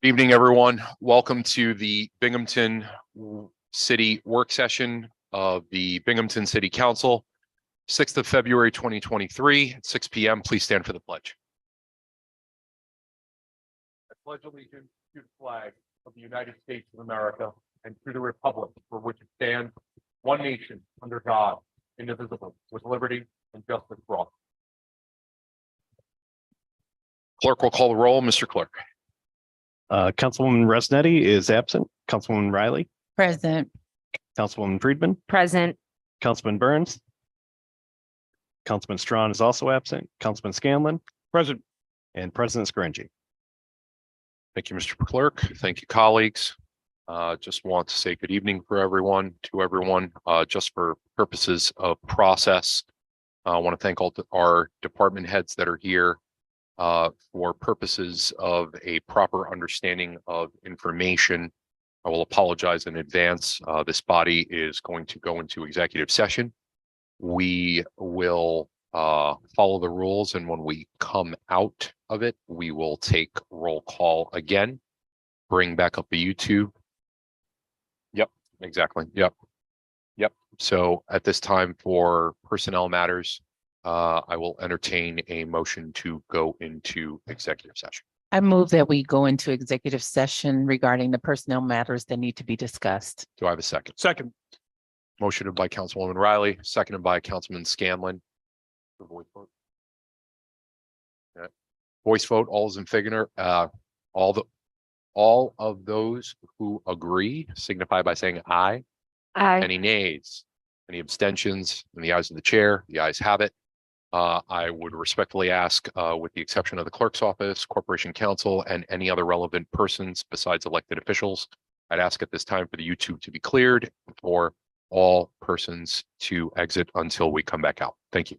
Good evening, everyone. Welcome to the Binghamton City Work Session of the Binghamton City Council, 6th of February, 2023 at 6 p.m. Please stand for the pledge. I pledge allegiance to the flag of the United States of America and to the republic for which it stands, one nation, under God, indivisible, with liberty and justice for all. Clerk will call the roll. Mr. Clerk. Councilwoman Resnetti is absent. Councilwoman Riley, Present. Councilwoman Friedman, Present. Councilman Burns, Councilman Strawn is also absent. Councilman Scanlon, Present. and President Scaringi. Thank you, Mr. Clerk. Thank you, colleagues. Just want to say good evening to everyone. Just for purposes of process, I want to thank all our department heads that are here. For purposes of a proper understanding of information, I will apologize in advance. This body is going to go into executive session. We will follow the rules, and when we come out of it, we will take roll call again. Bring back up the YouTube. Yep, exactly. Yep. So at this time, for personnel matters, I will entertain a motion to go into executive session. I move that we go into executive session regarding the personnel matters that need to be discussed. Do I have a second? Second. Motioned by Councilwoman Riley, seconded by Councilman Scanlon. Voice vote. Voice vote. All is in favor. All of those who agree signify by saying aye. Aye. Any nays? Any abstentions? In the eyes of the chair, the ayes have it. I would respectfully ask, with the exception of the clerk's office, corporation counsel, and any other relevant persons besides elected officials, I'd ask at this time for the YouTube to be cleared for all persons to exit until we come back out. Thank you.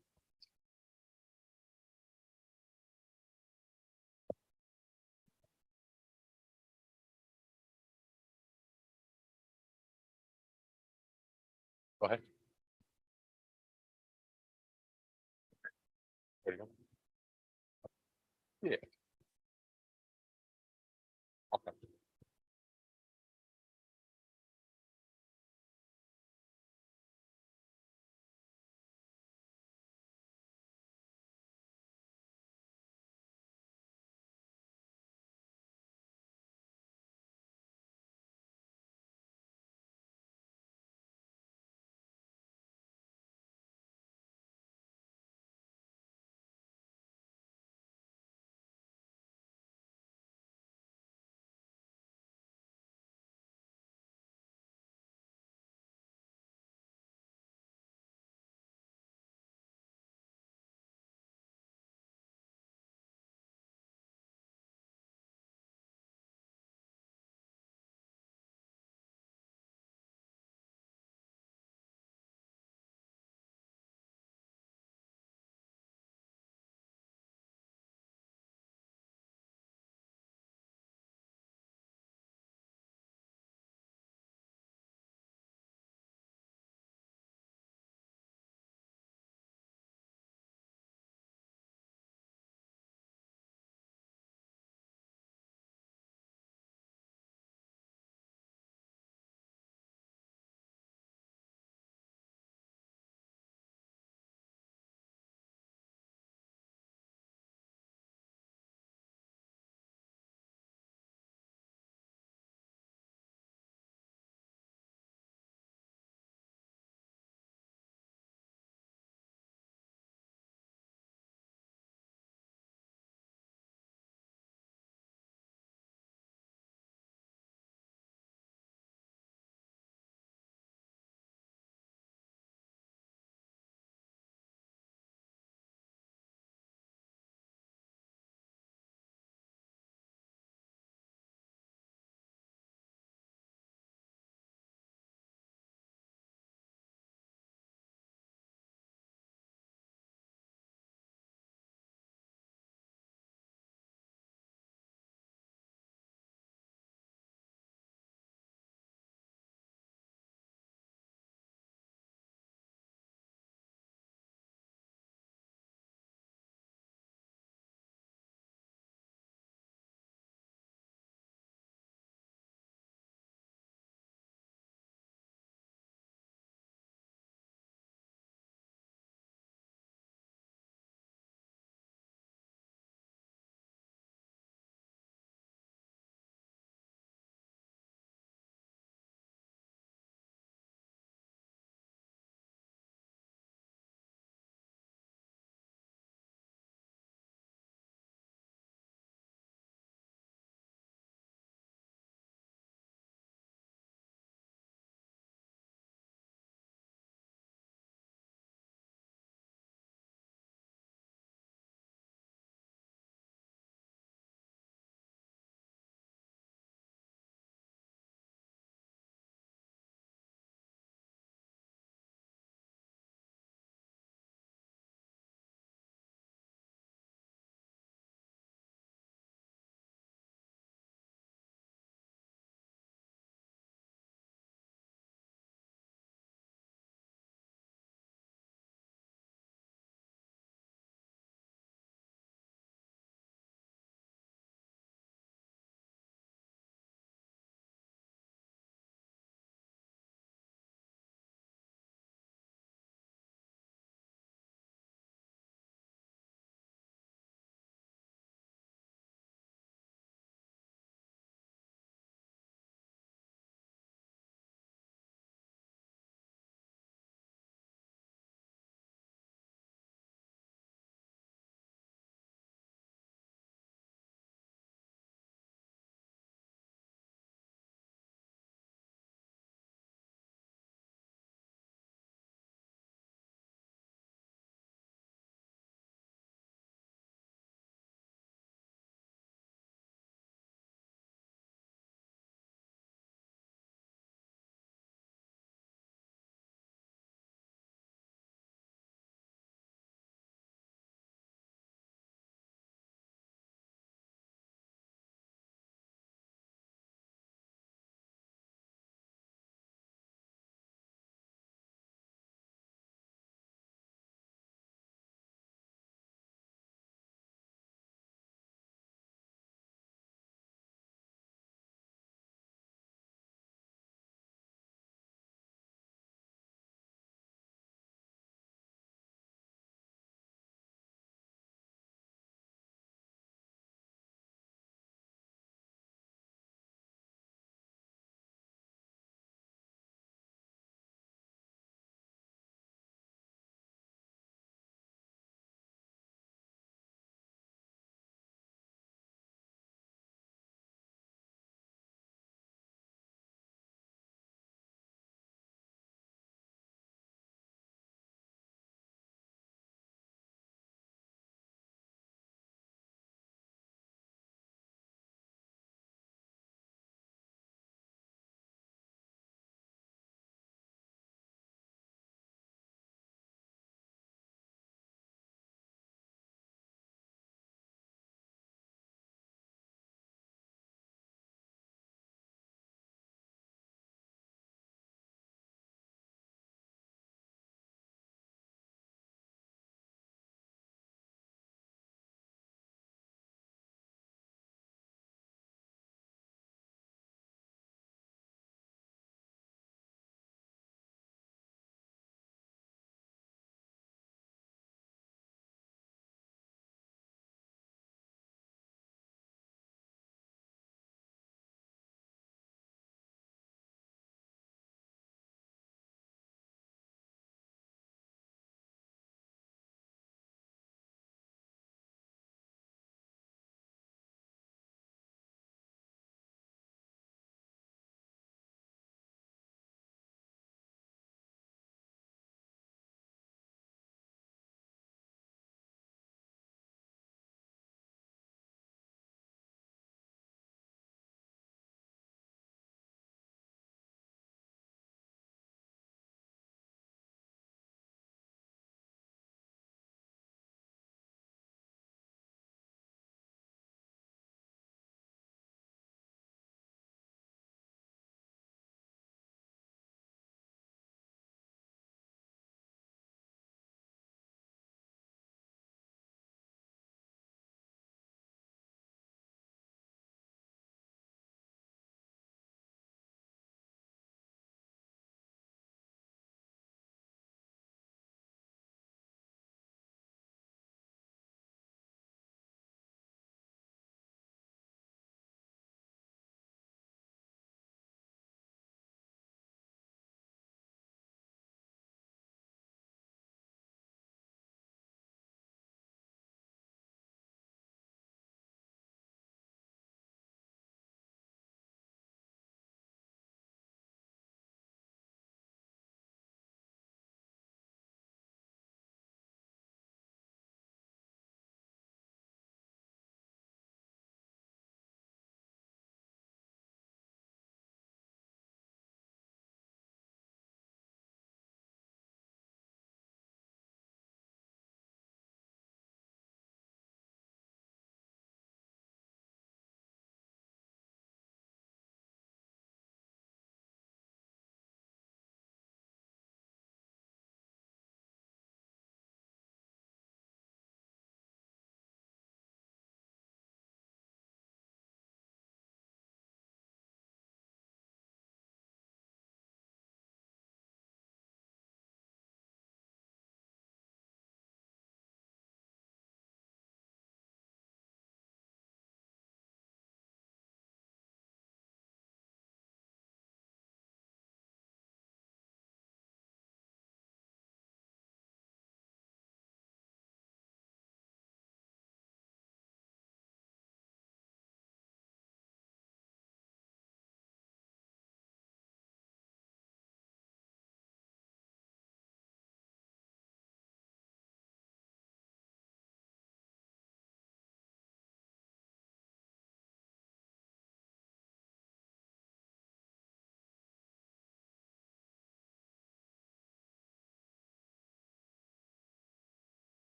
Go ahead. There you go. Yeah. Okay.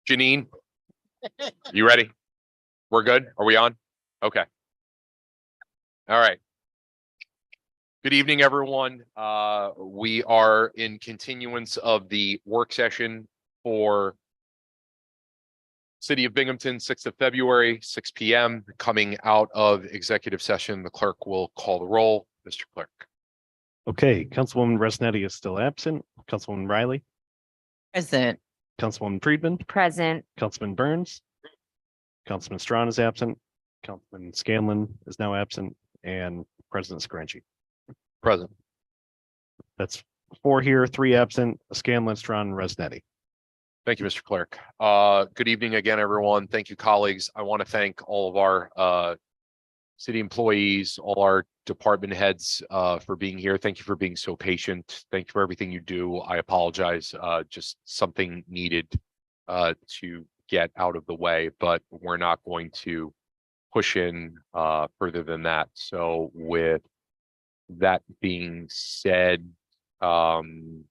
Janine, you ready? We're good? Are we on? Okay. All right. Good evening, everyone. We are in continuance of the work session for City of Binghamton, 6th of February, 6 p.m. Coming out of executive session, the clerk will call the roll. Mr. Clerk. Okay, Councilwoman Resnetti is still absent. Councilwoman Riley, Present. Councilwoman Friedman, Present. Councilman Burns, Councilman Strawn is absent. Councilman Scanlon is now absent, and President Scranchi. Present. That's 4 here, 3 absent, Scanlon, Strawn, and Resnetti. Thank you, Mr. Clerk. Good evening again, everyone. Thank you, colleagues. I want to thank all of our city employees, all our department heads for being here. Thank you for being so patient. Thank you for everything you do. I apologize. Just something needed to get out of the way, but we're not going to push in further than that. So with that being said, the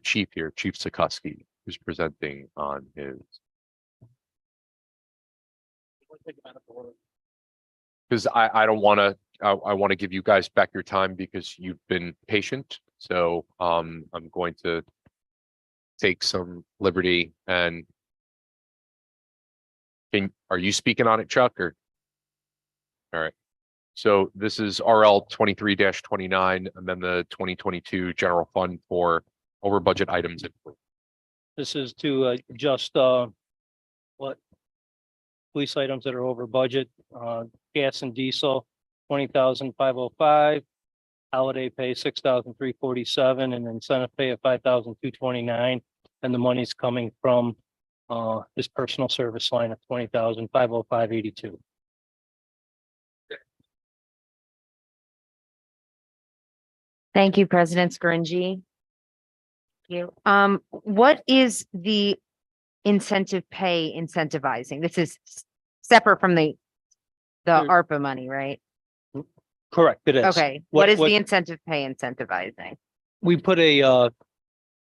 chief here, Chief Sikorsky, who's presenting on his. Because I don't want to, I want to give you guys back your time because you've been patient. So I'm going to take some liberty and are you speaking on it, Chuck, or? All right. So this is RL 23-29, amend the 2022 general fund for over budget items. This is to adjust what police items that are over budget, gas and diesel, 20,505, holiday pay 6,347, and incentive pay of 5,229. And the money's coming from this personal service line of 20,505.82. Thank you, President Scringy. Thank you. What is the incentive pay incentivizing? This is separate from the Sure. ARPA money, right? Correct, it is. Okay, What- what is what- the incentive pay incentivizing? We put a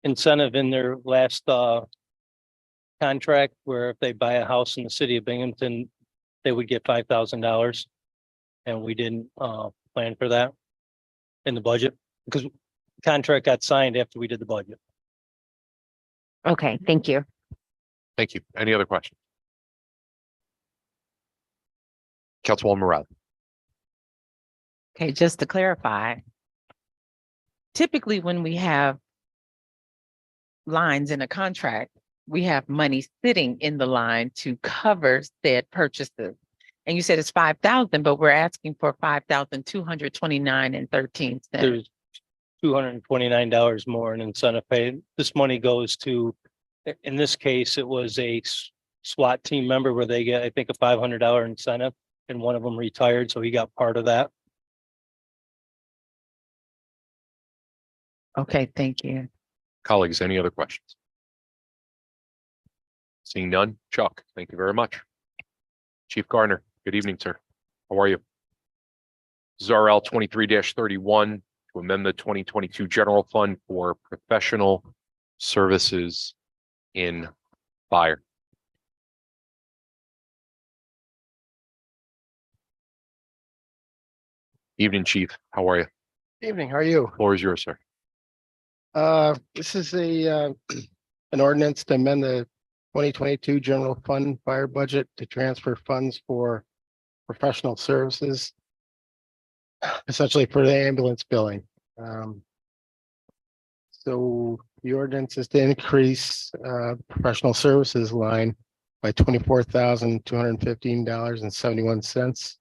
incentive in their last contract where if they buy a house in the city of Binghamton, they would get $5,000. And we didn't plan for that in the budget because the contract got signed after we did the budget. Okay, thank you. Thank you. Any other questions? Councilwoman Morales. Okay, just to clarify. Typically, when we have lines in a contract, we have money sitting in the line to cover said purchases. And you said it's 5,000, but we're asking for 5,229.13 cents. There's $229 more in incentive pay. This money goes to, in this case, it was a SWAT team member where they get, I think, a $500 incentive, and one of them retired, so he got part of that. Okay, thank you. Colleagues, any other questions? Seeing none, Chuck, thank you very much. Chief Gardner, good evening, sir. How are you? This is RL 23-31 to amend the 2022 general fund for professional services in fire. Evening, Chief. How are you? Evening, how are you? Floor is yours, sir. This is an ordinance to amend the 2022 general fund fire budget to transfer funds for professional services, essentially for the ambulance billing. So the ordinance is to increase professional services line by $24,215.71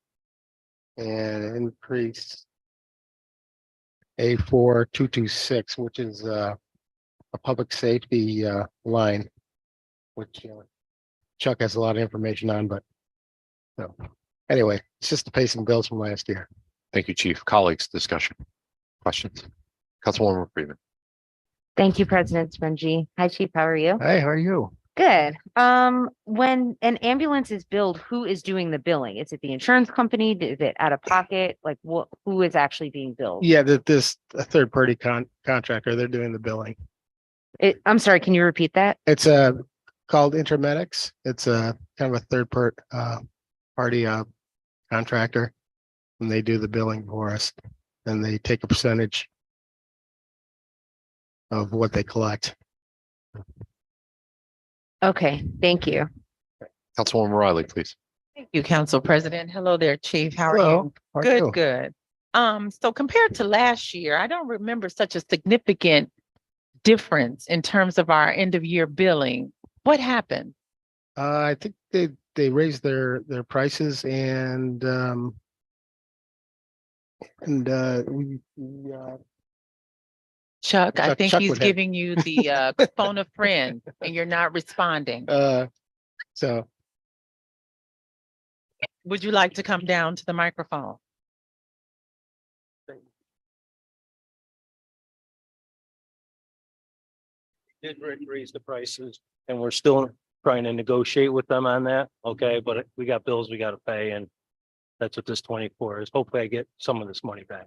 and increase A4226, which is a public safety line, which Chuck has a lot of information on, but so Anyway, it's just to pay some bills from last year. Thank you, Chief. Colleagues, discussion, questions? Councilwoman Freeman. Thank you, President Scringy. Hi, Chief. How are you? Hey, how are you? Good. When an ambulance is billed, who is doing the billing? Is it the insurance company? Is it out of pocket? Like who is actually being billed? Yeah, a third party contractor, they're doing the billing. I'm sorry, can you repeat that? It's called Intermedics. It's a kind of a party contractor. And they do the billing for us and they take a percentage of what they collect. Okay, thank you. Councilwoman Riley, please. Thank you, Council President. Hello there, Chief. How are Hello. you? How are you? Good, good. So compared to last year, I don't remember such a significant difference in terms of our end of year billing. What happened? I think they raised their prices and we Chuck, I think Chuck he's would have- giving you the phone a friend and you're not responding. so Would you like to come down to the microphone? Did raise the prices and we're still trying to negotiate with them on that. Okay, but we got bills we gotta pay and that's what this 24 is. Hopefully I get some of this money back.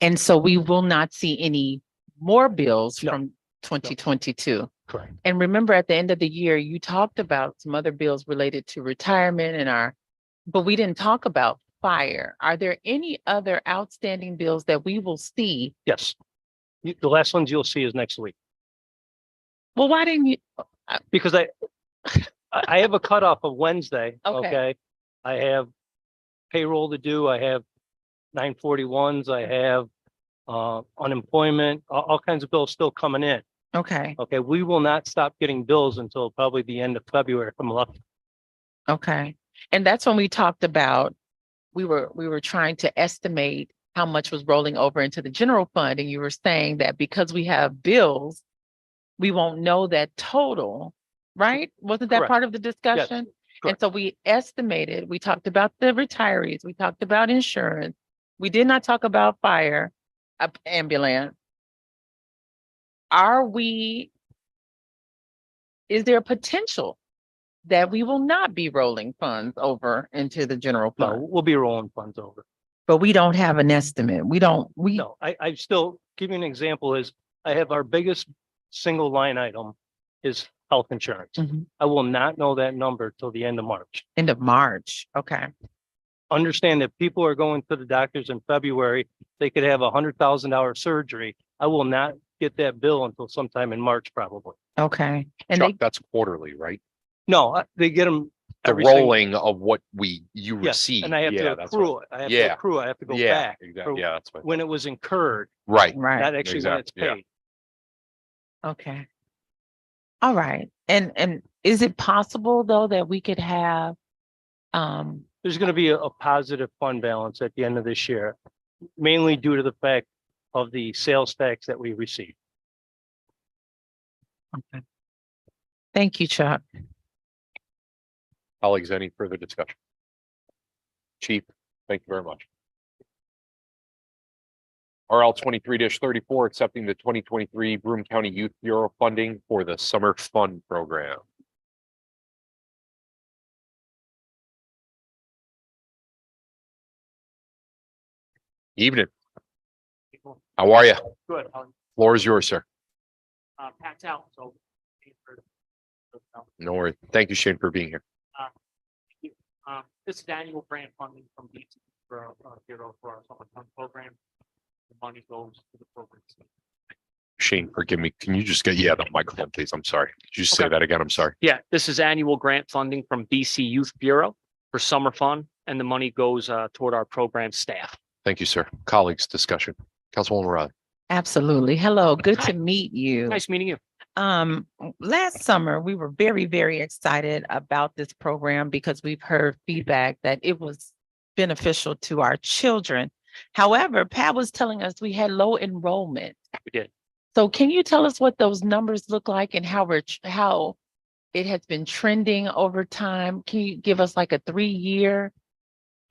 And so we will not see any more bills No. from 2022. Correct. And remember, at the end of the year, you talked about some other bills related to retirement but we didn't talk about fire. Are there any other outstanding bills that we will see? Yes. The last ones you'll see is next week Well, why didn't you? because I have a cutoff of Wednesday. Okay. Okay. I have payroll to do. I have 941s. I have unemployment, all kinds of bills still coming in. Okay, Okay, we will not stop getting bills until probably the end of February if I'm lucky. okay. And that's when we talked about, we were trying to estimate how much was rolling over into the general fund. And you were saying that because we have bills, we won't know that total, right? Wasn't that Correct. part of the discussion? And correct. so we estimated, we talked about the retirees, we talked about insurance. We did not talk about fire, ambulance. Is there a potential that we will not be rolling funds over into the general No, fund? we'll be rolling funds over. But we don't have an estimate. No, I still give you an example is I have our biggest single line item is health insurance. Mhm. I will not know that number till the end of March. End of March, okay. Understand that people are going to the doctors in February, they could have $100,000 surgery. I will not get that bill until sometime in March, probably. Okay, and Chuck, that's quarterly, right? No, they get them. The rolling of what you Yes, receive. and I have Yeah, to that's accrue what- it. I have yeah. to accrue. I have to go Yeah, back exactly. Yeah, that's what. when it was incurred, Right. right, not actually when it's Exact- yeah. paid. okay. All right, and is it possible though that we could have, There's going to be a positive fund balance at the end of this year, mainly due to the fact of the sales tax that we received. okay. Thank you, Chuck. Colleagues, any further discussion? Chief, thank you very much. RL 23-34, accepting the 2023 Broome County Youth Bureau funding for the Summer Fun Program. Evening. How are you? Good. Floor is yours, sir. Packed out, so. No worries. Thank you, Shane, for being here. This is annual grant funding from DC for Hero for our summer fun program. The money goes to the program. Shane, forgive me. Can you just get, the microphone, please? I'm sorry. Could you just say Okay. that again? I'm sorry. Yeah, this is annual grant funding from BC Youth Bureau for summer fun, and the money goes toward our program staff. Thank you, sir. Colleagues, discussion. Councilwoman Riley. Absolutely. Hello, good Hi. to meet you. Nice meeting you. Last summer, we were very, very excited about this program because we've heard feedback that it was beneficial to our children. However, Pat was telling us we had low enrollment. We did. So can you tell us what those numbers look like and how it has been trending over time? Can you give us like a 3-year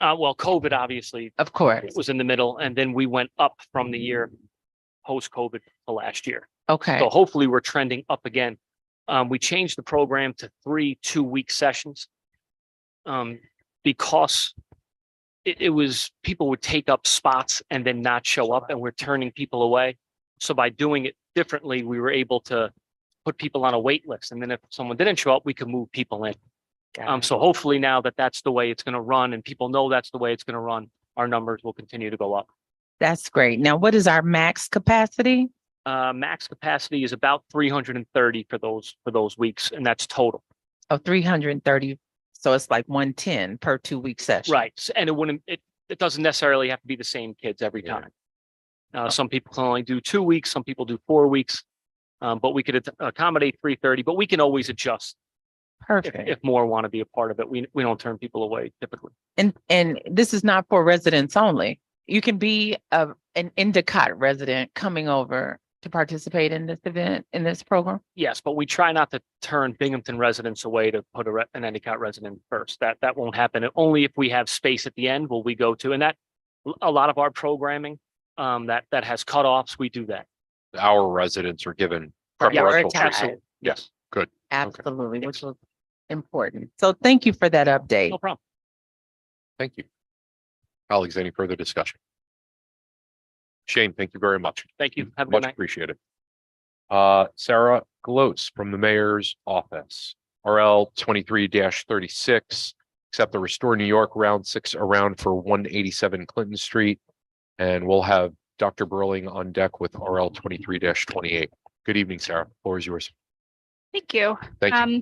Well, COVID obviously Of course. was in the middle, and then we went up from the year post-COVID to last year. Okay. So hopefully we're trending up again. We changed the program to 3 2-week sessions. Because it was, people would take up spots and then not show up, and we're turning people away. So by doing it differently, we were able to put people on a wait list. And then if someone didn't show up, we could move people in. So hopefully now that that's the way it's going to run and people know that's the way it's going to run, our numbers will continue to go up. That's great. Now, what is our max capacity? Max capacity is about 330 for those weeks, and that's total. Oh, 330. So it's like 110 per 2-week session. Right. And it doesn't necessarily have to be the same kids every Yeah. time. Some people can only do 2 weeks, some people do 4 weeks. But we could accommodate 330, but we can always adjust Perfect. if more want to be a part of it. We don't turn people away typically. And this is not for residents only. You can be an Endicott resident coming over to participate in this event, in this program. Yes, but we try not to turn Binghamton residents away to put an Endicott resident first. That won't happen. Only if we have space at the end will we go to, and that a lot of our programming that has cutoffs, we do that. Our residents are given preferential Prioritized. treatment. Yes, good. Absolutely, which was important. So thank you for that update. No problem. Thank you. Colleagues, any further discussion? Shane, thank you very much. Thank you. Have a good Much night. appreciated. Sarah Glos from the mayor's office, RL 23-36. Accept the Restore New York Round 6 around for 187 Clinton Street. And we'll have Dr. Burling on deck with RL 23-28. Good evening, Sarah. Floor is yours. Thank you. Thank you.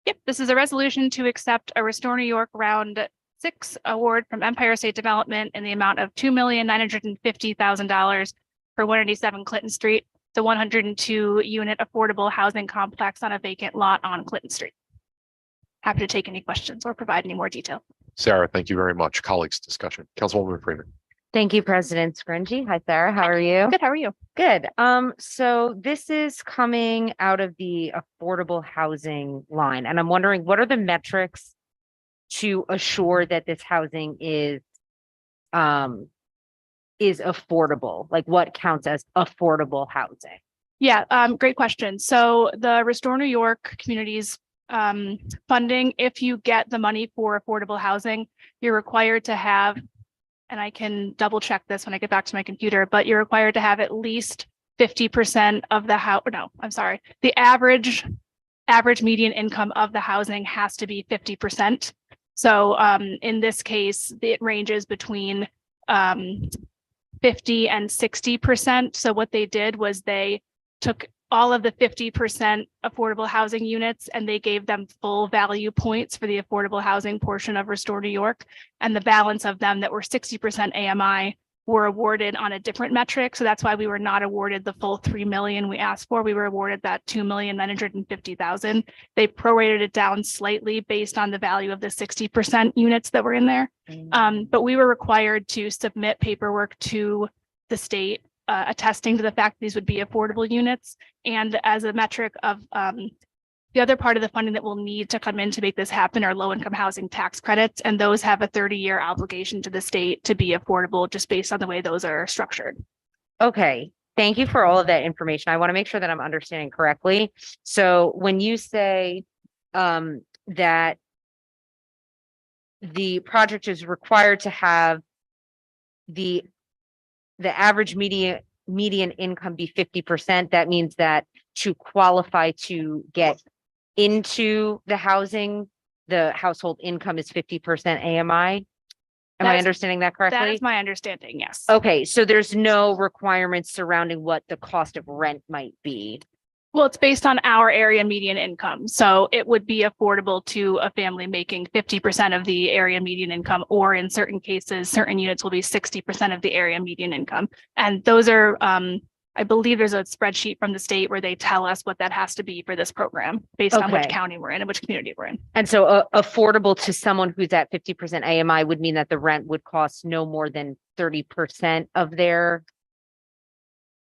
Yep, this is a resolution to accept a Restore New York Round 6 award from Empire State Development in the amount of $2,950,000 for 187 Clinton Street, the 102 unit affordable housing complex on a vacant lot on Clinton Street. Happy to take any questions or provide any more detail. Sarah, thank you very much. Colleagues, discussion. Councilwoman Freeman. Thank you, President Scringy. Hi, Sarah. How are you? Good, how are you? Good. So this is coming out of the affordable housing line, and I'm wondering, what are the metrics to assure that this housing is affordable? Like, what counts as affordable housing? Yeah, great question. So the Restore New York Communities funding, if you get the money for affordable housing, you're required to have, and I can double check this when I get back to my computer, but you're required to have at least 50% of the house. No, I'm sorry. The average median income of the housing has to be 50%. So in this case, it ranges between 50 and 60%. So what they did was they took all of the 50% affordable housing units and they gave them full value points for the affordable housing portion of Restore New York. And the balance of them that were 60% AMI were awarded on a different metric. So that's why we were not awarded the full 3 million we asked for. We were awarded that 2,950,000. They prorated it down slightly based on the value of the 60% units that were in there. But we were required to submit paperwork to the state attesting to the fact these would be affordable units. And as a metric of the other part of the funding that will need to come in to make this happen are low-income housing tax credits. And those have a 30-year obligation to the state to be affordable just based on the way those are structured. Okay, thank you for all of that information. I want to make sure that I'm understanding correctly. So when you say that the project is required to have the average median income be 50%, that means that to qualify to get into the housing, the household income is 50% AMI. Am I understanding that That correctly? is my understanding, yes. Okay, so there's no requirements surrounding what the cost of rent might be. Well, it's based on our area median income. So it would be affordable to a family making 50% of the area median income, or in certain cases, certain units will be 60% of the area median income. And those are, I believe there's a spreadsheet from the state where they tell us what that has to be for this program based on which Okay. county we're in and which community we're in. And so affordable to someone who's at 50% AMI would mean that the rent would cost no more than 30% of their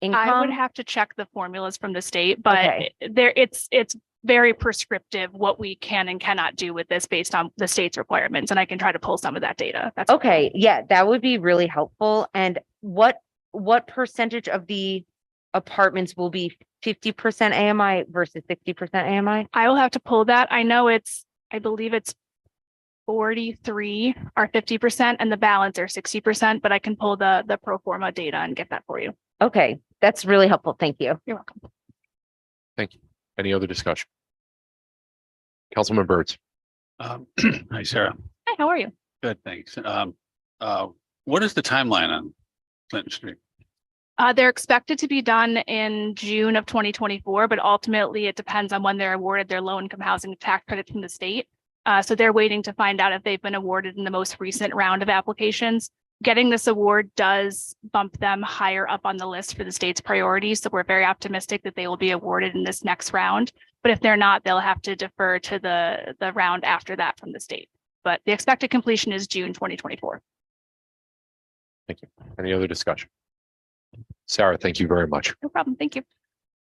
income? I would have to check the formulas from the state, but Okay. it's very prescriptive what we can and cannot do with this based on the state's requirements. And I can try to pull some of that data. That's Okay, yeah, that would be really helpful. And what percentage of the apartments will be 50% AMI versus 60% AMI? I will have to pull that. I believe it's 43 are 50% and the balance are 60%, but I can pull the pro forma data and get that for you. Okay, that's really helpful. Thank you. You're welcome. Thank you. Any other discussion? Councilman Byrd. Hi, Sarah. Hi, how are you? Good, thanks. What is the timeline on Clinton Street? They're expected to be done in June of 2024, but ultimately it depends on when they're awarded their low income housing tax credit from the state. So they're waiting to find out if they've been awarded in the most recent round of applications. Getting this award does bump them higher up on the list for the state's priorities. So we're very optimistic that they will be awarded in this next round. But if they're not, they'll have to defer to the round after that from the state. But the expected completion is June 2024. Thank you. Any other discussion? Sarah, thank you very much. No problem. Thank you.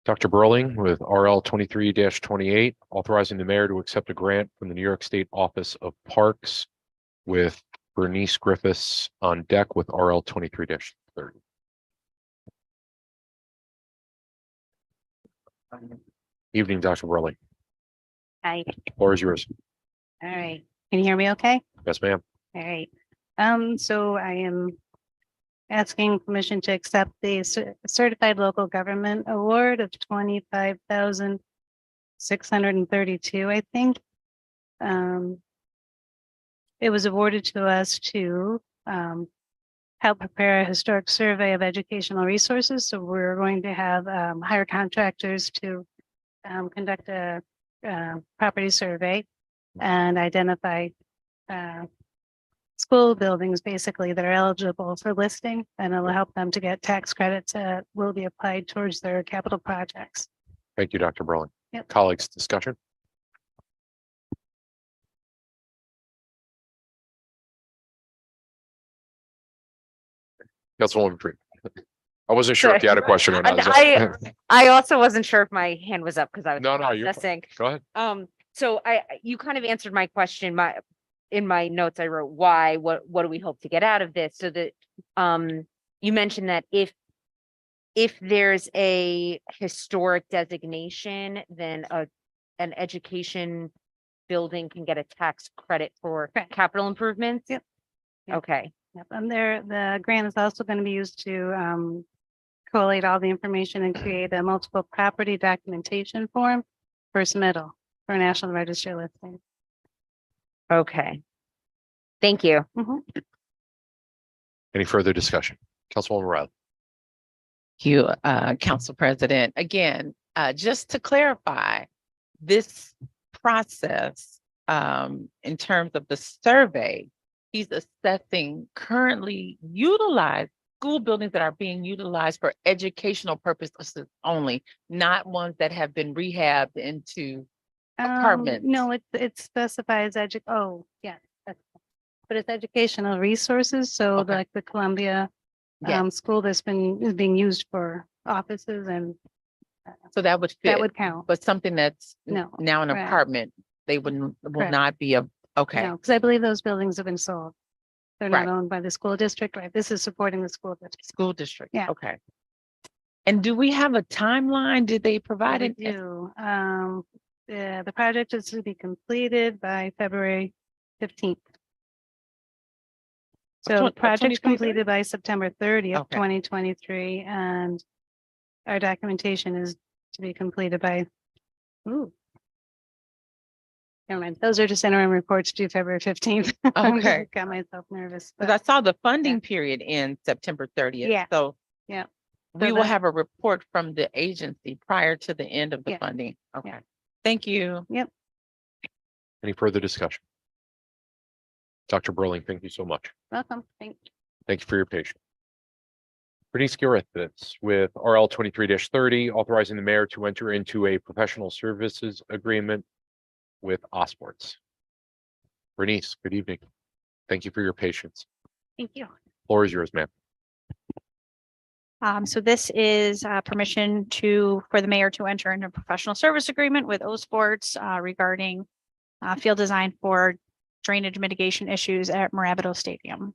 Dr. Burling with RL 23-28, authorizing the mayor to accept a grant from the New York State Office of Parks with Bernice Griffiths on deck with RL 23-30. Evening, Dr. Burling. Hi, Floor is yours. all right. Can you hear me okay? Yes, ma'am. All right. So I am asking permission to accept the Certified Local Government Award of 25,632, I think. It was awarded to us to help prepare a historic survey of educational resources. So we're going to have hire contractors to conduct a property survey and identify school buildings basically that are eligible for listing, and it'll help them to get tax credits that will be applied towards their capital projects. Thank you, Dr. Burling. Yep. Colleagues, discussion? Councilwoman Freeman. I wasn't sure if you had a question or not. I also wasn't sure if my hand was up because I was No, you're fine. processing. Go ahead. So you kind of answered my question. In my notes, I wrote why, what do we hope to get out of this? So that you mentioned that if there's a historic designation, then an education building can get a tax credit for Correct. capital improvements. Yep. Yep. Okay. Yep. And the grant is also going to be used to collate all the information and create a multiple property documentation form for submittal for a National Register listing. Okay. Thank you. Any further discussion? Councilwoman Riley. Thank you, Council President. Again, just to clarify, this process, in terms of the survey, he's assessing currently utilized school buildings that are being utilized for educational purposes only, not ones that have been rehabbed into apartments. No, it specifies oh, yeah. But it's educational resources. So Okay. like the Columbia Yes. school is being used for offices, and So that would fit. that would count. But something that's No, now an correct. apartment, they will Correct. not be okay. No, because I believe those buildings have been sold. They're Right. not owned by the school district, right? This is supporting the school district. School district. Yeah. Okay. And do we have a timeline? Did they provide We it? do. The project is to be completed by February 15th. So the project's 2023? completed by September 30th, Okay. 2023, and our documentation is to be completed by, ooh. Never mind. Those are just interim reports due February 15th. Okay. Got myself nervous. Because I but saw the funding period in September 30th. Yeah. So Yeah. we So will that- have a report from the agency prior to the end of the Yeah. funding. Okay. Yeah. Thank you. Any further discussion? Dr. Burling, thank you so much. Welcome. Thank you. Thank you for your patience. Bernice Griffiths with RL 23-30, authorizing the mayor to enter into a professional services agreement with Osborne's. Bernice, good evening. Thank you for your patience. Thank you. Floor is yours, ma'am. So this is permission for the mayor to enter into a professional service agreement with O Sports regarding field design for drainage mitigation issues at Marabito Stadium.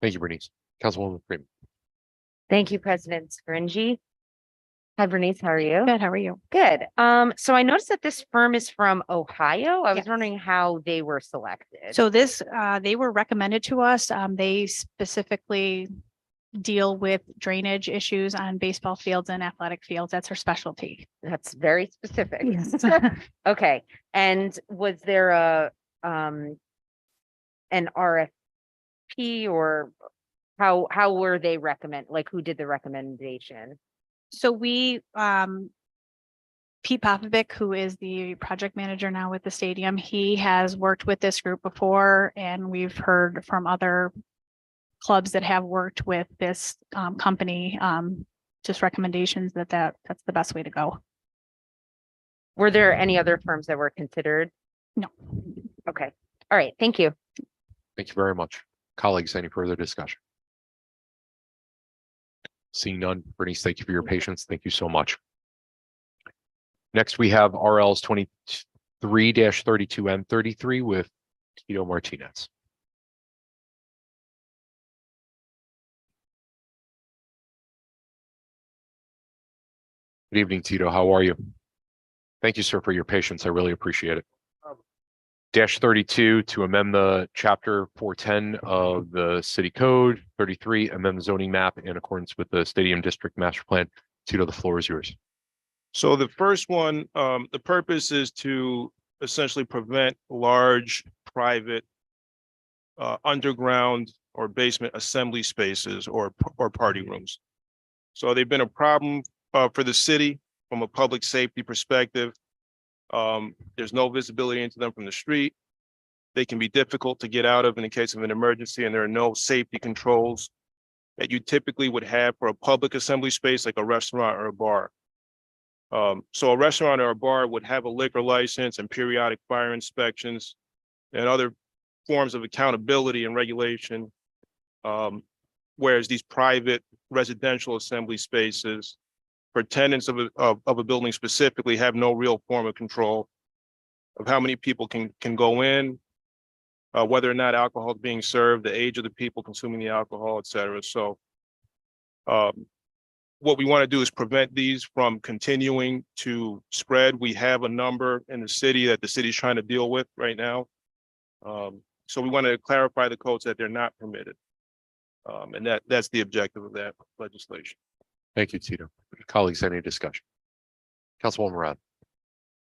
Thank you, Bernice. Councilwoman Freeman. Thank you, President Scringy. Hi, Bernice, how are you? Good, how are you? Good. So I noticed that this firm is from Ohio. I was Yes. wondering how they were selected. So this, they were recommended to us. They specifically deal with drainage issues on baseball fields and athletic fields. That's her specialty. That's very specific. Yes. Okay, and was there an RFP or how were they like who did the recommendation? So we, Pete Popovic, who is the project manager now with the stadium, he has worked with this group before, and we've heard from other clubs that have worked with this company, just recommendations that's the best way to go. Were there any other firms that were considered? No. Okay, all right, thank you. Thank you very much. Colleagues, any further discussion? Seeing none, Bernice, thank you for your patience. Thank you so much. Next, we have RLs 23-32 and 33 with Tito Martinez. Good evening, Tito. How are you? Thank you, sir, for your patience. I really appreciate it. -32 to amend the chapter 410 of the city code, 33 amend the zoning map in accordance with the stadium district master plan. Tito, the floor is yours. So the first one, the purpose is to essentially prevent large private underground or basement assembly spaces or party rooms. So they've been a problem for the city from a public safety perspective. There's no visibility into them from the street. They can be difficult to get out of in the case of an emergency, and there are no safety controls that you typically would have for a public assembly space like a restaurant or a bar. So a restaurant or a bar would have a liquor license and periodic fire inspections and other forms of accountability and regulation. Whereas these private residential assembly spaces for tenants of a building specifically have no real form of control of how many people can go in, whether or not alcohol is being served, the age of the people consuming the alcohol, et cetera. So what we want to do is prevent these from continuing to spread. We have a number in the city that the city is trying to deal with right now. So we want to clarify the codes that they're not permitted. And that's the objective of that legislation. Thank you, Tito. Colleagues, any discussion? Councilwoman Rod.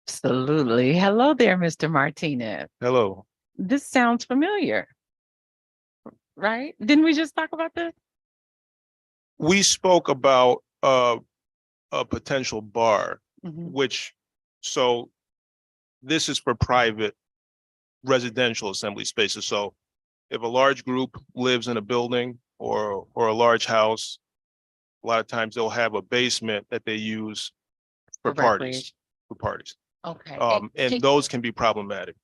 Absolutely. Hello there, Mr. Martinez. Hello. This sounds familiar. Right? Didn't we just talk about this? We spoke about a potential bar, so this is for private residential assembly spaces. So if a large group lives in a building or a large house, a lot of times they'll have a basement that they use for parties. Okay. And those can be problematic.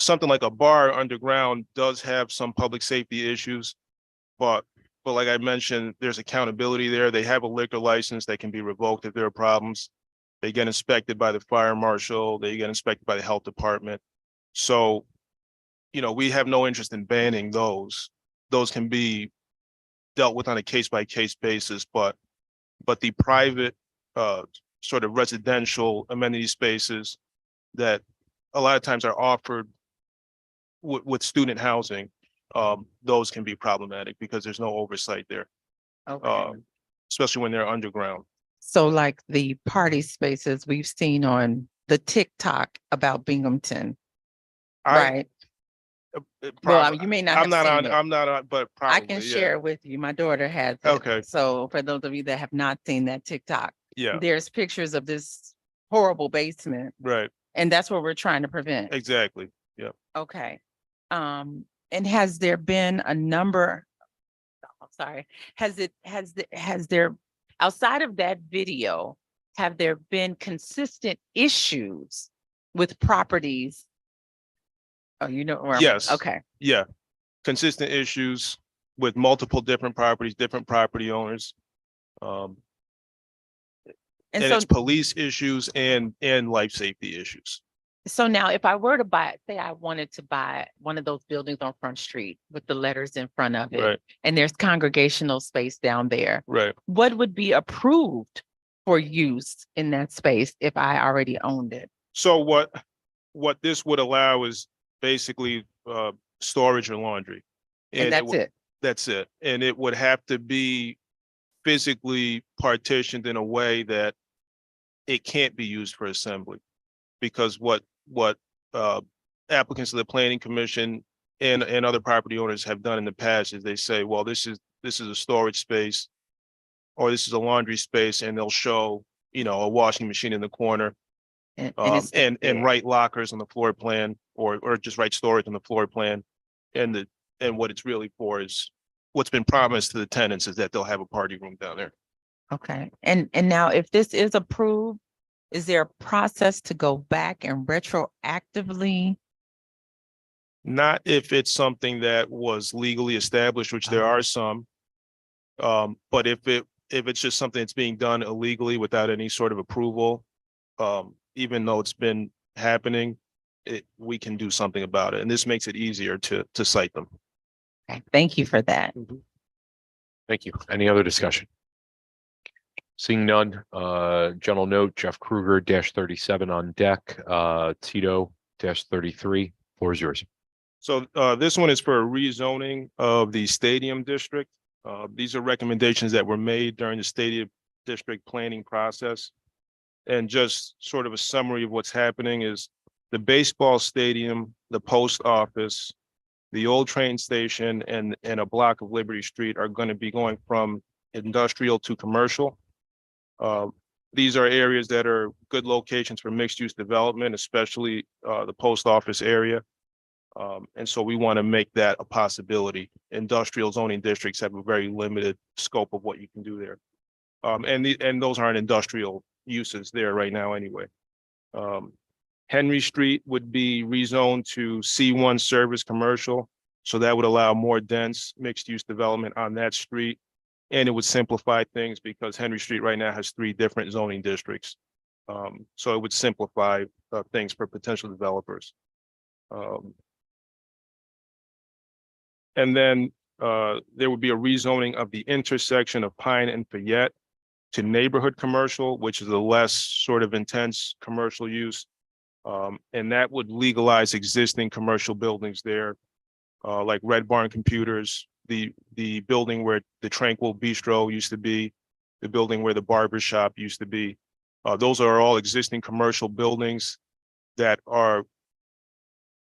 Something like a bar underground does have some public safety issues, but like I mentioned, there's accountability there. They have a liquor license that can be revoked if there are problems. They get inspected by the fire marshal. They get inspected by the health department. So, we have no interest in banning those. Those can be dealt with on a case-by-case basis, but the private sort of residential amenity spaces that a lot of times are offered with student housing, those can be problematic because there's no oversight there, especially when they're underground. So like the party spaces we've seen on the TikTok about Binghamton, right? Well, you may not. I'm not on, but probably, I can share with you. My daughter has it. Okay. So for those of you that have not seen that TikTok, Yeah. there's pictures of this horrible basement. Right. And that's what we're trying to prevent. Exactly. Yeah. Okay. And has there been a number? Oh, sorry. Has there, outside of that video, have there been consistent issues with properties? Oh, where Yes. okay. Yeah. Consistent issues. with multiple different properties, different property owners. And And so, it's police issues and life safety issues. so now if I were to buy, say I wanted to buy one of those buildings on Front Street with the letters in front of it, Right, and there's congregational space down there, right. what would be approved for use in that space if I already owned it? So what this would allow is basically storage and laundry. And that's it. That's it. And it would have to be physically partitioned in a way that it can't be used for assembly. Because what applicants to the planning commission and other property owners have done in the past is they say, well, this is a storage space or this is a laundry space, and they'll show, a washing machine in the corner. And write lockers on the floor plan or just write storage on the floor plan. And what it's really for is what's been promised to the tenants is that they'll have a party room down there. Okay, and now if this is approved, is there a process to go back and retroactively? Not if it's something that was legally established, which there are some. But if it's just something that's being done illegally without any sort of approval, even though it's been happening, we can do something about it. And this makes it easier to cite them. Okay, thank you for that. Thank you. Any other discussion? Seeing none, general note, Jeff Kruger -37 on deck, Tito -33, floor is yours. So this one is for a rezoning of the stadium district. These are recommendations that were made during the stadium district planning process. And just sort of a summary of what's happening is the baseball stadium, the post office, the old train station, and a block of Liberty Street are going to be going from industrial to commercial. These are areas that are good locations for mixed use development, especially the post office area. And so we want to make that a possibility. Industrial zoning districts have a very limited scope of what you can do there. And those aren't industrial uses there right now anyway. Henry Street would be rezoned to C1 service commercial. So that would allow more dense mixed use development on that street. And it would simplify things because Henry Street right now has 3 different zoning districts. So it would simplify things for potential developers. And then there would be a rezoning of the intersection of Pine and Fayette to neighborhood commercial, which is a less sort of intense commercial use. And that would legalize existing commercial buildings there, like Red Barn Computers, the building where the Tranquil Bistro used to be, the building where the barber shop used to be. Those are all existing commercial buildings that are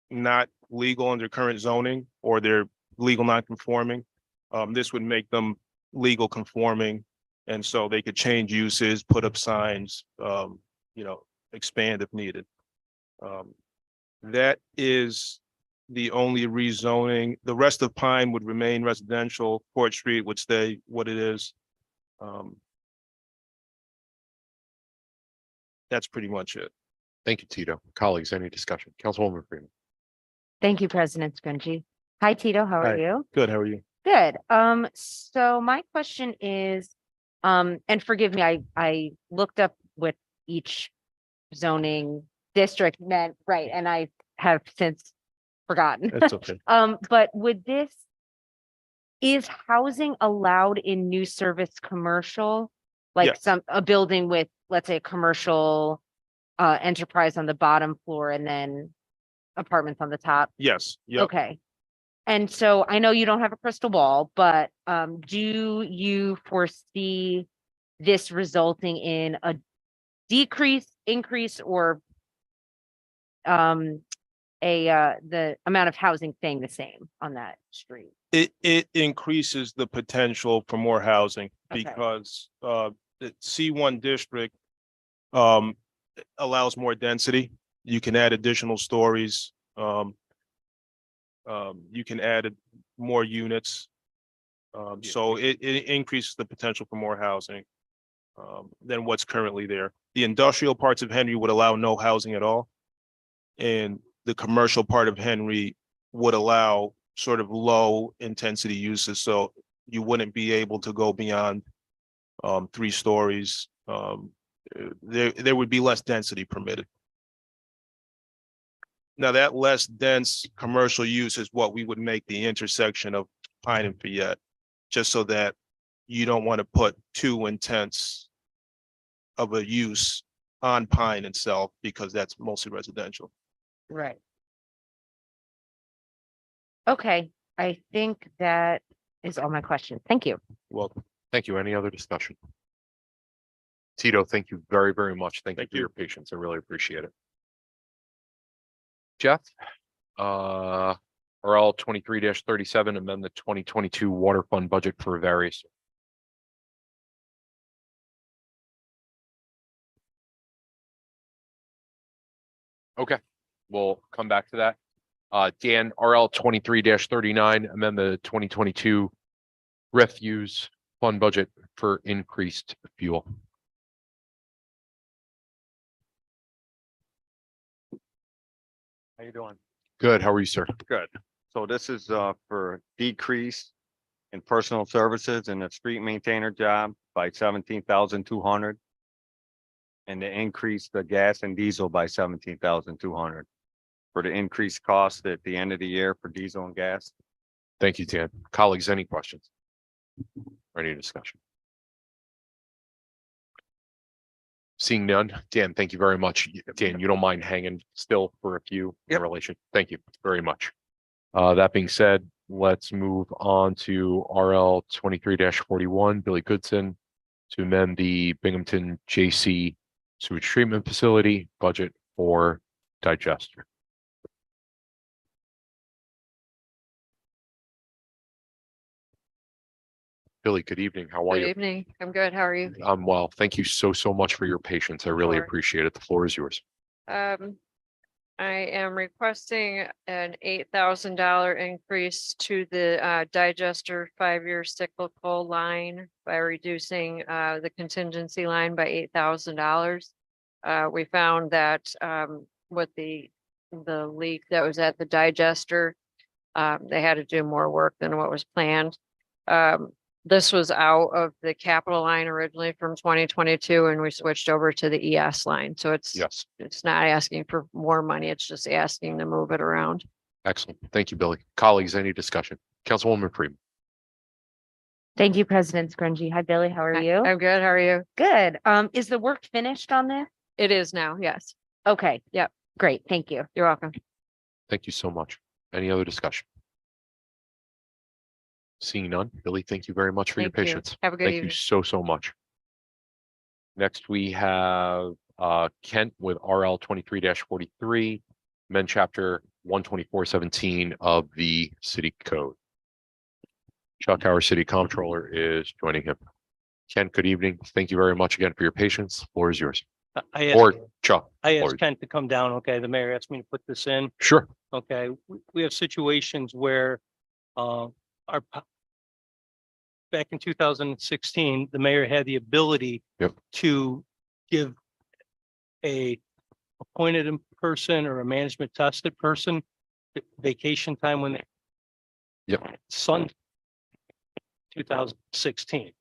not legal under current zoning, or they're legal non-conforming. This would make them legal conforming. And so they could change uses, put up signs, expand if needed. That is the only rezoning. The rest of Pine would remain residential. Court Street would stay what it is. That's pretty much it. Thank you, Tito. Colleagues, any discussion? Councilwoman Freeman. Thank you, President Scringy. Hi, Tito. How are Hi. you? Good, how are you? Good. So my question is, and forgive me, I looked up what each zoning district meant, right? And I have since forgotten. That's okay. But is housing allowed in new service commercial? Like Yes. a building with, let's say, a commercial enterprise on the bottom floor and then apartments on the top? Yes, yep. Okay. And so I know you don't have a crystal ball, but do you foresee this resulting in a decrease, increase, or the amount of housing staying the same on that street? It increases the potential for more housing Okay. because the C1 district allows more density. You can add additional stories. You can add more units. So it increases the potential for more housing than what's currently there. The industrial parts of Henry would allow no housing at all. And the commercial part of Henry would allow sort of low intensity uses, so you wouldn't be able to go beyond 3 stories. There would be less density permitted. Now, that less dense commercial use is what we would make the intersection of Pine and Fayette, just so that you don't want to put too intense of a use on Pine itself, because that's mostly residential. Right. Okay, I think that is all my questions. Thank you. Well, thank you. Any other discussion? Tito, thank you very, very much. Thank you for your patience. I really appreciate it. Jeff, RL 23-37, amend the 2022 water fund budget for various. Okay, we'll come back to that. Dan, RL 23-39, amend the 2022 refuse fund budget for increased fuel. How you doing? Good. How are you, sir? Good. So this is for decrease in personal services and the street maintainer job by 17,200. And to increase the gas and diesel by 17,200 for the increased cost at the end of the year for diesel and gas. Thank you, Dan. Colleagues, any questions? Or any discussion? Seeing none. Dan, thank you very much. Dan, you don't mind hanging still for a few in relation? Thank you very much. That being said, let's move on to RL 23-41, Billy Goodson, to amend the Binghamton JC sewage treatment facility budget for digester. Billy, good evening. How are Good you? evening. I'm good. How are you? I'm well. Thank you so much for your patience. I really Sure. appreciate it. The floor is yours. I am requesting an $8,000 increase to the digester 5-year cyclical line by reducing the contingency line by $8,000. We found that with the leak that was at the digester, they had to do more work than what was planned. This was out of the capital line originally from 2022, and we switched over to the ES line. So it's not asking for more money. It's just asking to move it around. Excellent. Thank you, Billy. Colleagues, any discussion? Councilwoman Freeman. Thank you, President Scrungy. Hi, Billy. How are you? I'm good. How are you? Good. Is the work finished on this? It is now. Yes. Okay. Yep. Great. Thank you. You're welcome. Thank you so much. Any other discussion? Seeing none. Billy, thank you very much for your Thank you. patience. Have a good Thank evening. you so much. Next, we have Kent with RL 23-43, amend chapter 12417 of the city code. Chuck, our city comptroller, is joining him. Kent, good evening. Thank you very much again for your patience. The floor is yours. Or Chuck. I floor asked is- Kent to come down. Okay, the mayor asked me to put this in. Sure. Okay, we have situations where back in 2016, the mayor had the ability to give a appointed person or a management tested person vacation time when they son 2016.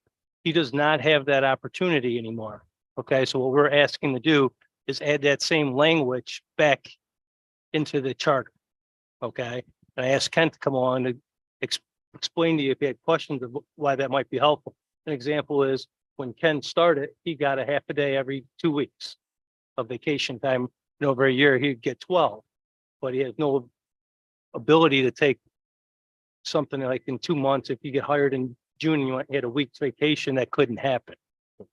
He does not have that opportunity anymore. Okay, so what we're asking to do is add that same language back into the charter. Okay, and I asked Kent to come on to explain to you if you had questions of why that might be helpful. An example is when Ken started, he got a half a day every 2 weeks of vacation time. And over a year, he'd get 12, but he has no ability to take something like in 2 months. If you get hired in June, and you had a week's vacation, that couldn't happen.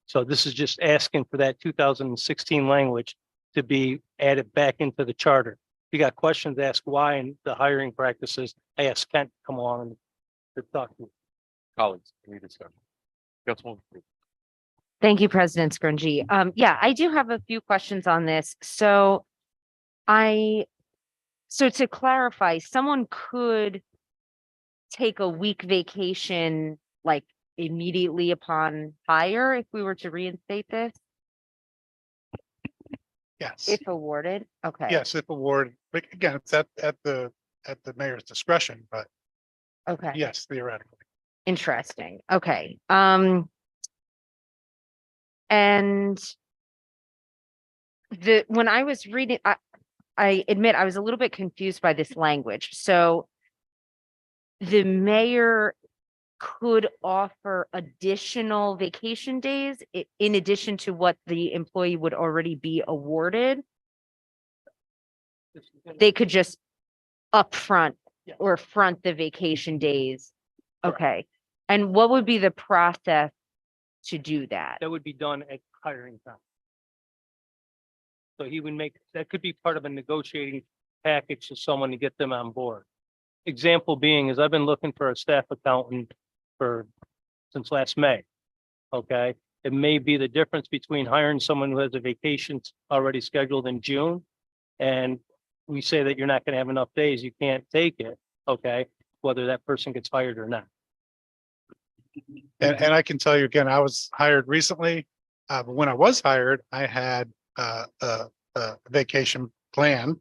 So this is just asking for that 2016 language to be added back into the charter. If you got questions, ask why and the hiring practices. I asked Kent to come on and to talk to you. Colleagues, any discussion? Councilwoman Freeman. Thank you, President Scrungy. Yeah, I do have a few questions on this. So to clarify, someone could take a week vacation like immediately upon hire if we were to reinstate this, Yes, if awarded? Okay. yes, if awarded, but again, it's at the mayor's discretion, but Okay. Yes, theoretically. Interesting. Okay. And when I was reading, I admit I was a little bit confused by this language. So the mayor could offer additional vacation days in addition to what the employee would already be awarded. They could just upfront or front the vacation days. Okay. And what would be the process to do that? That would be done at hiring time. So he would make, that could be part of a negotiating package to someone to get them on board. Example being is I've been looking for a staff accountant since last May. Okay, it may be the difference between hiring someone who has a vacation already scheduled in June. And we say that you're not going to have enough days, you can't take it. Okay, whether that person gets hired or not. And I can tell you again, I was hired recently. But when I was hired, I had a vacation plan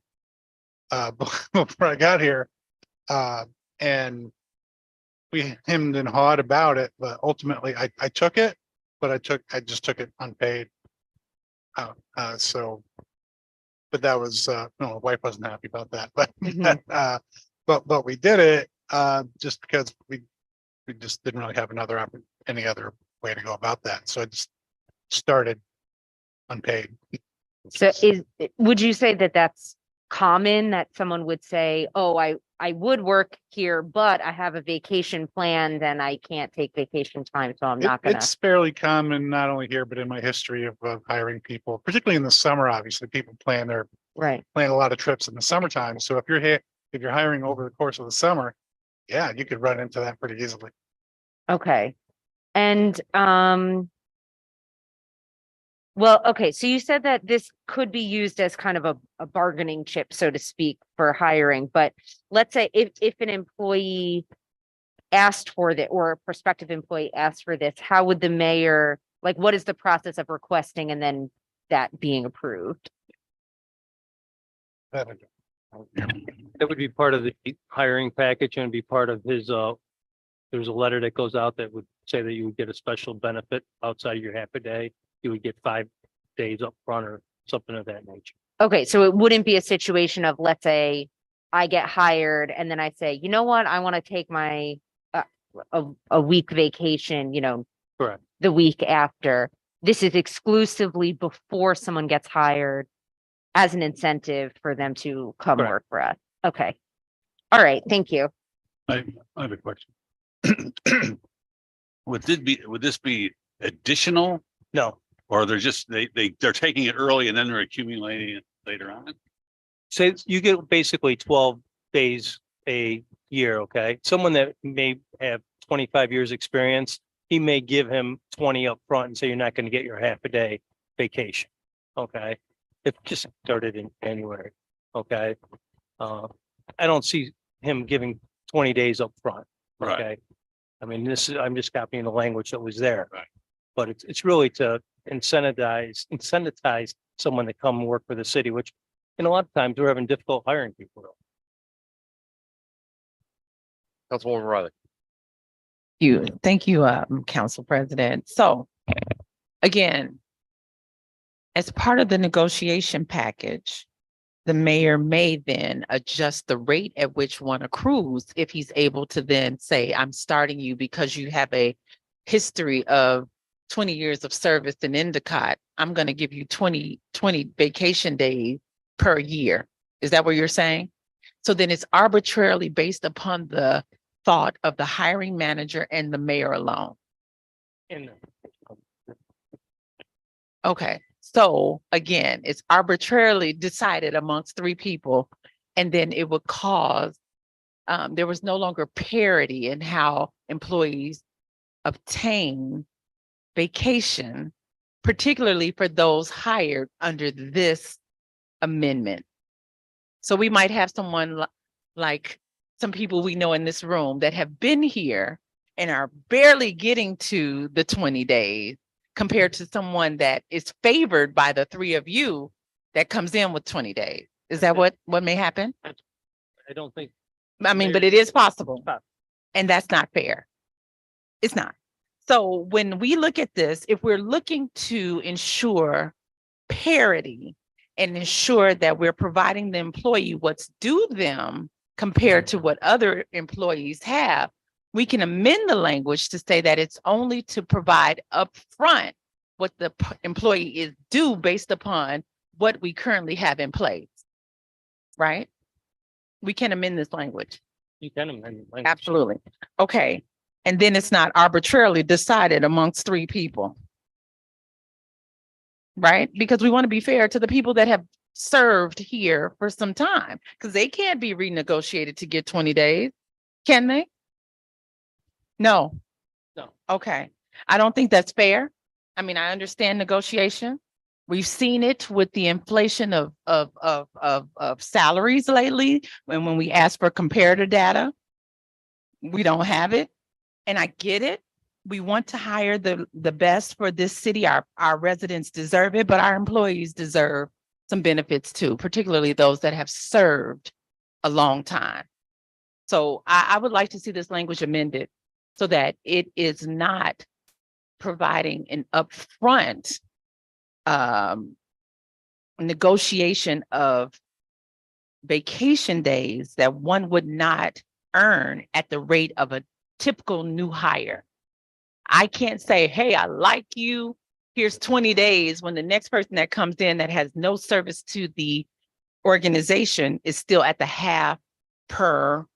before I got here. And we hemmed and hawed about it, but ultimately I took it, but I just took it unpaid. So, but that was, no, my wife wasn't happy about that, but, Mhm. but we did it, just because we just didn't really have any other way to go about that. So I just started unpaid. So would you say that that's common, that someone would say, oh, I would work here, but I have a vacation planned and I can't take vacation time, so I'm not gonna. It's fairly common, not only here, but in my history of hiring people, particularly in the summer. Obviously, people plan a lot of trips in the summertime. So if you're hiring over the course of the summer, yeah, you could run into that pretty easily. Okay. And, well, okay, so you said that this could be used as kind of a bargaining chip, so to speak, for hiring, but let's say if an employee asked for that, or a prospective employee asked for this, how would the mayor, like, what is the process of requesting and then that being approved? That would be part of the hiring package and be part of his, there's a letter that goes out that would say that you would get a special benefit outside of your half a day. You would get 5 days up front or something of that nature. Okay, so it wouldn't be a situation of, let's say, I get hired and then I say, you know what, I want to take my a week vacation, Correct. the week after. This is exclusively before someone gets hired as an incentive for them to come Correct. work for us. Okay. All right, thank you. I have a question. Would this be additional, No. or they're just, they're taking it early and then they're accumulating it later on? So you get basically 12 days a year, okay? Someone that may have 25 years experience, he may give him 20 up front and say you're not going to get your half a day vacation, okay? It just started in January, okay? I don't see him giving 20 days up front, Right. okay? I mean, I'm just copying the language that was there. Right. But it's really to incentivize someone to come work for the city, which a lot of times we're having difficult hiring people. Councilwoman Riley. Thank you, Council President. So again, as part of the negotiation package, the mayor may then adjust the rate at which one accrues if he's able to then say, I'm starting you because you have a history of 20 years of service in Endicott. I'm going to give you 20 vacation days per year. Is that what you're saying? So then it's arbitrarily based upon the thought of the hiring manager and the mayor alone. Okay, so again, it's arbitrarily decided amongst 3 people, and then it would cause, there was no longer parity in how employees obtain vacation, particularly for those hired under this amendment. So we might have someone like some people we know in this room that have been here and are barely getting to the 20 days compared to someone that is favored by the 3 of you that comes in with 20 days. Is that what may happen? I don't think. I mean, but it is possible. And that's not fair. It's not. So when we look at this, if we're looking to ensure parity and ensure that we're providing the employee what's due them compared to what other employees have, we can amend the language to say that it's only to provide upfront what the employee is due based upon what we currently have in place. Right? We can amend this language. You can amend. the language. Absolutely. Okay. And then it's not arbitrarily decided amongst three people. Right? Because we want to be fair to the people that have served here for some time, because they can't be renegotiated to get 20 days. Can they? No. No. Okay. I don't think that's fair. I mean, I understand negotiation. We've seen it with the inflation of salaries lately. When we ask for comparator data, we don't have it. And I get it. We want to hire the best for this city. Our residents deserve it, but our employees deserve some benefits too, particularly those that have served a long time. So I would like to see this language amended so that it is not providing an upfront negotiation of vacation days that one would not earn at the rate of a typical new hire. I can't say, hey, I like you, here's 20 days, when the next person that comes in that has no service to the organization is still at the half per,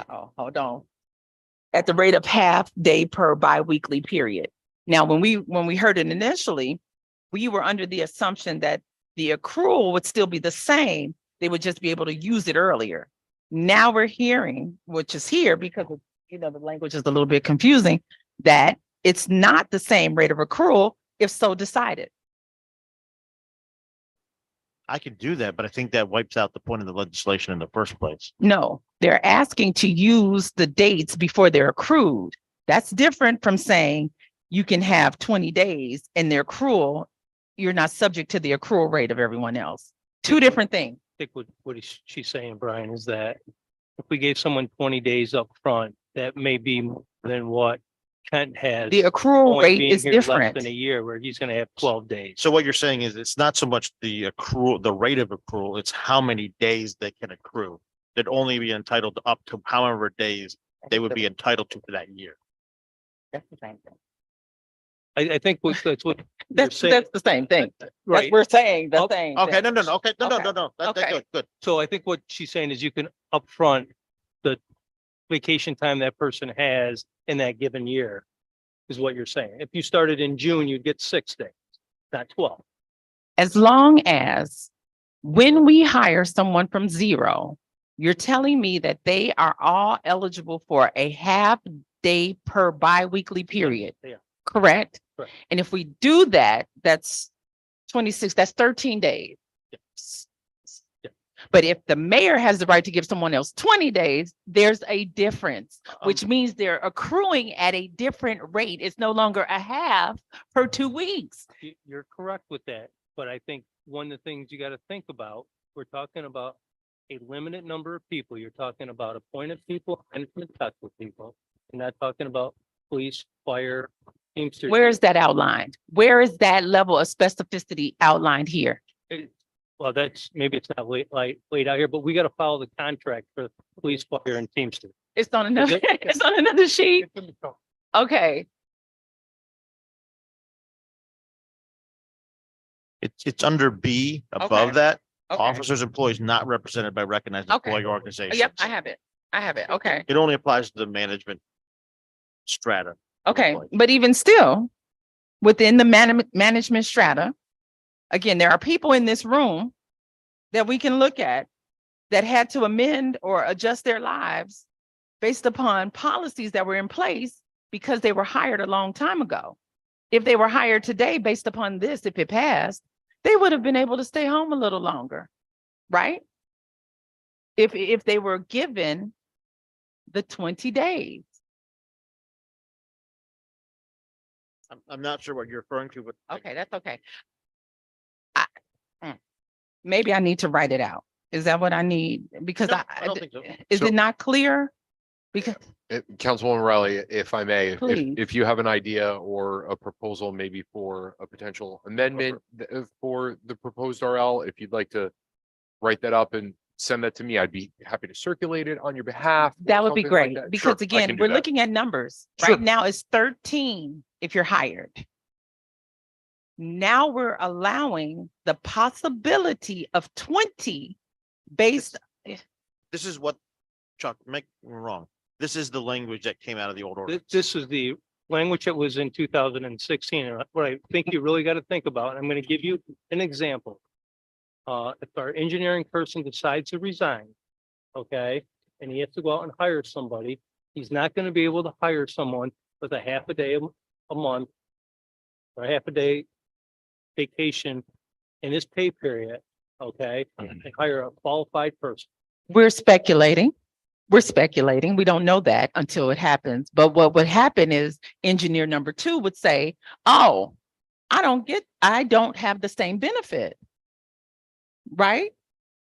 hold on, at the rate of half day per biweekly period. Now, when we heard it initially, we were under the assumption that the accrual would still be the same. They would just be able to use it earlier. Now we're hearing, which is here because the language is a little bit confusing, that it's not the same rate of accrual if so decided. I could do that, but I think that wipes out the point of the legislation in the first place. No, they're asking to use the dates before they're accrued. That's different from saying you can have 20 days and they're accrual. You're not subject to the accrual rate of everyone else. Two different things. I think she's saying, Brian, is that if we gave someone 20 days up front, that may be more than what Kent has. The accrual only rate being is here less different. Than a year where he's going to have 12 days. So what you're saying is it's not so much the accrual, the rate of accrual, it's how many days they can accrue. They'd only be entitled to up to however days they would be entitled to for that year. That's the same thing. I think that's what you're That's saying. the same thing. Right. We're saying the Oh, same. Okay, thing. no. Okay, no. That's Okay. good. So I think what she's saying is you can upfront the vacation time that person has in that given year is what you're saying. If you started in June, you'd get 6 days, not 12. As long as when we hire someone from zero, you're telling me that they are all eligible for a half day per biweekly period, They are. correct? Correct. And if we do that, that's 26, that's 13 days. Yeah. But if the mayor has the right to give someone else 20 days, there's a difference, which means they're accruing at a different rate. It's no longer a half per 2 weeks. You're correct with that, but I think one of the things you got to think about, we're talking about a limited number of people. You're talking about appointed people and contractual people. You're not talking about police, fire, Teamsters. Where is that outlined? Where is that level of specificity outlined here? Well, that's, maybe it's not laid out here, but we got to follow the contract for police, fire and Teamsters. It's on another, it? it's on another sheet. Okay, It's under B above Okay. that. okay. Officers, employees not represented by recognized Okay. employee organizations. Yep, I have it. I have it. Okay. It only applies to the management strata. Okay, employees. but even still, within the management strata, again, there are people in this room that we can look at that had to amend or adjust their lives based upon policies that were in place because they were hired a long time ago. If they were hired today based upon this, if it passed, they would have been able to stay home a little longer, right? If they were given the 20 days. I'm not sure what you're referring to, but. Okay, that's okay. Maybe I need to write it out. Is that what I need? Because No, I don't think so. Is So- it not clear? Because, Councilwoman Riley, if I may, Please. if you have an idea or a proposal maybe for a potential amendment for the proposed RL, if you'd like to write that up and send that to me, I'd be happy to circulate it on your behalf. or that would be something like great, that. Sure, because I can again, do we're that. looking at numbers. Sure. Right now it's 13 if you're hired. Now we're allowing the possibility of 20 based, This is what, Chuck, make me wrong. This is the language that came out of the old order. This is the language that was in 2016. And what I think you really got to think about, and I'm going to give you an example. If our engineering person decides to resign, okay, and he has to go out and hire somebody, he's not going to be able to hire someone with a half a day a month or a half a day vacation in his pay period, okay, and hire a qualified person. we're speculating. We're speculating. We don't know that until it happens. But what would happen is engineer number 2 would say, oh, I don't have the same benefit. Right?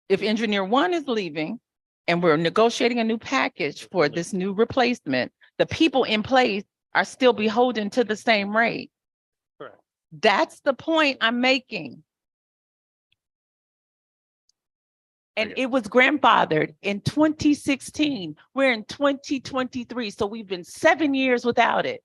If engineer 1 is leaving and we're negotiating a new package for this new replacement, the people in place are still beholden to the same rate. Correct. That's the point I'm making. And it was grandfathered in 2016. We're in 2023, so we've been 7 years without it.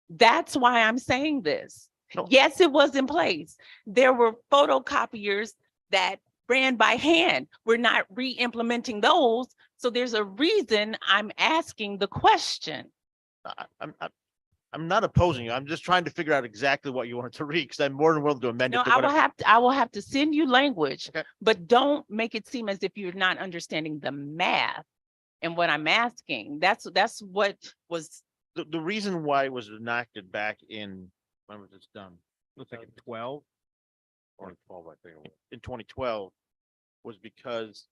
That's why I'm saying this. No. Yes, it was in place. There were photocopiers that ran by hand. We're not re-implementing those. So there's a reason I'm asking the question. I'm not opposing you. I'm just trying to figure out exactly what you wanted to read, because I'm more than willing to amend it. No, to I whatever- will have to send you language, Okay. but don't make it seem as if you're not understanding the math and what I'm asking. That's what was, The reason why it was enacted back in, when was this done? Looks like in 12 or 12, I think, in 2012, was because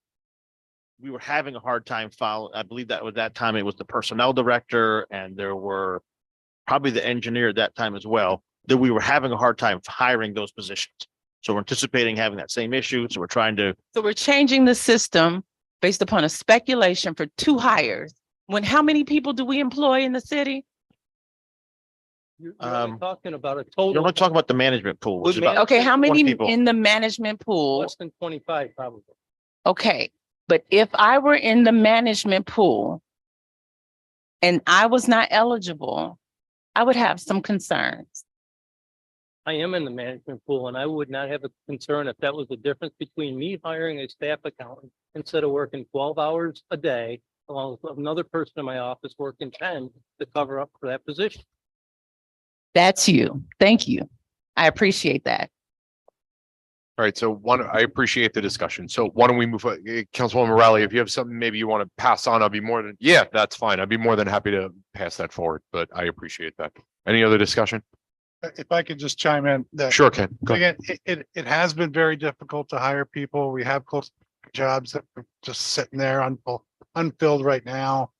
we were having a hard time following. I believe that was that time it was the personnel director, and there were probably the engineer at that time as well, that we were having a hard time hiring those positions. So we're anticipating having that same issue. So we're trying to, so we're changing the system based upon a speculation for 2 hires. When how many people do we employ in the city? You're only talking about a total. you're not talking about the management pool, which is about Okay, how 20 many people. in the management pool? Less than 25 probably. Okay, but if I were in the management pool and I was not eligible, I would have some concerns. I am in the management pool and I would not have a concern if that was the difference between me hiring a staff accountant instead of working 12 hours a day, along with another person in my office working 10 to cover up for that position. That's you. Thank you. I appreciate that. All right, so I appreciate the discussion. So why don't we move, Councilwoman Riley, if you have something maybe you want to pass on, yeah, that's fine. I'd be more than happy to pass that forward, but I appreciate that. Any other discussion? If I could just chime in, that Sure, Ken. Go ahead. again, it has been very difficult to hire people. We have close jobs that are just sitting there unfilled right now.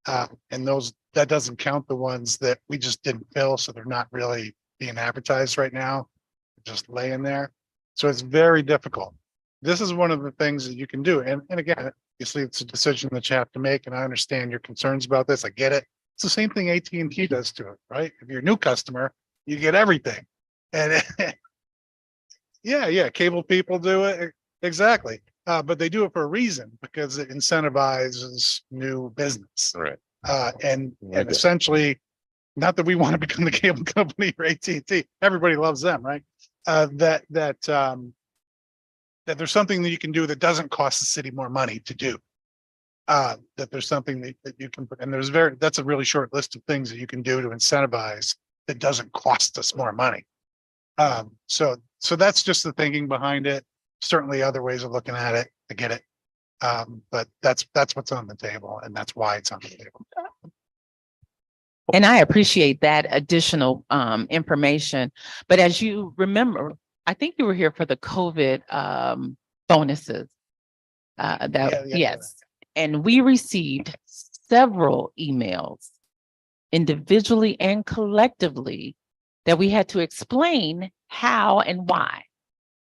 And that doesn't count the ones that we just didn't fill, so they're not really being advertised right now, just laying there. So it's very difficult. This is one of the things that you can do. And again, obviously it's a decision that you have to make, and I understand your concerns about this. I get it. It's the same thing AT&T does to it, right? If you're a new customer, you get everything. And yeah, cable people do it. Exactly. But they do it for a reason, because it incentivizes new business. All right. And essentially, not that we want to become the cable company or AT&T, everybody loves them, right? That there's something that you can do that doesn't cost the city more money to do. That there's something that you can put, and that's a really short list of things that you can do to incentivize that doesn't cost us more money. So that's just the thinking behind it. Certainly other ways of looking at it. I get it. But that's what's on the table, and that's why it's on the table. And I appreciate that additional information. But as you remember, I think you were here for the COVID bonuses. Yes. And we received several emails individually and collectively that we had to explain how and why.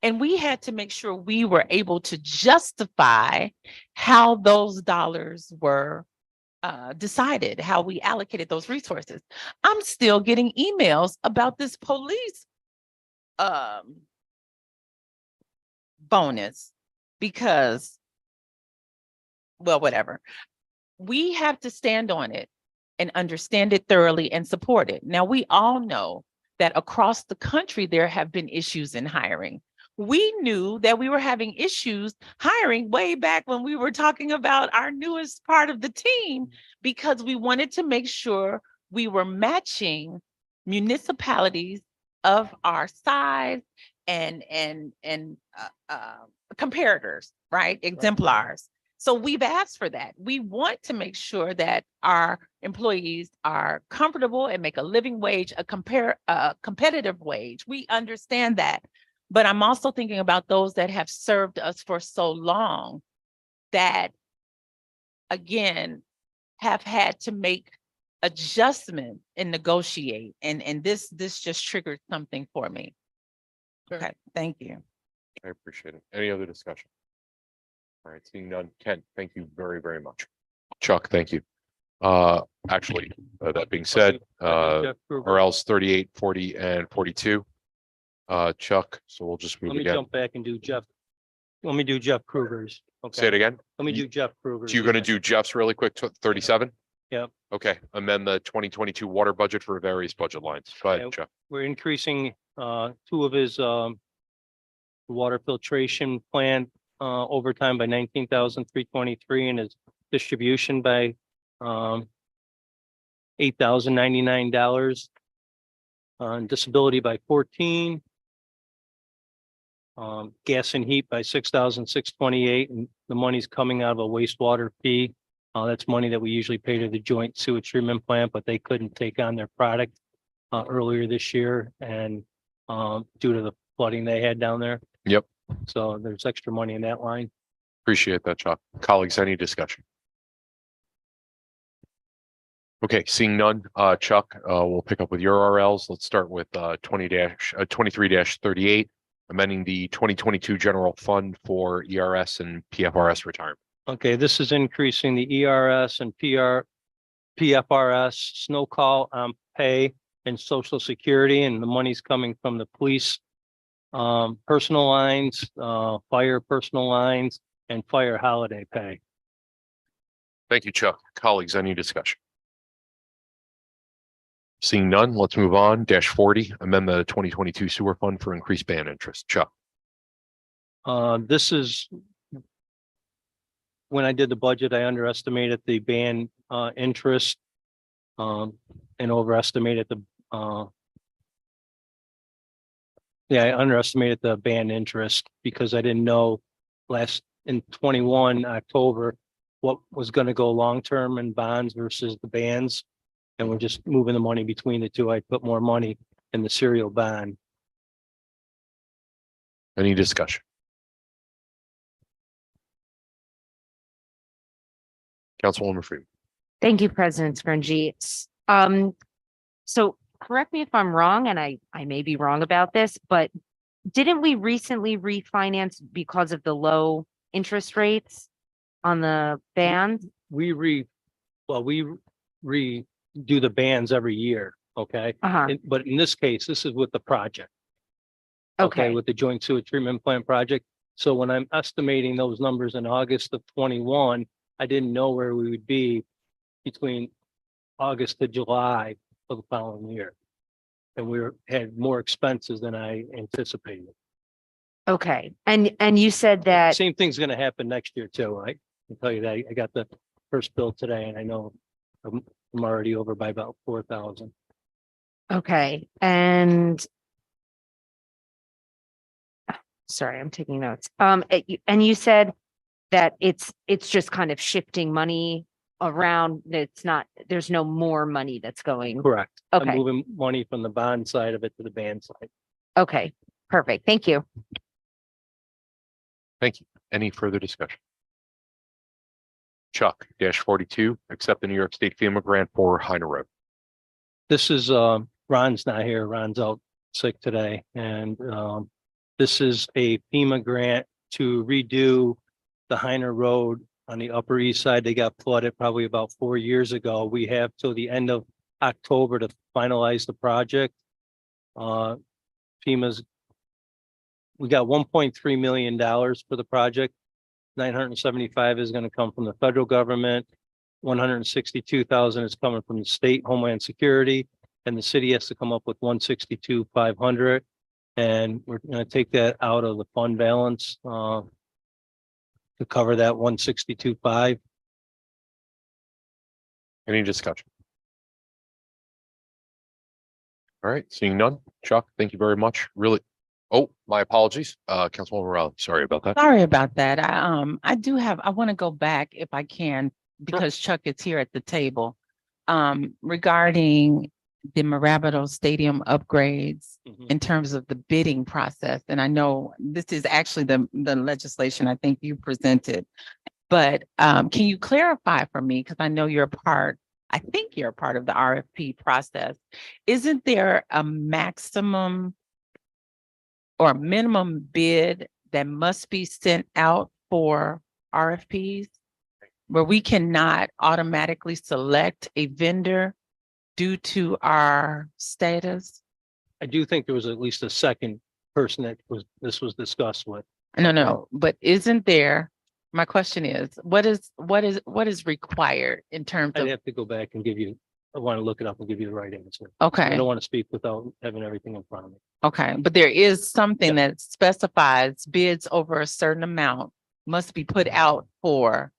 And we had to make sure we were able to justify how those dollars were decided, how we allocated those resources. I'm still getting emails about this police bonus because, well, whatever. We have to stand on it and understand it thoroughly and support it. Now, we all know that across the country, there have been issues in hiring. We knew that we were having issues hiring way back when we were talking about our newest part of the team, because we wanted to make sure we were matching municipalities of our size and comparators, right? Exemplars. So we've asked for that. We want to make sure that our employees are comfortable and make a living wage, a competitive wage. We understand that. But I'm also thinking about those that have served us for so long that, again, have had to make adjustments and negotiate. And this just triggered something for me. Okay, thank you. I appreciate it. Any other discussion? All right, seeing none. Ken, thank you very, very much. Chuck, thank you. Actually, that being said, Jeff Kruger. or else 38, 40, and 42. Chuck, so we'll just move Let me again. jump back and do Jeff. Let me do Jeff Kruger's. Say it Okay, again. let me do Jeff Kruger's. So you're gonna do Jeff's really quick, 37? Yep. Okay, amend the 2022 water budget for various budget lines. Go ahead, Yep. Jeff. We're increasing two of his water filtration plant overtime by 19,323 and his distribution by $8,099. Disability by 14. Gas and heat by 6,628, and the money's coming out of a wastewater fee. That's money that we usually pay to the joint sewage treatment plant, but they couldn't take on their product earlier this year, and due to the flooding they had down there. Yep, So there's extra money in that line. appreciate that, Chuck. Colleagues, any discussion? Okay, seeing none, Chuck, we'll pick up with your RLs. Let's start with 23-38, amending the 2022 general fund for ERS and PFRS retirement. Okay, this is increasing the ERS and PFRS snow call pay and social security, and the money's coming from the police personal lines, fire personal lines, and fire holiday pay. Thank you, Chuck. Colleagues, any discussion? Seeing none, let's move on. -40, amend the 2022 sewer fund for increased ban interest. Chuck. This is when I did the budget, I underestimated the ban interest and overestimated the I underestimated the ban interest because I didn't know in 21 October what was going to go long term in bonds versus the bans. And we're just moving the money between the two. I put more money in the serial bond. Any discussion? Councilwoman Freeman. Thank you, President Scrungy. So correct me if I'm wrong, and I may be wrong about this, but didn't we recently refinance because of the low interest rates on the band? We redo the bans every year, okay? But in this case, this is with the project. Okay, With the joint sewage treatment plant project. So when I'm estimating those numbers in August of 21, I didn't know where we would be between August to July of the following year. And had more expenses than I anticipated. okay. And you said that, Same thing's gonna happen next year too. I can tell you that. I got the first bill today and I know I'm already over by about 4,000. okay, and sorry, I'm taking notes. And you said that it's just kind of shifting money around. There's no more money that's going. Correct. I'm Okay, moving money from the bond side of it to the band side. okay, perfect. Thank you. Thank you. Any further discussion? Chuck, -42, accept the New York State FEMA grant for Heiner Road. This is, Ron's not here. Ron's out sick today. And this is a FEMA grant to redo the Heiner Road on the Upper East Side. They got flooded probably about 4 years ago. We have till the end of October to finalize the project. FEMA's, we got $1.3 million for the project. 975 is going to come from the federal government. 162,000 is coming from the state Homeland Security, and the city has to come up with 162,500. And we're going to take that out of the fund balance to cover that 162,500. Any discussion? All right, seeing none. Chuck, thank you very much. Really. Oh, my apologies. Councilwoman Morales, sorry about that. Sorry about that. I want to go back if I can, because Chuck is here at the table. Regarding the Marabito Stadium upgrades in terms of the bidding process. And I know this is actually the legislation I think you presented, but can you clarify for me? Because I know I think you're a part of the RFP process. Isn't there a maximum or a minimum bid that must be sent out for RFPs where we cannot automatically select a vendor due to our status? I do think there was at least a second person that this was discussed with. No, but isn't there, my question is, what is required in terms I'd of, have to go back and give you, I want to look it up and give you the right answer. okay. I don't want to speak without having everything in front of me. Okay, but there is something that specifies bids over a certain amount must be put out for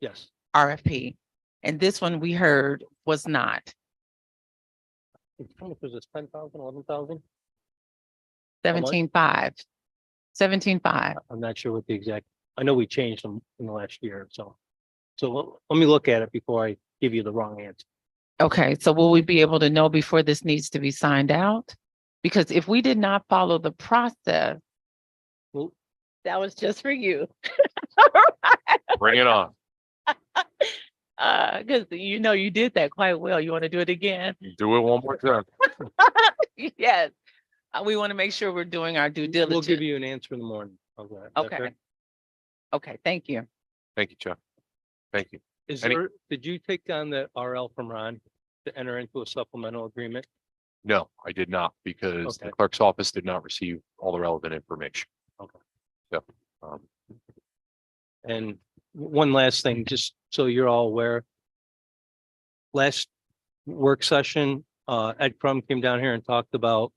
Yes. RFP. And this one we heard was not. How much was this? 10,000, 11,000? 17.5. 17.5. I'm not sure what the exact, I know we changed them in the last year, so. So let me look at it before I give you the wrong answer. Okay, so will we be able to know before this needs to be signed out? Because if we did not follow the process, Well, that was just for you. Bring it on. Because you did that quite well. You want to do it again? Do it one more time. Yes. We want to make sure we're doing our due We'll diligence. give you an answer in the morning. How's that? Is that Okay. fair? Okay, thank you. Thank you, Chuck. Thank you. Did you take down the RL from Ron to enter into a supplemental agreement? No, I did not, because the Okay. clerk's office did not receive all the relevant information. Okay. So, um, And one last thing, just so you're all aware. Last work session, Ed Crum came down here and talked about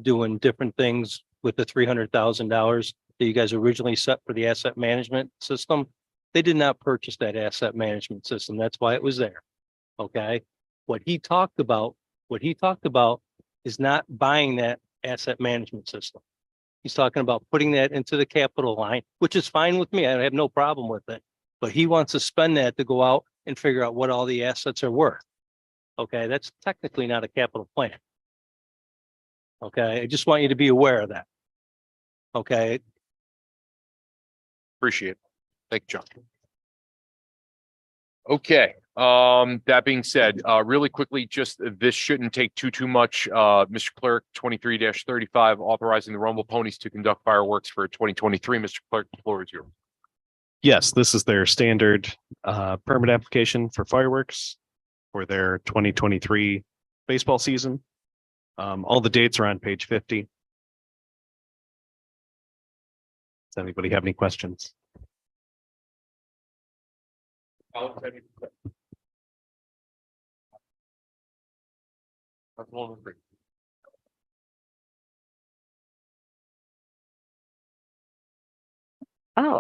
doing different things with the $300,000 that you guys originally set for the asset management system. They did not purchase that asset management system. That's why it was there. Okay. What he talked about is not buying that asset management system. He's talking about putting that into the capital line, which is fine with me. I have no problem with it. But he wants to spend that to go out and figure out what all the assets are worth. Okay, that's technically not a capital plan. Okay, I just want you to be aware of that. Okay, appreciate it. Thank you, John. Okay, that being said, really quickly, just this shouldn't take too much. Mr. Clerk, 23-35, authorizing the Rumble Ponies to conduct fireworks for 2023. Mr. Clerk, the floor is yours. Yes, this is their standard permit application for fireworks for their 2023 baseball season. All the dates are on page 50. Does anybody have any questions? Oh,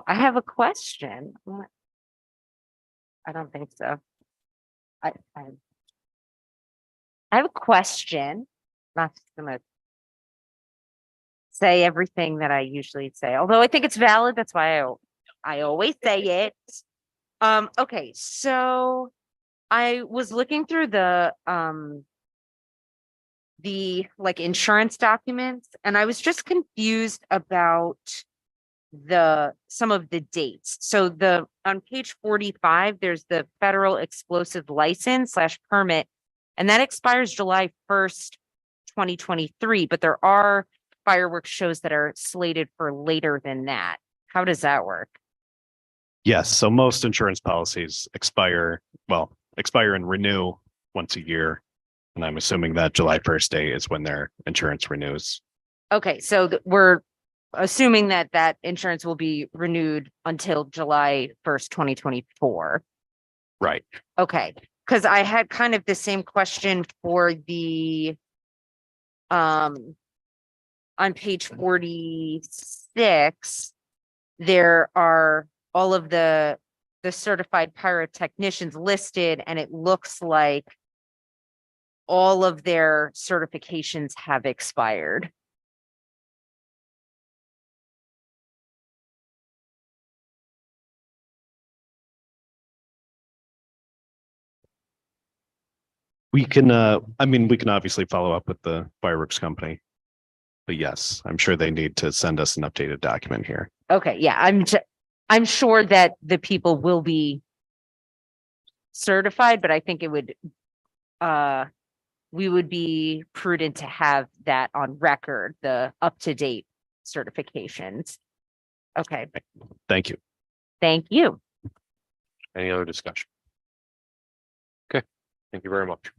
I have a question. I don't think so. I have a question. Not just gonna say everything that I usually say, although I think it's valid. That's why I always say it. Okay, so I was looking through the like insurance documents, and I was just confused about some of the dates. So on page 45, there's the federal explosive license / permit, and that expires July 1st, 2023, but there are fireworks shows that are slated for later than that. How does that work? Yes, so most insurance policies expire and renew once a year. And I'm assuming that July 1st day is when their insurance renews. Okay, so we're assuming that that insurance will be renewed until July 1st, 2024. Right. Okay, because I had kind of the same question for the on page 46, there are all of the certified pyrotechnicians listed, and it looks like all of their certifications have expired. We can, we can obviously follow up with the fireworks company. But yes, I'm sure they need to send us an updated document here. Okay, yeah, I'm sure that the people will be certified, but I think it would we would be prudent to have that on record, the up-to-date certifications. Okay, Thank you. thank you. Any other discussion? Okay, thank you very much.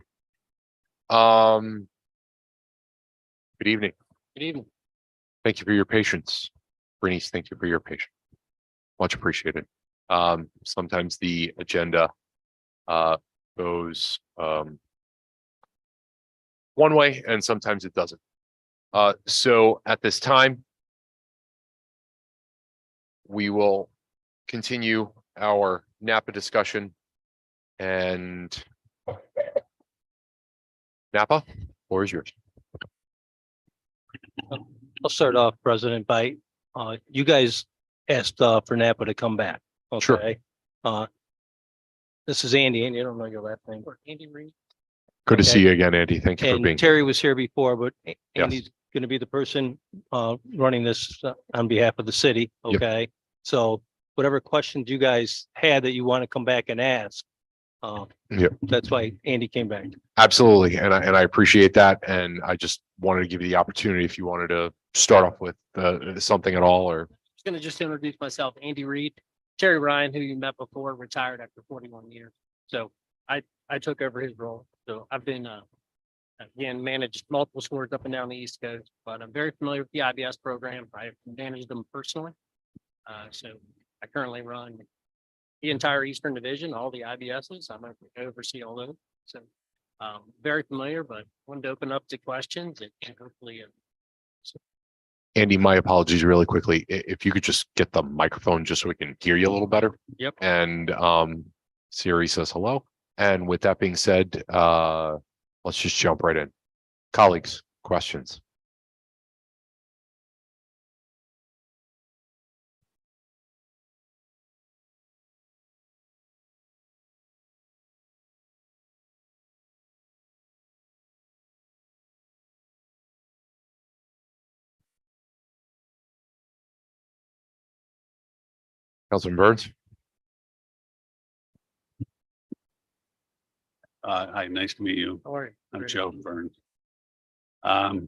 Good evening. Good evening. Thank you for your patience. Bernice, thank you for your patience. Much appreciated. Sometimes the agenda goes one way and sometimes it doesn't. So at this time, we will continue our NAPA discussion. And NAPA, floor is yours. I'll start off, President, by, you guys asked, for NAPA to come back. Sure. Okay. This is Andy. Andy, I don't know your last name. Andy Reed. Good to Okay. see you again, Andy. Thank you for being And Terry was here before, but Yes. Andy's going to be the person, running this on behalf of the city. Yep. Okay. So whatever questions you guys had that you want to come back and ask, Yep. that's why Andy came back. Absolutely. And I appreciate that. And I just wanted to give you the opportunity if you wanted to start off with something at all or. I was gonna just introduce myself, Andy Reed. Terry Ryan, who you met before, retired after 41 years. So I took over his role. So I've been, again, managed multiple stores up and down the East Coast, but I'm very familiar with the IBS program. I've managed them personally. So I currently run the entire Eastern Division, all the IBSs. I oversee all those. So very familiar, but wanted to open up to questions and hopefully. Andy, my apologies really quickly. If you could just get the microphone just so we can hear you a little better. Yep. And Siri says hello. And with that being said, let's just jump right in. Colleagues, questions? Councilman Burns? Hi, nice to meet you. How are you? I'm Joe Burns. I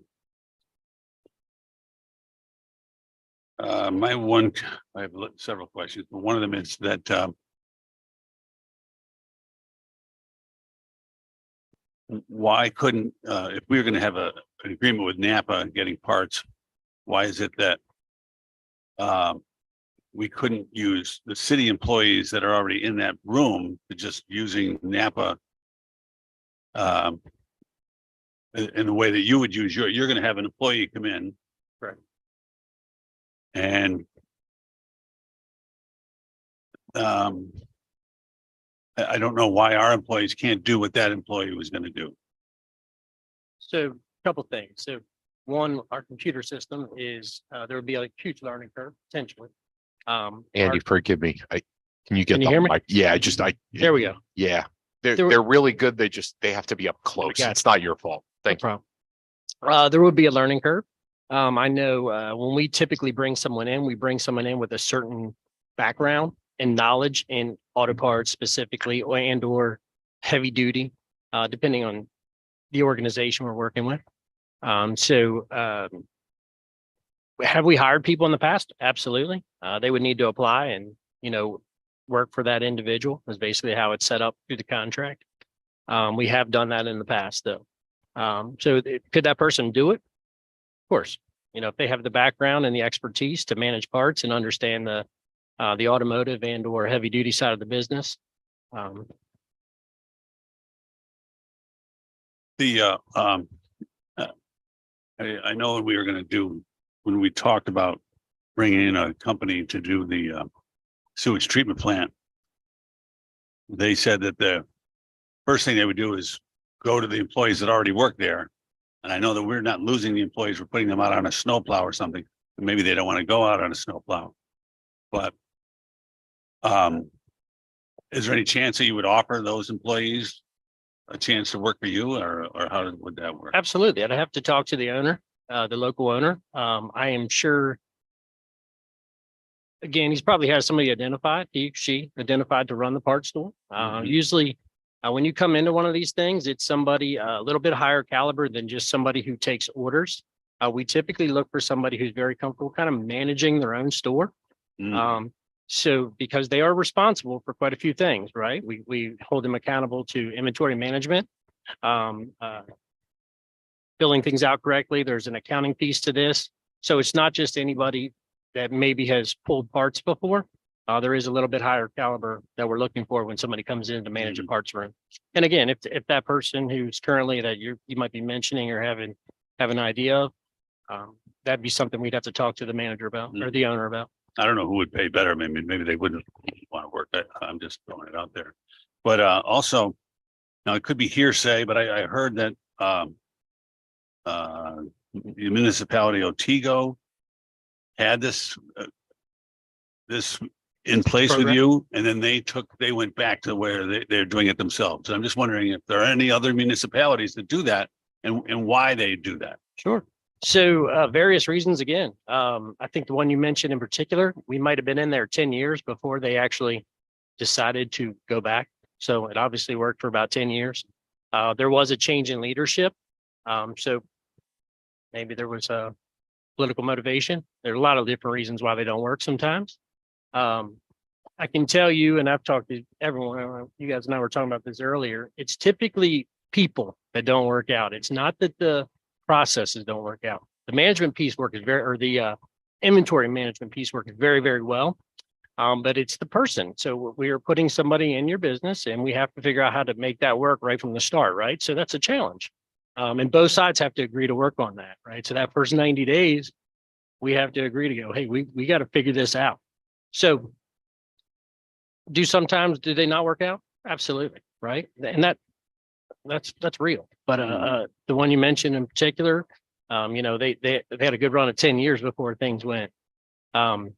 have several questions, but one of them is that, why couldn't, if we were going to have an agreement with NAPA getting parts, why is it that we couldn't use the city employees that are already in that room to just using NAPA in the way that you would use you're going to have an employee come in. Correct. And I don't know why our employees can't do what that employee was going to do. So a couple things. So one, our computer system is, there would be a huge learning curve potentially. Andy, forgive me. Can you get Can you the hear me? mic? Yeah, There we go. Yeah. There- They're really good. They have to be up close. got It's not your fault. Thank you. Problem. There would be a learning curve. I know, when we typically bring someone in, we bring someone in with a certain background and knowledge in auto parts specifically or heavy duty, depending on the organization we're working with. Have we hired people in the past? Absolutely. They would need to apply and, work for that individual is basically how it's set up through the contract. We have done that in the past though. Could that person do it? Of course, you know, if they have the background and the expertise to manage parts and understand the automotive and or heavy duty side of the business. I know we were gonna do, when we talked about bringing in a company to do the sewage treatment plant. They said that the first thing they would do is go to the employees that already work there. And I know that we're not losing the employees, we're putting them out on a snowplow or something. Maybe they don't want to go out on a snowplow. But is there any chance that you would offer those employees a chance to work for you, or how would that work? Absolutely. I'd have to talk to the owner, the local owner. I am sure. Again, he's probably has somebody identified, she identified to run the parts store. Usually when you come into one of these things, it's somebody a little bit higher caliber than just somebody who takes orders. We typically look for somebody who's very comfortable kind of managing their own store. So because they are responsible for quite a few things, right? We hold them accountable to inventory management, filling things out correctly. There's an accounting piece to this. So it's not just anybody that maybe has pulled parts before. There is a little bit higher caliber that we're looking for when somebody comes in to manage a parts room. And again, if that person who's currently that you might be mentioning or have an idea of, that'd be something we'd have to talk to the manager about or the owner about. I don't know who would pay better. Maybe they wouldn't want to work that. I'm just throwing it out there. But also, now it could be hearsay, but I heard that the municipality Otsego had this in place with Program? you, and then they went back to where they're doing it themselves. I'm just wondering if there are any other municipalities that do that and why they do that. Sure. So various reasons again. I think the one you mentioned in particular, we might have been in there 10 years before they actually decided to go back. So it obviously worked for about 10 years. There was a change in leadership. So maybe there was a political motivation. There are a lot of different reasons why they don't work sometimes. I can tell you, and I've talked to everyone, you guys and I were talking about this earlier, it's typically people that don't work out. It's not that the processes don't work out. The management piece work is the inventory management piece work is very, very well. But it's the person. So we are putting somebody in your business and we have to figure out how to make that work right from the start, right? So that's a challenge. And both sides have to agree to work on that, right? So that first 90 days, we have to agree to go, hey, we got to figure this out. So do they not work out? Absolutely, right? And that's real. But the one you mentioned in particular, they had a good run of 10 years before things went. Other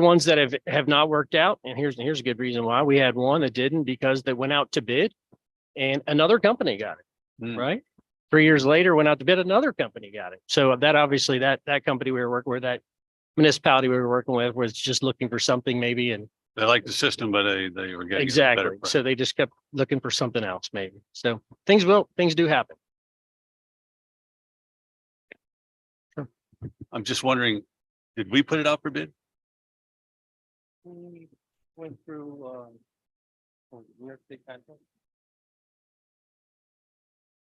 ones that have not worked out, and here's a good reason why. We had one that didn't because they went out to bid and another company got it, right? 3 years later, went out to bid, another company got it. So that obviously that company we were working with, that municipality we were working with was just looking for something maybe, and They like the system, but they were getting a exactly. better price. So they just kept looking for something else maybe. So things do happen. I'm just wondering, did we put it out for bid? We went through,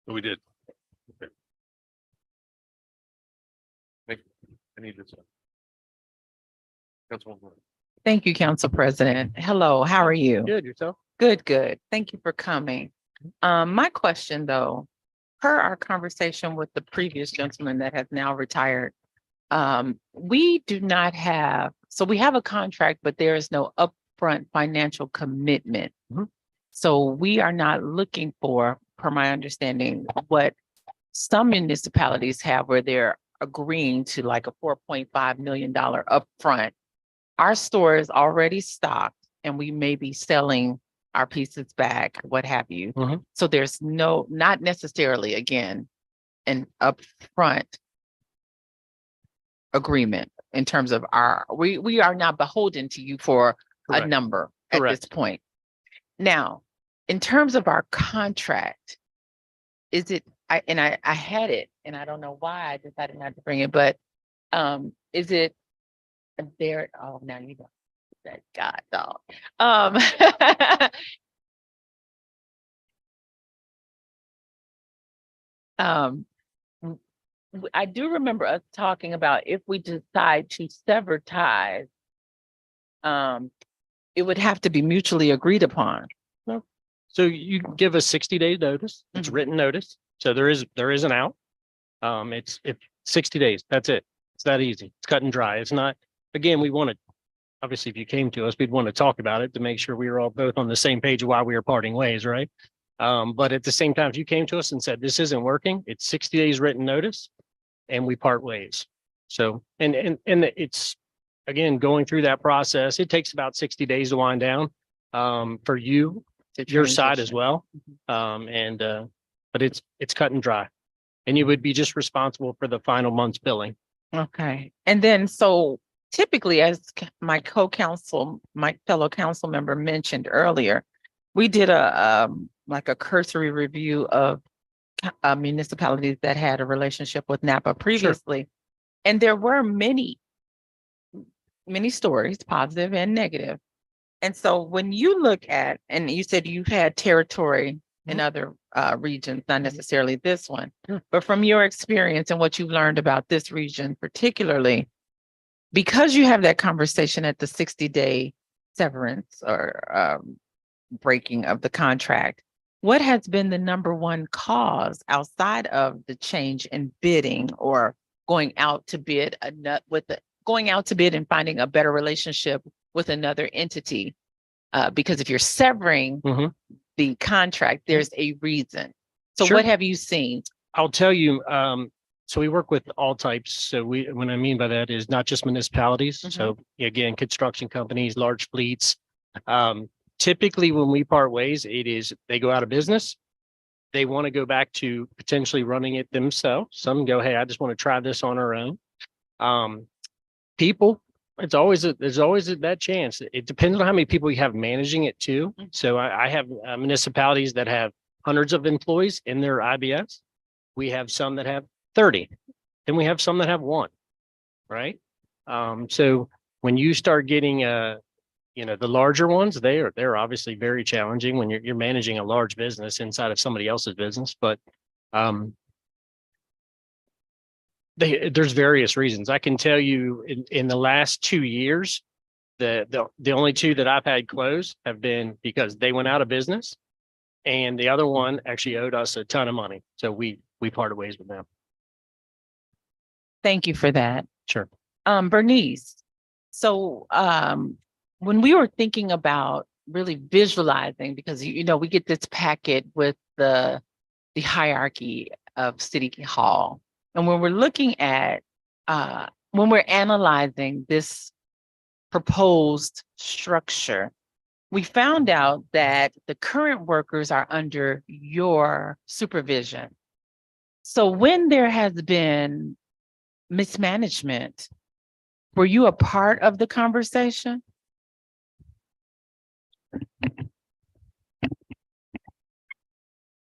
We did. I need this. Councilwoman. Thank you, Council President. Hello, how are you? good, yourself? Good, good. Thank you for coming. My question though, per our conversation with the previous gentleman that has now retired, we do not have, so we have a contract, but there is no upfront financial commitment. So we are not looking for, per my understanding, what some municipalities have where they're agreeing to like a $4.5 million upfront. Our store is already stocked and we may be selling our pieces back, what have you. So there's not necessarily, again, an upfront agreement in terms of we are not beholden to you for Correct. a number at this point. Now, in terms of our contract, is it, I had it and I don't know why I decided not to bring it, but is it there? Oh, now you go. That God dog. Um, um, I do remember us talking about if we decide to sever ties, it would have to be mutually agreed upon. So you give a 60-day notice. It's Mhm. written notice. So there is an out. It's 60 days. That's it. It's that easy. It's cut and dry. It's not, again, we want to, obviously, if you came to us, we'd want to talk about it to make sure we were all both on the same page of why we were parting ways, right? But at the same time, if you came to us and said, this isn't working, it's 60 days written notice and we part ways. So, and it's, again, going through that process, it takes about 60 days to wind down, for you, To your side as transition. well. But it's cut and dry. And you would be just responsible for the final month's billing. Okay, and then so typically, as my my fellow council member mentioned earlier, we did like a cursory review of municipalities that had a relationship with NAPA previously. And there were many stories, positive and negative. And so when you look at, and you said you've had territory in other regions, not necessarily this one, but from your experience and what you've learned about this region particularly, because you have that conversation at the 60-day severance or breaking of the contract, what has been the number one cause outside of the change in bidding or going out to bid and finding a better relationship with another entity? Because if you're severing the contract, there's a reason. So Sure. what have you seen? I'll tell you, so we work with all types. So what I mean by that is not just municipalities. So again, construction companies, large fleets. Typically when we part ways, they go out of business. They want to go back to potentially running it themselves. Some go, hey, I just want to try this on our own. People, there's always that chance. It depends on how many people you have managing it too. So I have municipalities that have hundreds of employees in their IBS. We have some that have 30, and we have some that have 1, right? So when you start getting the larger ones, they're obviously very challenging when you're managing a large business inside of somebody else's business. But there's various reasons. I can tell you in the last 2 years, the only 2 that I've had close have been because they went out of business, and the other one actually owed us a ton of money. So we parted ways with them. Thank you for that. Sure. Bernice, so when we were thinking about really visualizing, because we get this packet with the hierarchy of City Hall, and when we're looking at when we're analyzing this proposed structure, we found out that the current workers are under your supervision. So when there has been mismanagement, were you a part of the conversation?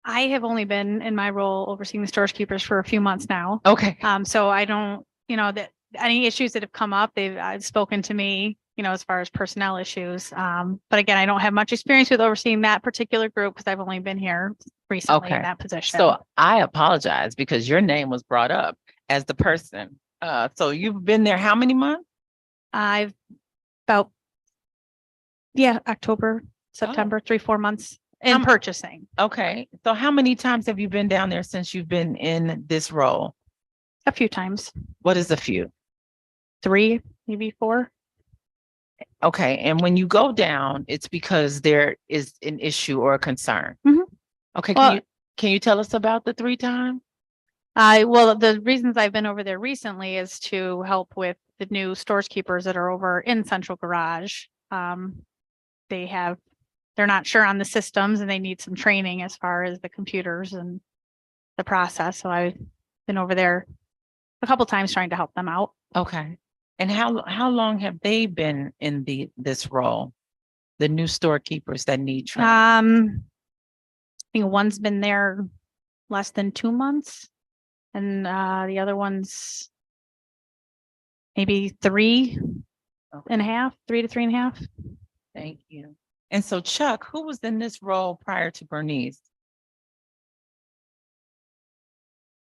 I have only been in my role overseeing the storage keepers for a few months now. Okay. So I don't, that any issues that have come up, they've spoken to me, as far as personnel issues. But again, I don't have much experience with overseeing that particular group because I've only been here recently in that position. So I apologize because your name was brought up as the person. So you've been there how many months? I've October, September, 3-4 months in purchasing. Okay. So how many times have you been down there since you've been in this role? A few times. What is a few? 3, maybe 4. Okay. And when you go down, it's because there is an issue or a concern. Okay. Can you tell us about the 3 times? Well, the reasons I've been over there recently is to help with the new storage keepers that are over in Central Garage. They're not sure on the systems and they need some training as far as the computers and the process. So I've been over there a couple times trying to help them out. Okay. And how long have they been in this role? The new storekeepers that need training? I think one's been there less than 2 months, and the other one's maybe 3. and a half, 3 to 3.5. Thank you. And so Chuck, who was in this role prior to Bernice?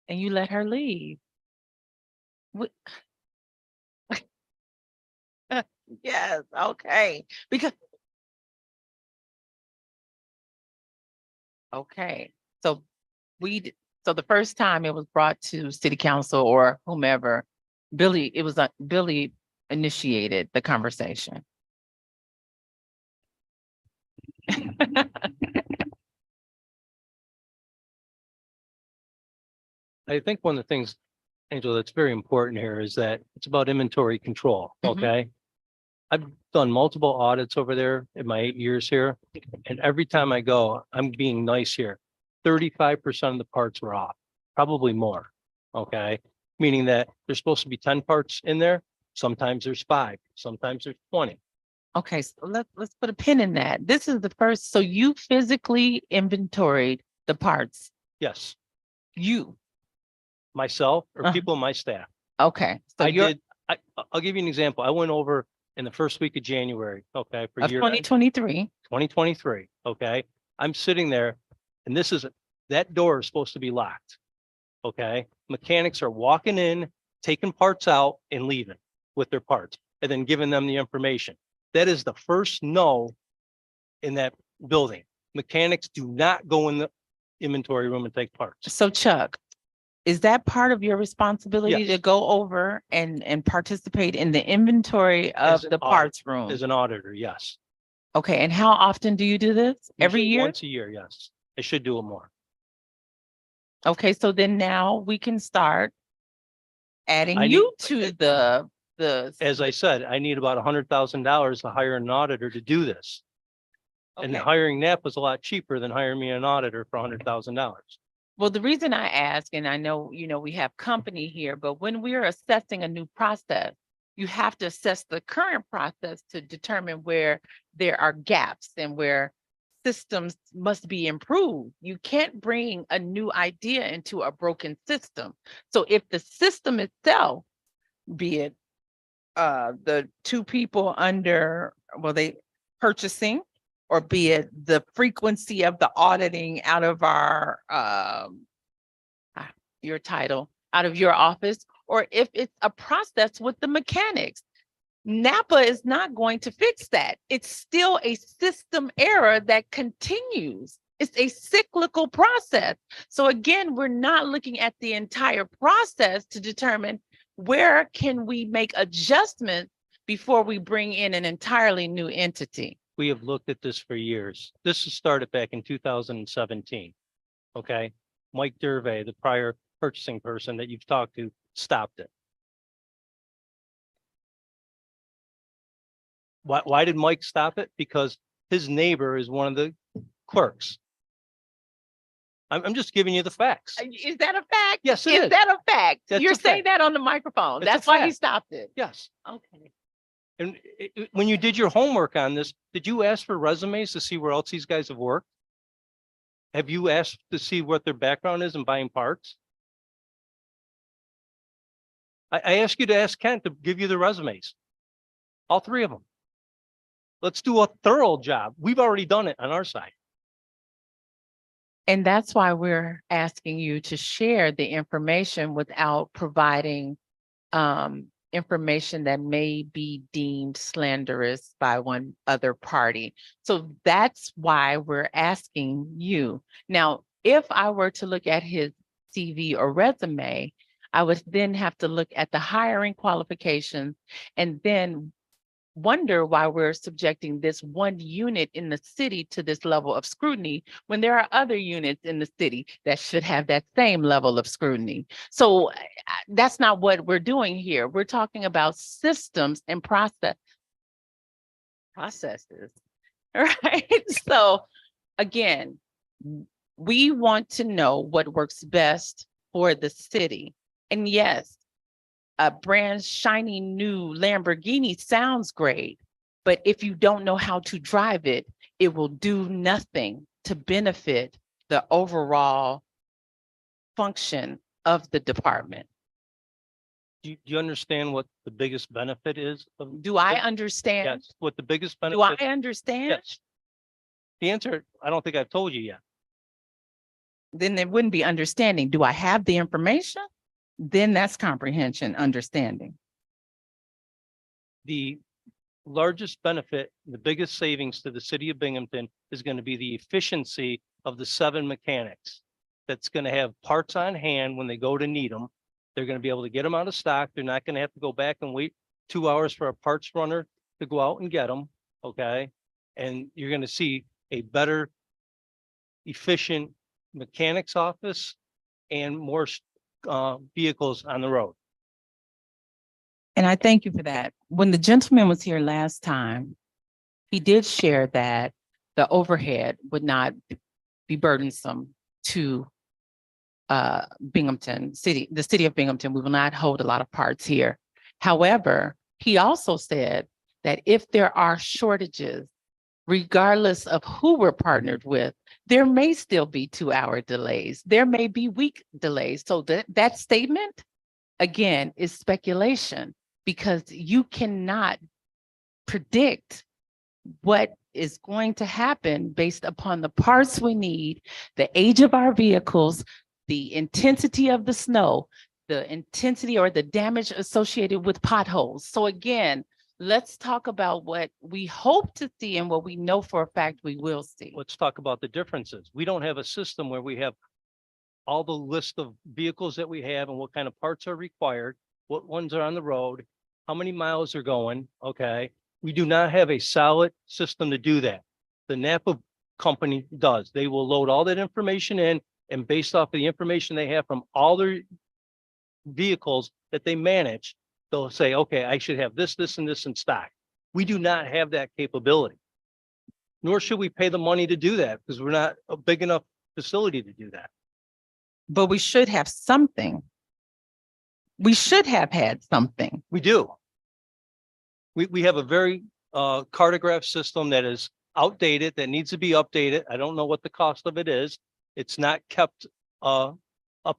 And you let her leave? What- Yes, okay, because. Okay, so so the first time it was brought to city council or whomever, Billy initiated the conversation. I think one of the things, Angela, that's very important here is that it's about inventory control, Mhm. okay? I've done multiple audits over there in my 8 years here, and every time I go, I'm being nice here. 35% of the parts were off, probably more, okay? Meaning that there's supposed to be 10 parts in there. Sometimes there's 5, sometimes there's 20. Okay, so let's put a pin in that. This is the first, so you physically inventoried the parts, Yes, you, myself or Uh-huh. people on my staff. okay. So I you're did, I'll give you an example. I went over in the first week of January, okay, for of year 2023. 2023, okay? I'm sitting there and that door is supposed to be locked. Okay? Mechanics are walking in, taking parts out and leaving with their parts and then giving them the information. That is the first no in that building. Mechanics do not go in the inventory room and take parts. So Chuck, is that part of your responsibility Yes. to go over and participate in the inventory of As an the parts room? As an auditor, yes. Okay, and how often do you do this? Every Usually year? Once a year, yes. I should do it more. Okay, so then now we can start adding I you to the. As I said, I need about $100,000 to hire an auditor to do this. And Okay. hiring NAPA is a lot cheaper than hiring me an auditor for $100,000. Well, the reason I ask, and I know, we have company here, but when we're assessing a new process, you have to assess the current process to determine where there are gaps and where systems must be improved. You can't bring a new idea into a broken system. So if the system itself, be it the two people under, they purchasing, or be it the frequency of the auditing out of our your title, out of your office, or if it's a process with the mechanics. NAPA is not going to fix that. It's still a system error that continues. It's a cyclical process. So again, we're not looking at the entire process to determine where can we make adjustments before we bring in an entirely new entity. We have looked at this for years. This started back in 2017. Okay? Mike Durvey, the prior purchasing person that you've talked to, stopped it. Why did Mike stop it? Because his neighbor is one of the clerks. I'm just giving you the facts. Is that a fact? Yes, it Is is. that a fact? That's You're a saying fact. that on the microphone. It's a That's why he fact. stopped it. Yes. Okay. And when you did your homework on this, did you ask for resumes to see where else these guys have worked? Have you asked to see what their background is in buying parts? I asked you to ask Kent to give you the resumes. All 3 of them. Let's do a thorough job. We've already done it on our side. And that's why we're asking you to share the information without providing information that may be deemed slanderous by one other party. So that's why we're asking you. Now, if I were to look at his CV or resume, I would then have to look at the hiring qualifications and then wonder why we're subjecting this one unit in the city to this level of scrutiny when there are other units in the city that should have that same level of scrutiny. So that's not what we're doing here. We're talking about systems and processes, right? So again, we want to know what works best for the city. And yes, a brand shiny new Lamborghini sounds great, but if you don't know how to drive it, it will do nothing to benefit the overall function of the department. Do you understand what the biggest benefit is? Do I understand? Yes, what the biggest Do I benefit? understand? Yes. The answer, I don't think I've told you yet. Then it wouldn't be understanding. Do I have the information? Then that's comprehension, understanding. The largest benefit, the biggest savings to the city of Binghamton is going to be the efficiency of the 7 mechanics. That's going to have parts on hand when they go to need them. They're going to be able to get them out of stock. They're not going to have to go back and wait 2 hours for a parts runner to go out and get them. Okay. And you're going to see a better, efficient mechanics office and more vehicles on the road. And I thank you for that. When the gentleman was here last time, he did share that the overhead would not be burdensome to Binghamton City, the city of Binghamton. We will not hold a lot of parts here. However, he also said that if there are shortages, regardless of who we're partnered with, there may still be 2-hour delays. There may be week delays. So that statement, again, is speculation because you cannot predict what is going to happen based upon the parts we need, the age of our vehicles, the intensity of the snow, the intensity or the damage associated with potholes. So again, let's talk about what we hope to see and what we know for a fact we will see. Let's talk about the differences. We don't have a system where we have all the list of vehicles that we have and what kind of parts are required, what ones are on the road, how many miles are going. Okay. We do not have a solid system to do that. The NAPA company does. They will load all that information in, and based off of the information they have from all their vehicles that they manage, they'll say, okay, I should have this, this, and this in stock. We do not have that capability. Nor should we pay the money to do that because we're not a big enough facility to do that. But we should have something. We should have had something. We do. We have a very cartograph system that is outdated, that needs to be updated. I don't know what the cost of it is. It's not kept up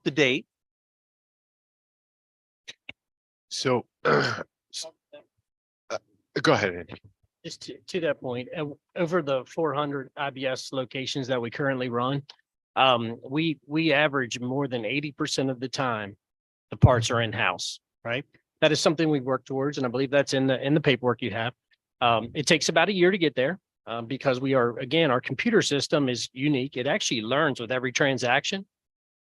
to date. So, go ahead, Andy. Just to that point, over the 400 IBS locations that we currently run, we average more than 80% of the time, the parts are in-house, right? That is something we work towards, and I believe that's in the paperwork you have. It takes about a year to get there because we are, again, our computer system is unique. It actually learns with every transaction.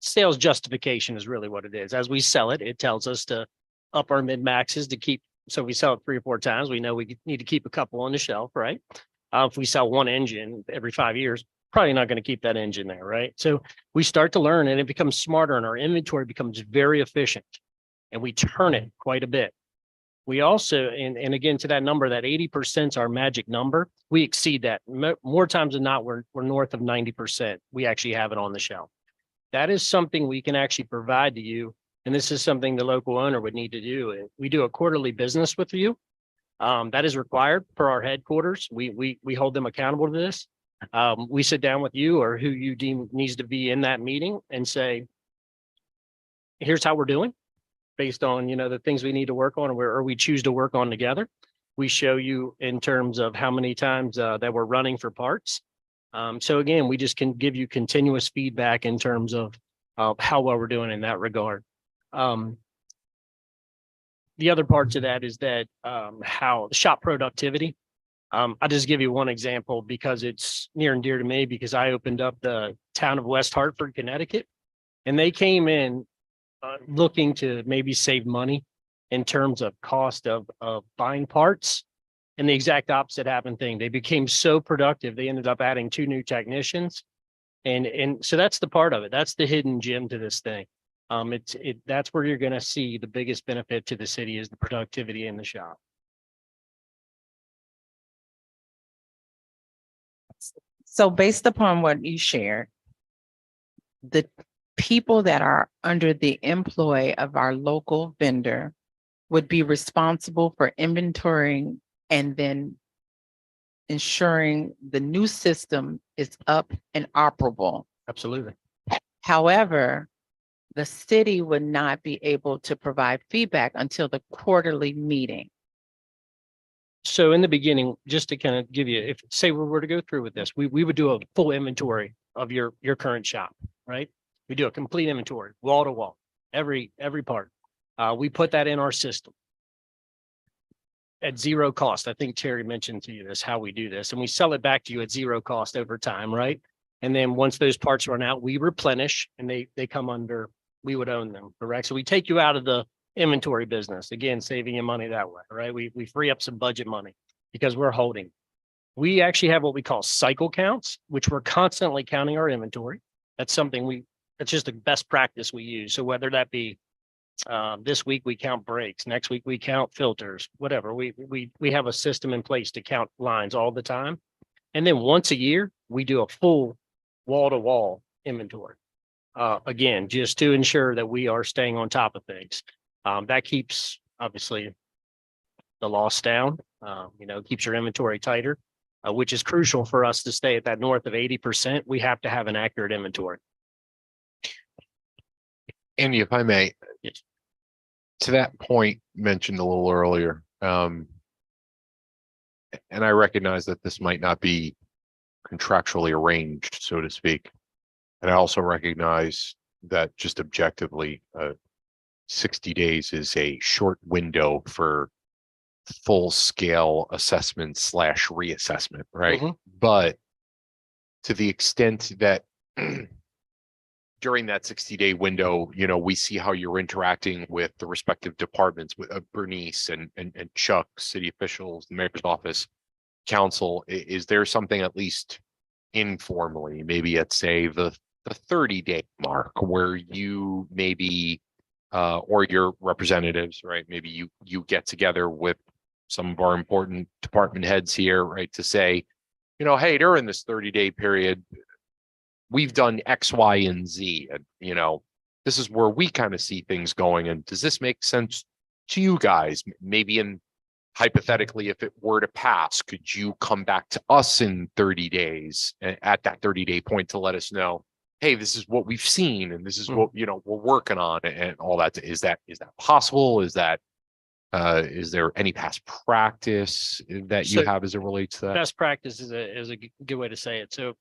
Sales justification is really what it is. As we sell it, it tells us to up our mid maxes to keep. So if we sell it 3 or 4 times, we know we need to keep a couple on the shelf, right? If we sell one engine every 5 years, probably not going to keep that engine there, right? So we start to learn and it becomes smarter and our inventory becomes very efficient and we turn it quite a bit. We also, and again, to that number, that 80% is our magic number. We exceed that more times than not. We're north of 90%. We actually have it on the shelf. That is something we can actually provide to you. And this is something the local owner would need to do. We do a quarterly business with you. That is required per our headquarters. We hold them accountable to this. We sit down with you or who you deem needs to be in that meeting and say, here's how we're doing based on, the things we need to work on or we choose to work on together. We show you in terms of how many times that we're running for parts. So again, we just can give you continuous feedback in terms of how well we're doing in that regard. The other part to that is that how shop productivity. I'll just give you one example because it's near and dear to me because I opened up the town of West Hartford, Connecticut, and they came in looking to maybe save money in terms of cost of buying parts. And the exact opposite happened thing. They became so productive. They ended up adding 2 new technicians. And so that's the part of it. That's the hidden gem to this thing. That's where you're going to see the biggest benefit to the city is the productivity in the shop. So based upon what you shared, the people that are under the employ of our local vendor would be responsible for inventorying and then ensuring the new system is up and operable. Absolutely. However, the city would not be able to provide feedback until the quarterly meeting. So in the beginning, just to kind of give you, if say we were to go through with this, we would do a full inventory of your current shop, right? We do a complete inventory, wall to wall, every part. We put that in our system at zero cost. I think Terry mentioned to you this, how we do this, and we sell it back to you at zero cost over time, right? And then once those parts run out, we replenish and they come under, we would own them, correct? So we take you out of the inventory business, again, saving you money that way, right? We free up some budget money because we're holding. We actually have what we call cycle counts, which we're constantly counting our inventory. That's something that's just the best practice we use. So whether that be this week we count brakes, next week we count filters, whatever. We have a system in place to count lines all the time. And then once a year, we do a full wall-to-wall inventory. Again, just to ensure that we are staying on top of things. That keeps, obviously, the loss down, keeps your inventory tighter, which is crucial for us to stay at that north of 80%. We have to have an accurate inventory. Andy, if I may, Yes. to that point mentioned a little earlier, and I recognize that this might not be contractually arranged, so to speak. And I also recognize that just objectively, 60 days is a short window for full scale assessment / reassessment, right? Mhm. But to the extent that during that 60-day window, we see how you're interacting with the respective departments, with Bernice and Chuck, city officials, the mayor's office, council. Is there something at least informally, maybe at say the 30-day mark, where you maybe or your representatives, right? Maybe you get together with some of our important department heads here, right, to say, hey, during this 30-day period, we've done X, Y, and Z, and this is where we kind of see things going. And does this make sense to you guys? Maybe hypothetically, if it were to pass, could you come back to us in 30 days at that 30-day point to let us know, hey, this is what we've seen and this is what we're working on and all that? Is that possible? Is there any past practice that you So- have as it relates to that? Best practice is a good way to say it. So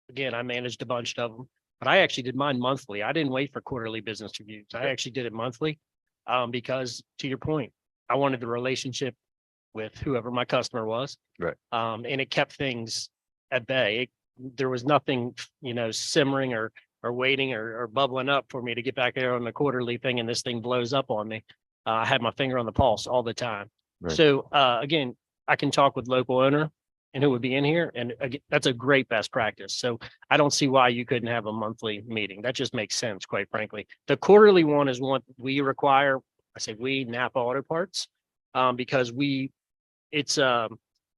again, I managed a bunch of them, but I actually did mine monthly. I didn't wait for quarterly business reviews. I actually did it monthly because, to your point, I wanted the relationship with whoever my customer was. Right. And it kept things at bay. There was nothing, simmering or waiting or bubbling up for me to get back there on the quarterly thing and this thing blows up on me. I had my finger on the pulse all the time. Right. So again, I can talk with local owner and who would be in here. And again, that's a great best practice. So I don't see why you couldn't have a monthly meeting. That just makes sense, quite frankly. The quarterly one is what we require. I say we, NAPA Auto Parts, because it's a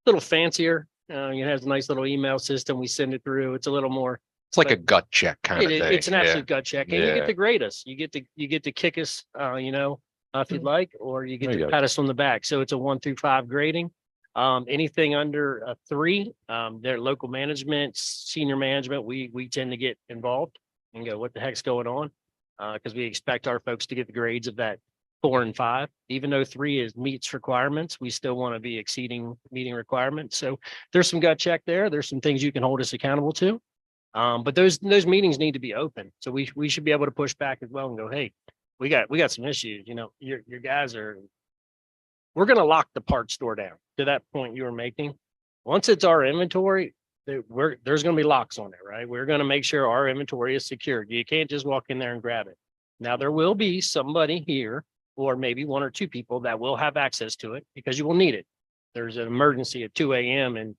little fancier. It has a nice little email system. We send it through. It's a little more. It's like a gut check kind of thing. It's an Yeah. absolute gut check, and you Yeah. get to grade us. You get to kick us, if you'd like, or you get There you to go. pat us on the back. So it's a 1 through 5 grading. Anything under a 3, their local management, senior management, we tend to get involved and go, what the heck's going on? Because we expect our folks to get the grades of that 4 and 5. Even though 3 meets requirements, we still want to be meeting requirements. So there's some gut check there. There's some things you can hold us accountable to. But those meetings need to be open. So we should be able to push back as well and go, hey, we got some issues. Your guys we're going to lock the parts store down. To that point you were making, once it's our inventory, there's going to be locks on it, right? We're going to make sure our inventory is secured. You can't just walk in there and grab it. Now there will be somebody here, or maybe 1 or 2 people that will have access to it because you will need it. There's an emergency at 2 a.m. and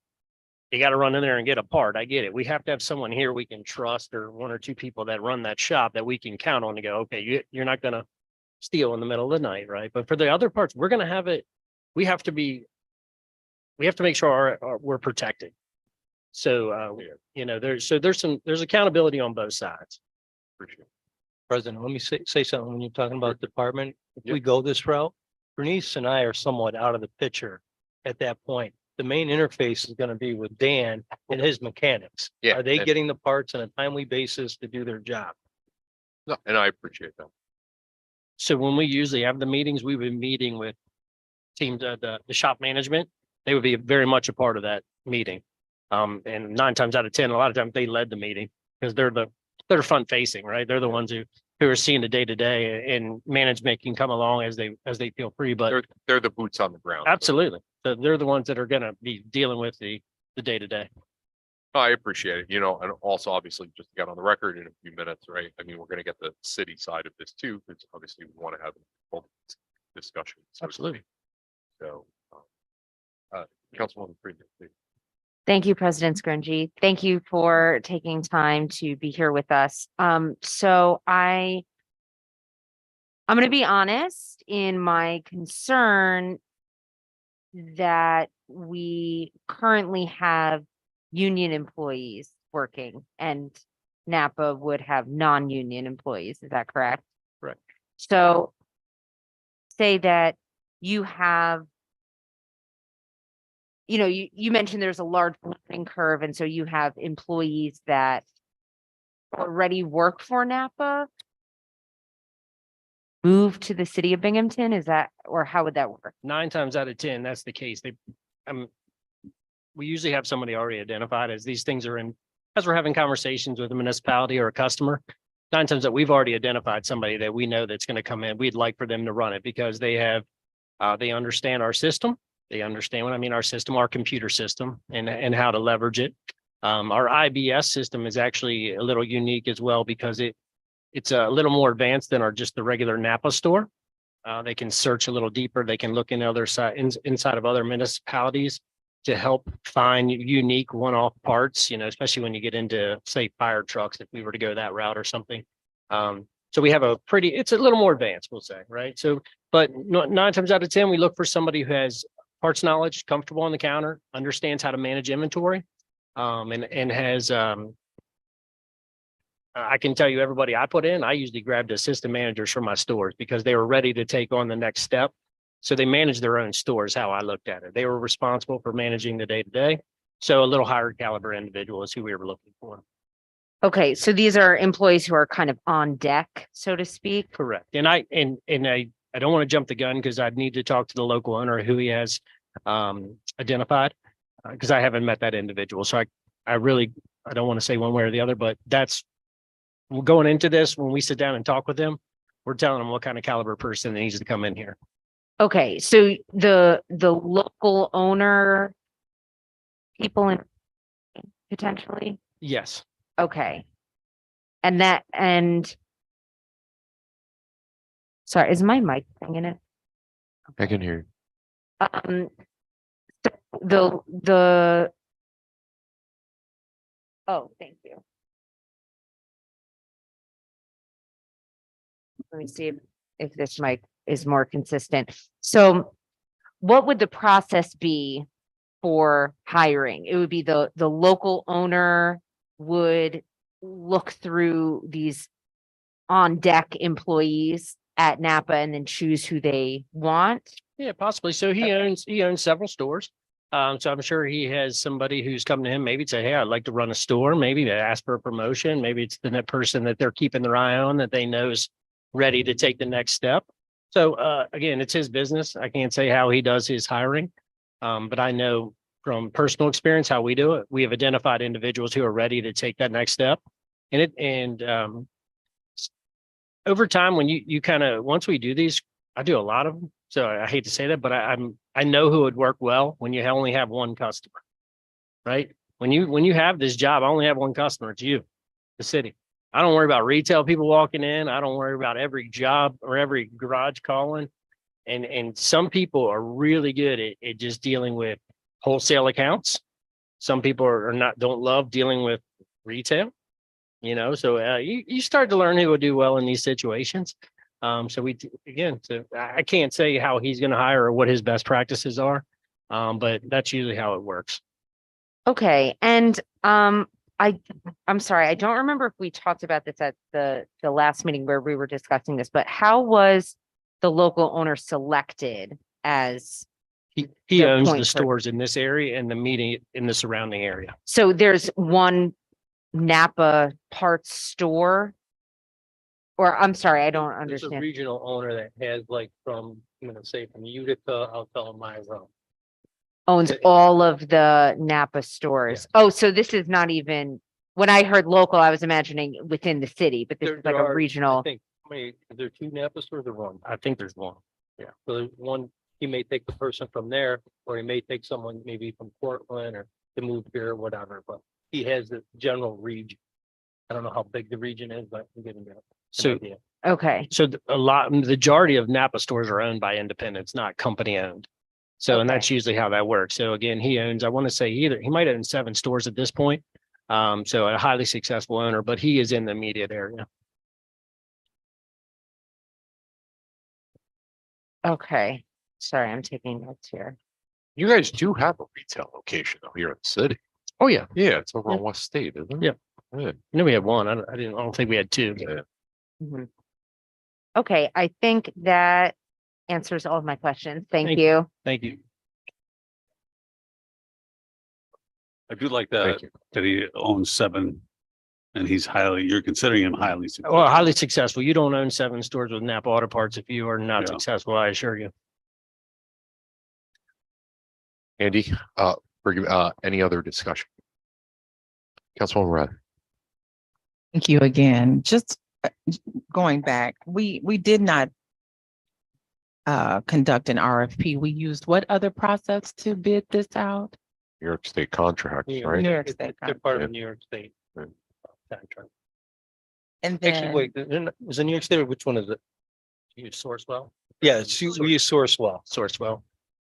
you got to run in there and get a part. I get it. We have to have someone here we can trust, or 1 or 2 people that run that shop that we can count on to go, okay, you're not going to steal in the middle of the night, right? But for the other parts, we're going to have it. We have to make sure we're protected. So, there's accountability on both sides. President, let me say something when you're talking about department. If we go this route, Bernice and I are somewhat out of the picture at that point. The main interface is going to be with Dan and his mechanics. Yeah, Are they and- getting the parts on a timely basis to do their job? No, and I appreciate that. So when we usually have the meetings, we've been meeting with teams, the shop management. They would be very much a part of that meeting. And 9 times out of 10, a lot of times they led the meeting because they're front facing, right? They're the ones who are seeing the day to day, and management can come along as they feel free, but They're the boots on the ground. absolutely. They're the ones that are gonna be dealing with the day to day. No, I appreciate it, and also obviously just to get on the record in a few minutes, right? I mean, we're gonna get the city side of this too, because obviously we want to have a full discussion. so to Absolutely. speak. So, Councilwoman Freeman, please. Thank you, President Scringy. Thank you for taking time to be here with us. So I'm going to be honest in my concern that we currently have union employees working and NAPA would have non-union employees. Is that correct? Correct. So say that you have, you mentioned there's a large learning curve, and so you have employees that already work for NAPA move to the city of Binghamton. Is that, or how would that work? 9 times out of 10, that's the case. We usually have somebody already identified as these things are in, as we're having conversations with a municipality or a customer. 9 times that we've already identified somebody that we know that's going to come in. We'd like for them to run it because they understand our system. They understand what I mean, our system, our computer system, and how to leverage it. Our IBS system is actually a little unique as well because it's a little more advanced than just the regular NAPA store. They can search a little deeper. They can look in other inside of other municipalities to help find unique one-off parts, especially when you get into, say, fire trucks, if we were to go that route or something. So we have it's a little more advanced, we'll say, right? So, but 9 times out of 10, we look for somebody who has parts knowledge, comfortable on the counter, understands how to manage inventory, and has, I can tell you, everybody I put in, I usually grabbed assistant managers for my stores because they were ready to take on the next step. So they manage their own stores, how I looked at it. They were responsible for managing the day to day. So a little higher caliber individual is who we were looking for. Okay, so these are employees who are kind of on deck, so to speak. Correct. And I don't want to jump the gun because I'd need to talk to the local owner who he has identified because I haven't met that individual. So I don't want to say one way or the other, but we're going into this. When we sit down and talk with them, we're telling them what kind of caliber person needs to come in here. Okay, so the local owner people in potentially? Yes. Okay. And sorry, is my mic thing in it? I can hear you. Oh, thank you. Let me see if this mic is more consistent. So what would the process be for hiring? It would be the local owner would look through these on deck employees at NAPA and then choose who they want. Yeah, possibly. So he owns several stores. So I'm sure he has somebody who's come to him, maybe to say, hey, I'd like to run a store, maybe to ask for a promotion. Maybe it's the person that they're keeping their eye on that they know is ready to take the next step. So again, it's his business. I can't say how he does his hiring. But I know from personal experience how we do it. We have identified individuals who are ready to take that next step. And over time, when you kind of, once we do these, I do a lot of them. So I hate to say that, but I know who would work well when you only have one customer, right? When you have this job, I only have one customer. It's you, the city. I don't worry about retail people walking in. I don't worry about every job or every garage calling. And some people are really good at just dealing with wholesale accounts. Some people don't love dealing with retail, so you start to learn who will do well in these situations. So I can't say how he's going to hire or what his best practices are. But that's usually how it works. Okay. And I'm sorry, I don't remember if we talked about this at the last meeting where we were discussing this, but how was the local owner selected as? He owns the stores in this area and the meeting in the surrounding area. So there's one NAPA parts store Or I'm sorry, I don't There's a understand. regional owner that has like from, I'm gonna say from Utica out to Elmira. Owns Yeah. all of the Napa stores. Oh, so this is not even, when I heard local, I was imagining within the city, but this is like a I regional. think, how many, is there two Napa stores or one? I think there's one. Yeah, so there's one, he may take the person from there, or he may take someone maybe from Portland or to move here or whatever, but he has the general region. I don't know how big the region is, but I'm getting that. So, Okay, so the majority of Napa stores are owned by independents, not company owned. So, and that's usually how that works. So again, he owns, I want to say he might own 7 stores at this point. So a highly successful owner, but he is in the immediate area. okay. Sorry, I'm taking notes here. You guys do have a retail location though here in the city. Oh, yeah. Yeah, it's over Yeah. on West State, isn't it? Yeah. Yeah. I know we had one. I don't think we had 2. Yeah. Mhm. Okay, I think that answers all of my questions. Thank Thank you. Thank you. I do like Thank that, you. that he owns 7 and you're considering him highly Well, successful. highly successful. You don't own 7 stores with Napa Auto Parts if you are not Yeah. successful, I assure you. Andy, any other discussion? Councilwoman Red. Thank you again. Just going back, we did not conduct an RFP. We used what other process to bid this out? New York State contracts, New right? New York It's- State They're part Yeah. of New York State. Right. Contract. And Actually, then, wait, is it New York State or which one is it? You use Sourcewell? Yeah, We use Sourcewell. Sourcewell.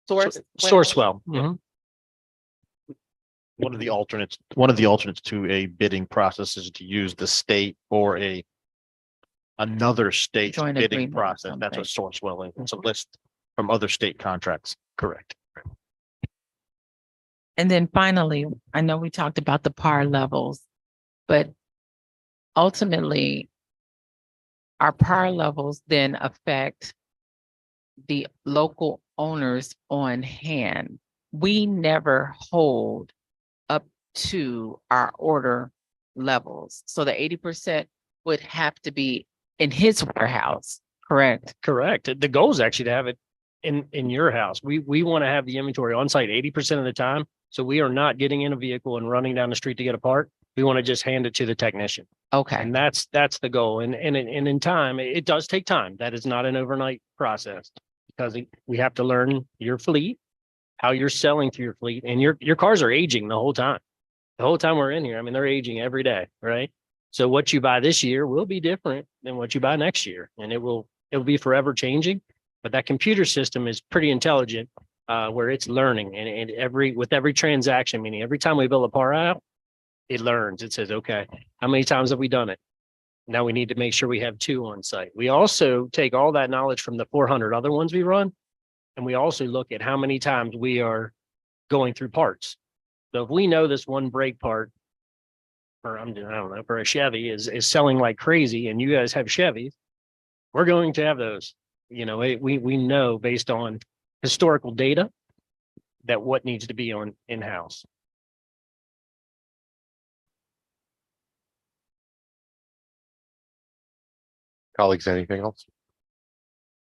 Source. Sourcewell. Mhm. One of the alternates to a bidding process is to use the state or another state's Joint bidding agreement or process. That's what Sourcewell is. It's a list from other state contracts. Correct. And then finally, I know we talked about the par levels, but ultimately, our par levels then affect the local owners on hand. We never hold up to our order levels. So the 80% would have to be in his warehouse, correct? Correct. The goal is actually to have it in your house. We want to have the inventory on site 80% of the time. So we are not getting in a vehicle and running down the street to get a part. We want to just hand it to the technician. Okay, And that's the goal. And in time, it does take time. That is not an overnight process because we have to learn your fleet, how you're selling through your fleet, and your cars are aging the whole time. The whole time we're in here, I mean, they're aging every day, right? So what you buy this year will be different than what you buy next year, and it'll be forever changing. But that computer system is pretty intelligent, where it's learning, and with every transaction, meaning every time we bill a par out, it learns. It says, okay, how many times have we done it? Now we need to make sure we have 2 on site. We also take all that knowledge from the 400 other ones we run, and we also look at how many times we are going through parts. So if we know this one brake part, or I don't know, for a Chevy is selling like crazy, and you guys have Chevys, we're going to have those. You know, we know based on historical data that what needs to be on in-house. Colleagues, anything else?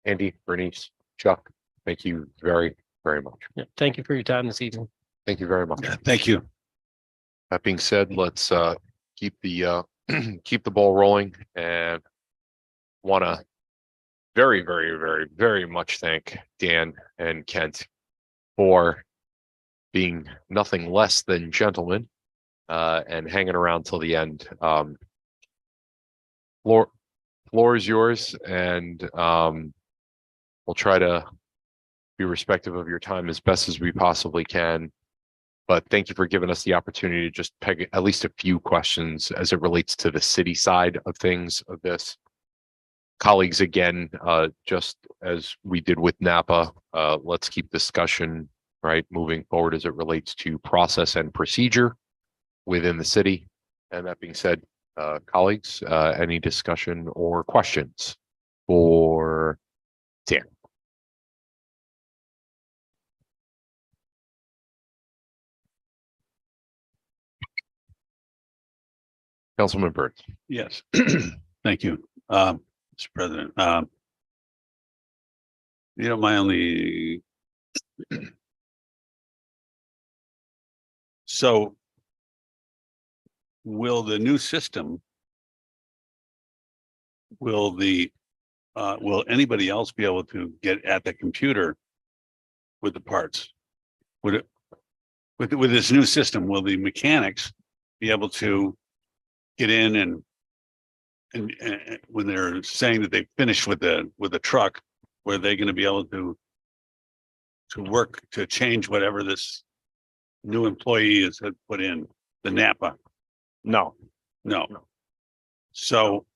Andy, Bernice, Chuck, thank you very, very much. Yeah, thank you for your time this evening. Thank you very much. Yeah, thank you. That being said, let's keep the keep the ball rolling, and want to very, very, very, very much thank Dan and Kent for being nothing less than gentlemen and hanging around till the end. Floor is yours, and we'll try to be respectful of your time as best as we possibly can. But thank you for giving us the opportunity to just peg at least a few questions as it relates to the city side of things of this. Colleagues, again, just as we did with NAPA, let's keep discussion moving forward as it relates to process and procedure within the city. And that being said, colleagues, any discussion or questions for Dan? Councilman Byrd. Yes. Thank you. Mr. President, you know, my only. So. Will the new system? Will anybody else be able to get at the computer with the parts? Would it, with this new system, will the mechanics be able to get in and when they're saying that they finished with the truck, were they going to be able to work to change whatever this new employee has had put in the NAPA? No, No. So,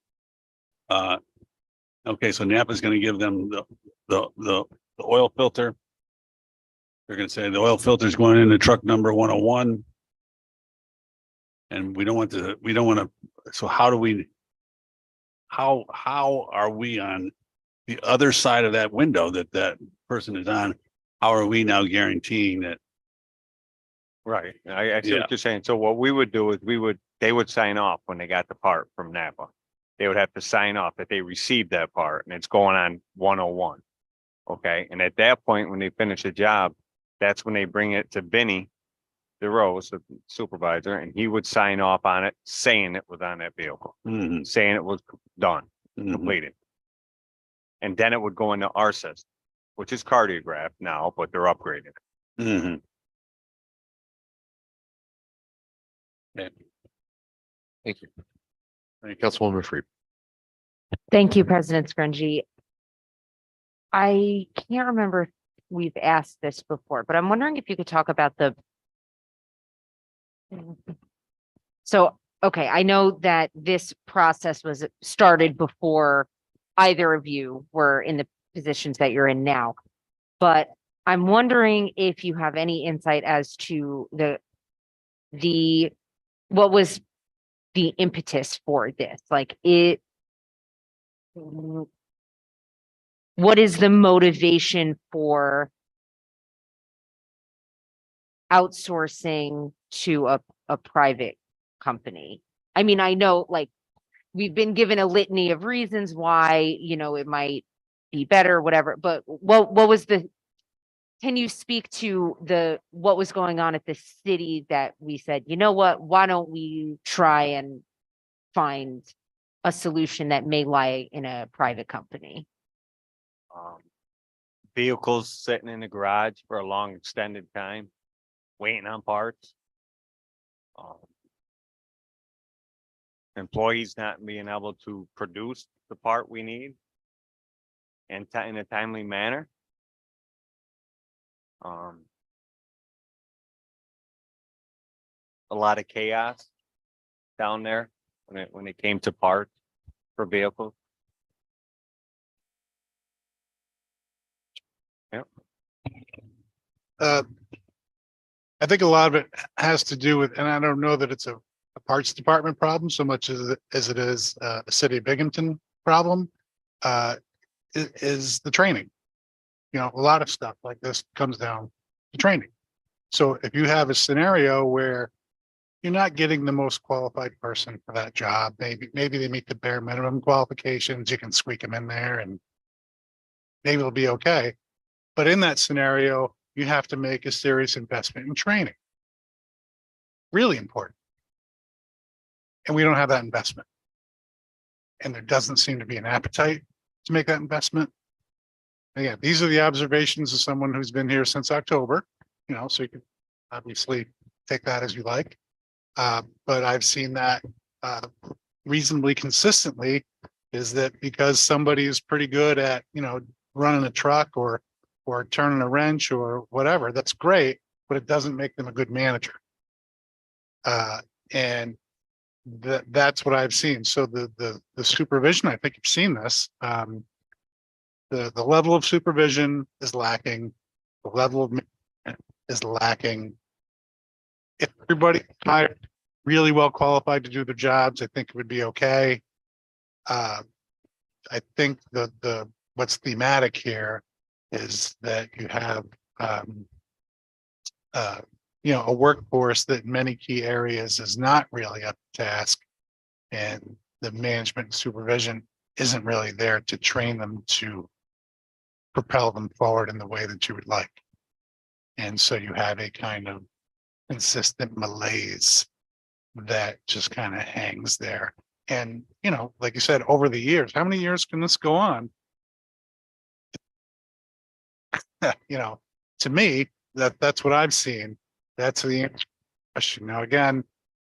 okay, so NAPA is going to give them the oil filter. They're going to say the oil filter is going into truck number 101. And we don't want to, so how are we on the other side of that window that person is on? How are we now guaranteeing that? right. I see Yeah. what you're saying. So what we would do is they would sign off when they got the part from NAPA. They would have to sign off that they received that part and it's going on 101. Okay, and at that point, when they finish the job, that's when they bring it to Benny DeRose, the supervisor, and he would sign off on it, saying it was on that vehicle, Mhm, saying it was done, mhm. completed. And then it would go into our system, which is cardiograph now, but they're upgrading it. Mhm. Thank you. Councilwoman Freed. Thank you, President Scrungy. I can't remember if we've asked this before, but I'm wondering if you could talk about so, okay, I know that this process was started before either of you were in the positions that you're in now. But I'm wondering if you have any insight as to what was the impetus for this? Like what is the motivation for outsourcing to a private company? I mean, I know like we've been given a litany of reasons why, it might be better, whatever, but can you speak to what was going on at the city that we said, you know what, why don't we try and find a solution that may lie in a private company? Vehicles sitting in the garage for a long extended time, waiting on parts. Employees not being able to produce the part we need and in a timely manner. A lot of chaos down there when it came to parts for vehicles. I think a lot of it has to do with, and I don't know that it's a parts department problem so much as it is a city of Binghamton problem, is the training. A lot of stuff like this comes down to training. So if you have a scenario where you're not getting the most qualified person for that job, maybe they meet the bare minimum qualifications, you can squeak them in there and maybe it'll be okay. But in that scenario, you have to make a serious investment in training. Really important. And we don't have that investment. And there doesn't seem to be an appetite to make that investment. Again, these are the observations of someone who's been here since October, so you can obviously take that as you like. But I've seen that reasonably consistently is that because somebody is pretty good at, running a truck or turning a wrench or whatever, that's great, but it doesn't make them a good manager. And that's what I've seen. So the supervision, I think you've seen this. The level of supervision is lacking. The level of is lacking. If everybody hired really well qualified to do their jobs, I think it would be okay. I think what's thematic here is that you have a workforce that in many key areas is not really up to task, and the management and supervision isn't really there to train them to propel them forward in the way that you would like. And so you have a kind of consistent malaise that just kind of hangs there. And, you know, like you said, over the years, how many years can this go on? You know, to me, that's what I've seen. That's the question. Now, again,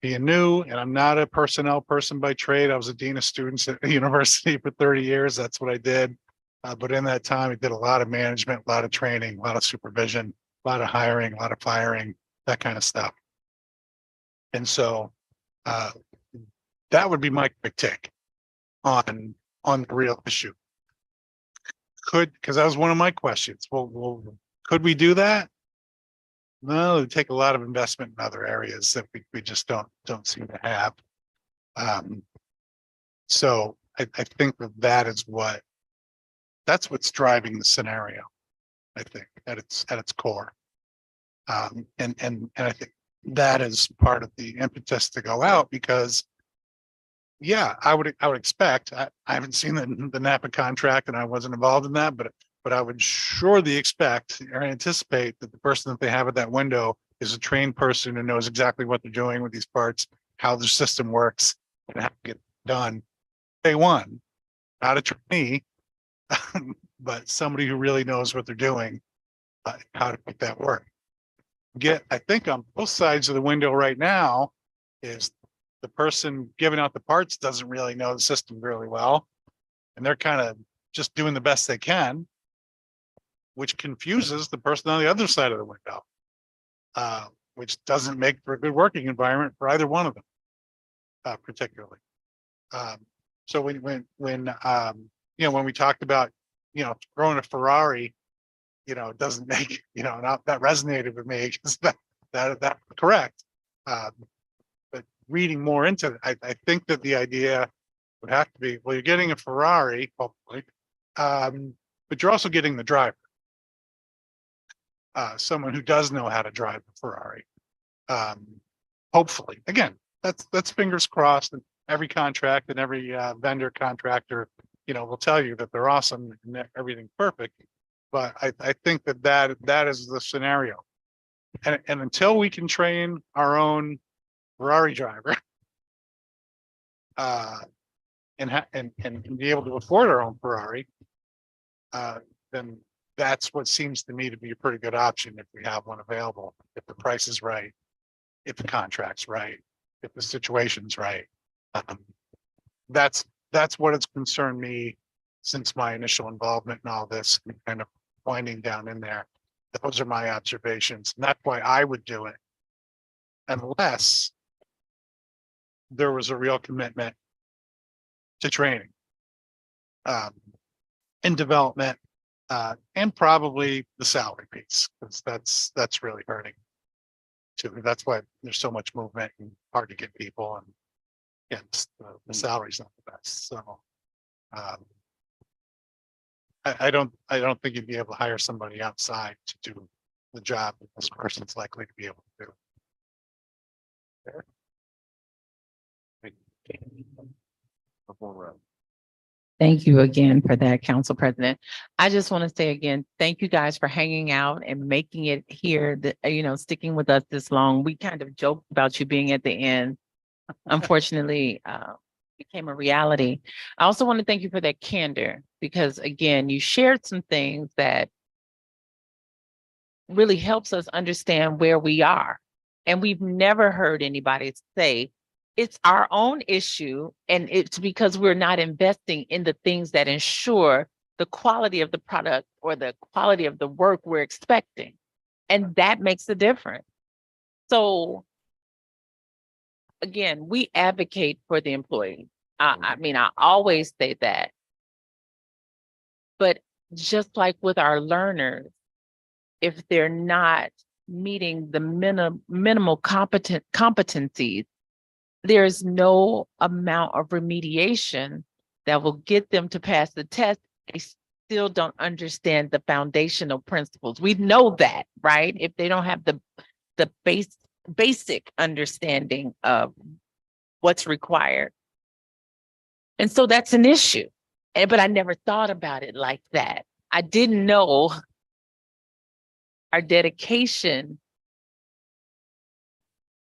being new, and I'm not a personnel person by trade. I was a dean of students at the university for 30 years. That's what I did. But in that time, I did a lot of management, a lot of training, a lot of supervision, a lot of hiring, a lot of firing, that kind of stuff. And so that would be my quick take on the real issue. Because that was one of my questions. Well, could we do that? No, it would take a lot of investment in other areas that we just don't seem to have. So I think that is that's what's driving the scenario. I think at its core. And I think that is part of the impetus to go out, because yeah, I would expect, I haven't seen the NAPA contract and I wasn't involved in that, but I would surely expect or anticipate that the person that they have at that window is a trained person who knows exactly what they're doing with these parts, how the system works, and how to get it done. Day one, not a trainee, but somebody who really knows what they're doing, how to make that work. I think on both sides of the window right now is the person giving out the parts doesn't really know the system really well. And they're kind of just doing the best they can, which confuses the person on the other side of the window, which doesn't make for a good working environment for either one of them, particularly. So when you know, when we talked about, you know, throwing a Ferrari, you know, it doesn't make, you know, that resonated with me, because that's correct. But reading more into it, I think that the idea would have to be, well, you're getting a Ferrari, hopefully, but you're also getting the driver, someone who does know how to drive a Ferrari. Hopefully, again, that's fingers crossed, and every contract and every vendor contractor, you know, will tell you that they're awesome and that everything's perfect. But I think that is the scenario. And until we can train our own Ferrari driver and be able to afford our own Ferrari, then that's what seems to me to be a pretty good option if we have one available, if the price is right, if the contract's right, if the situation's right. That's what has concerned me since my initial involvement in all this, and kind of winding down in there. Those are my observations, and that's why I would do it unless there was a real commitment to training and development, and probably the salary piece, because that's really hurting too. That's why there's so much movement and hard to get people, and the salary's not the best. So I don't think you'd be able to hire somebody outside to do the job that this person's likely to be able to do. Thank you again for that, Council President. I just want to say again, thank you guys for hanging out and making it here, you know, sticking with us this long. We kind of joked about you being at the end. Unfortunately, became a reality. I also want to thank you for that candor, because again, you shared some things that really helps us understand where we are. And we've never heard anybody say it's our own issue, and it's because we're not investing in the things that ensure the quality of the product or the quality of the work we're expecting. And that makes a difference. So again, we advocate for the employee. I mean, I always say that. But just like with our learners, if they're not meeting the minimal competencies, there's no amount of remediation that will get them to pass the test. They still don't understand the foundational principles. We know that, right? If they don't have the basic understanding of what's required. And so that's an issue. but I never thought about it like that. I didn't know our dedication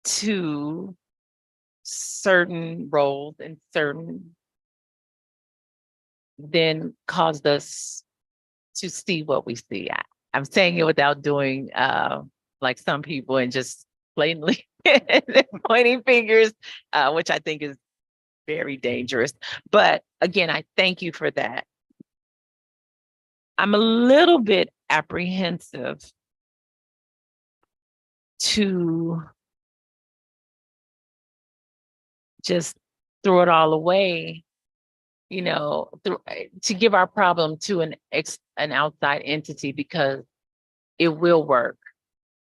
to certain roles and certain then caused us to see what we see. I'm saying it without doing like some people and just blatantly pointing fingers, which I think is very dangerous. But again, I thank you for that. I'm a little bit apprehensive to just throw it all away, you know, to give our problem to an outside entity, because it will work.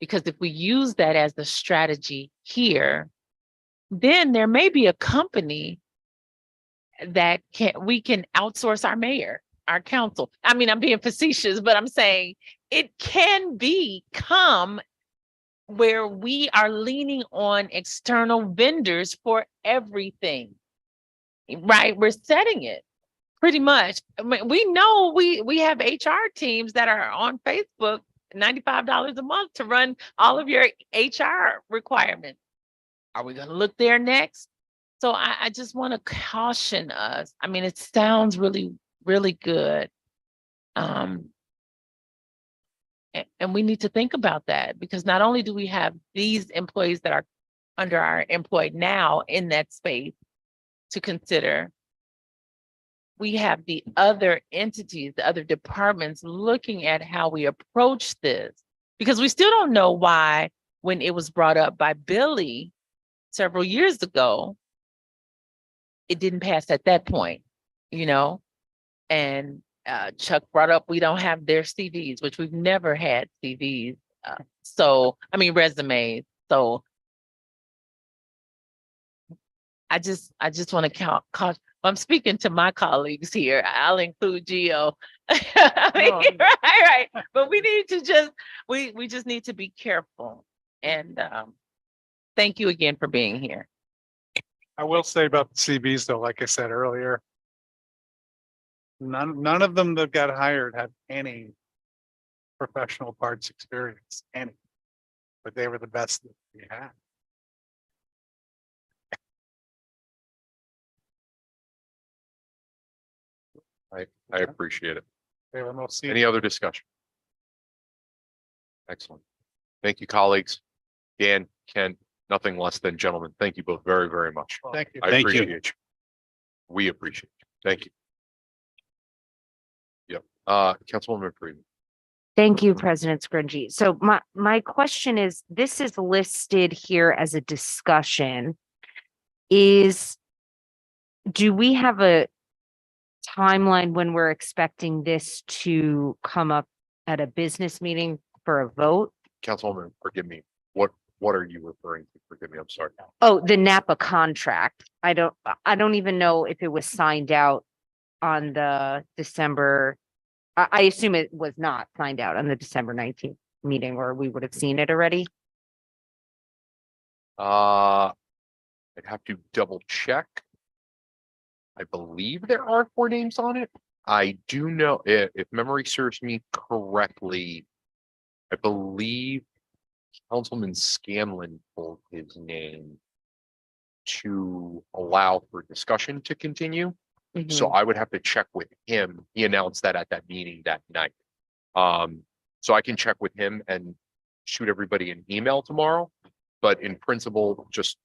Because if we use that as the strategy here, then there may be a company that we can outsource our mayor, our council. I mean, I'm being facetious, but I'm saying it can become where we are leaning on external vendors for everything, right? We're setting it pretty much. I mean, we know we have HR teams that are on Facebook, $95 a month to run all of your HR requirements. Are we going to look there next? So I just want to caution us. I mean, it sounds really, really good. And we need to think about that, because not only do we have these employees that are under our employed now in that space to consider, we have the other entities, the other departments looking at how we approach this, because we still don't know why, when it was brought up by Billy several years ago, it didn't pass at that point, you know? And Chuck brought up, we don't have their CVs, which we've never had CVs. Resumes. So I just want to I'm speaking to my colleagues here. I'll include Gio. Right. But we need to we just need to be careful. And thank you again for being here. I will say about the CVs though, like I said earlier, none of them that got hired had any professional parts experience, any, but they were the best that we had. I appreciate it. They were most Any other discussion? Excellent. Thank you, colleagues. Dan, Ken, nothing less than gentlemen. Thank you both very, very much. Thank you. I Thank you. appreciate you. We appreciate you. Thank you. Yep. Councilwoman Freeman. Thank you, President Scringy. So my question is, this is listed here as a discussion. Do we have a timeline when we're expecting this to come up at a business meeting for a vote? Councilwoman, forgive me. What are you referring to? Forgive me. I'm sorry. Oh, the NAPA contract. I don't even know if it was signed out on the December. I assume it was not signed out on the December 19th meeting, or we would have seen it already. I'd have to double check. I believe there are 4 names on it. I do know, if memory serves me correctly, I believe Councilman Scanlon pulled his name to allow for discussion to continue. So I would have to check with him. He announced that at that meeting that night. So I can check with him and shoot everybody an email tomorrow. But in principle, just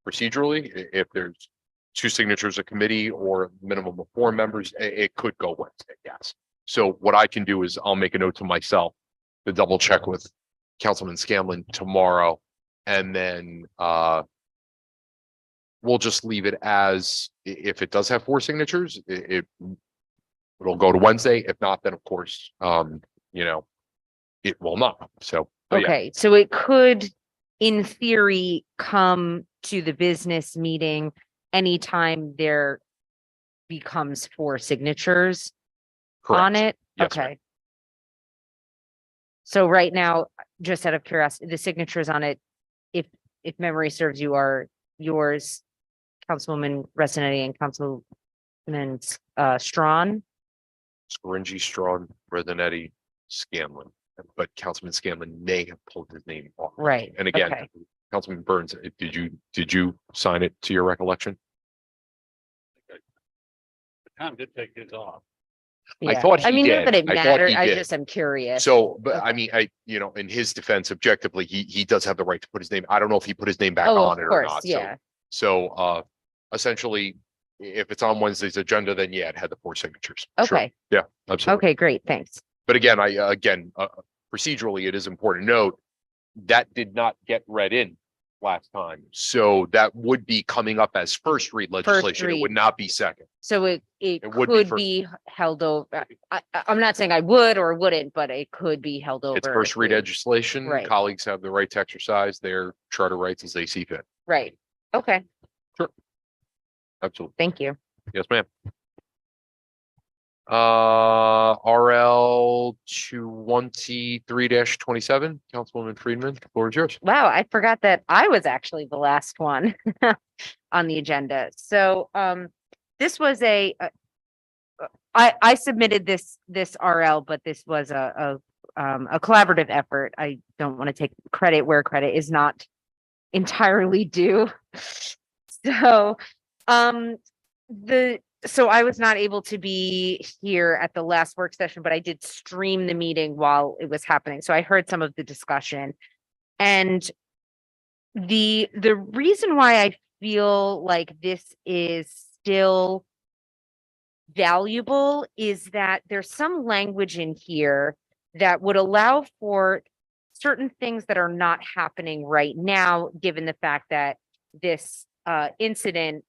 procedurally, if there's 2 signatures a committee or a minimum of 4 members, it could go Wednesday, yes. So what I can do is I'll make a note to myself to double check with Councilman Scanlon tomorrow, and then we'll just leave it as, if it does have 4 signatures, it'll go to Wednesday. If not, then of course, it will not. So, but yeah. Okay, so it could, in theory, come to the business meeting anytime there becomes 4 signatures on Correct. it? Yes, ma'am. Okay. So right now, just out of curiosity, the signatures on it, if memory serves you, are yours, Councilwoman Resinetti and And then, Strawn, Scaringi, Strawn, Rezanetti, Scanlon. But Councilman Scanlon may have pulled his name off. right? And again, okay. Councilman Burns, did you sign it to your recollection? Tom did take his off. I Yeah. thought I he mean, not did. that it I thought mattered. he I did. just am curious. So, but I Okay. mean, in his defense, objectively, he does have the right to put his name. I don't know if he put his name back Oh, on of it or course, not. yeah. So essentially, if it's on Wednesday's agenda, then yeah, it had the 4 signatures. Sure. Okay. Yeah, absolutely. Okay, great, thanks. But again, procedurally, it is important to note that did not get read in last time. So that would be coming up as first read legislation. It would read. not be second. So it would be could for- be held over. I'm not saying I would or wouldn't, but it could be held over. It's first if read we- legislation. Right. Colleagues have the right to exercise their charter rights as they see fit. Right, okay, Absolutely. thank you. Yes, ma'am. RL 23-27, Councilwoman Friedman, the floor is yours. Wow, I forgot that I was actually the last one on the agenda. So this was I submitted this RL, but this was a collaborative effort. I don't want to take credit where credit is not entirely due. So so I was not able to be here at the last work session, but I did stream the meeting while it was happening. So I heard some of the discussion. And the reason why I feel like this is still valuable is that there's some language in here that would allow for certain things that are not happening right now, given the fact that this incident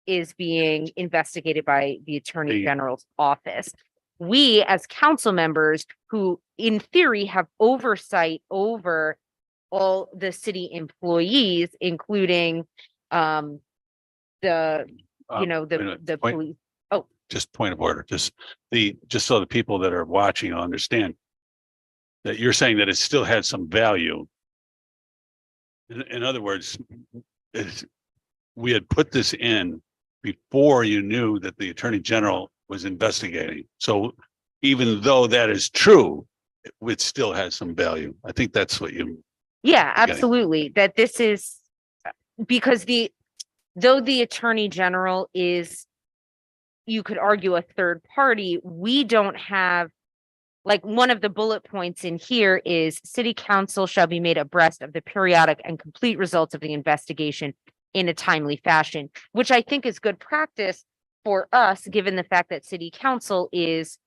is being investigated by the Attorney General's office. We, as council members who in theory have oversight over all the city employees, including the Wait a minute. the Point- police. Just point of order, just so the people that are watching understand that you're saying that it still had some value. In other words, we had put this in before you knew that the Attorney General was investigating. So even though that is true, it still has some value. I think that's what you. Yeah, getting. absolutely. That this is because though the Attorney General is, you could argue, a third party, we don't have, like, one of the bullet points in here is City Council shall be made abreast of the periodic and complete results of the investigation in a timely fashion, which I think is good practice for us, given the fact that City Council is,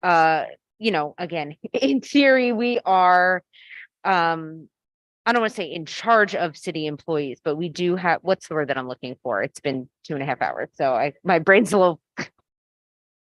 again, in theory, we are, I don't want to say in charge of city employees, but we do have, what's the word that I'm looking for? It's been 2.5 hours, so my brain's a little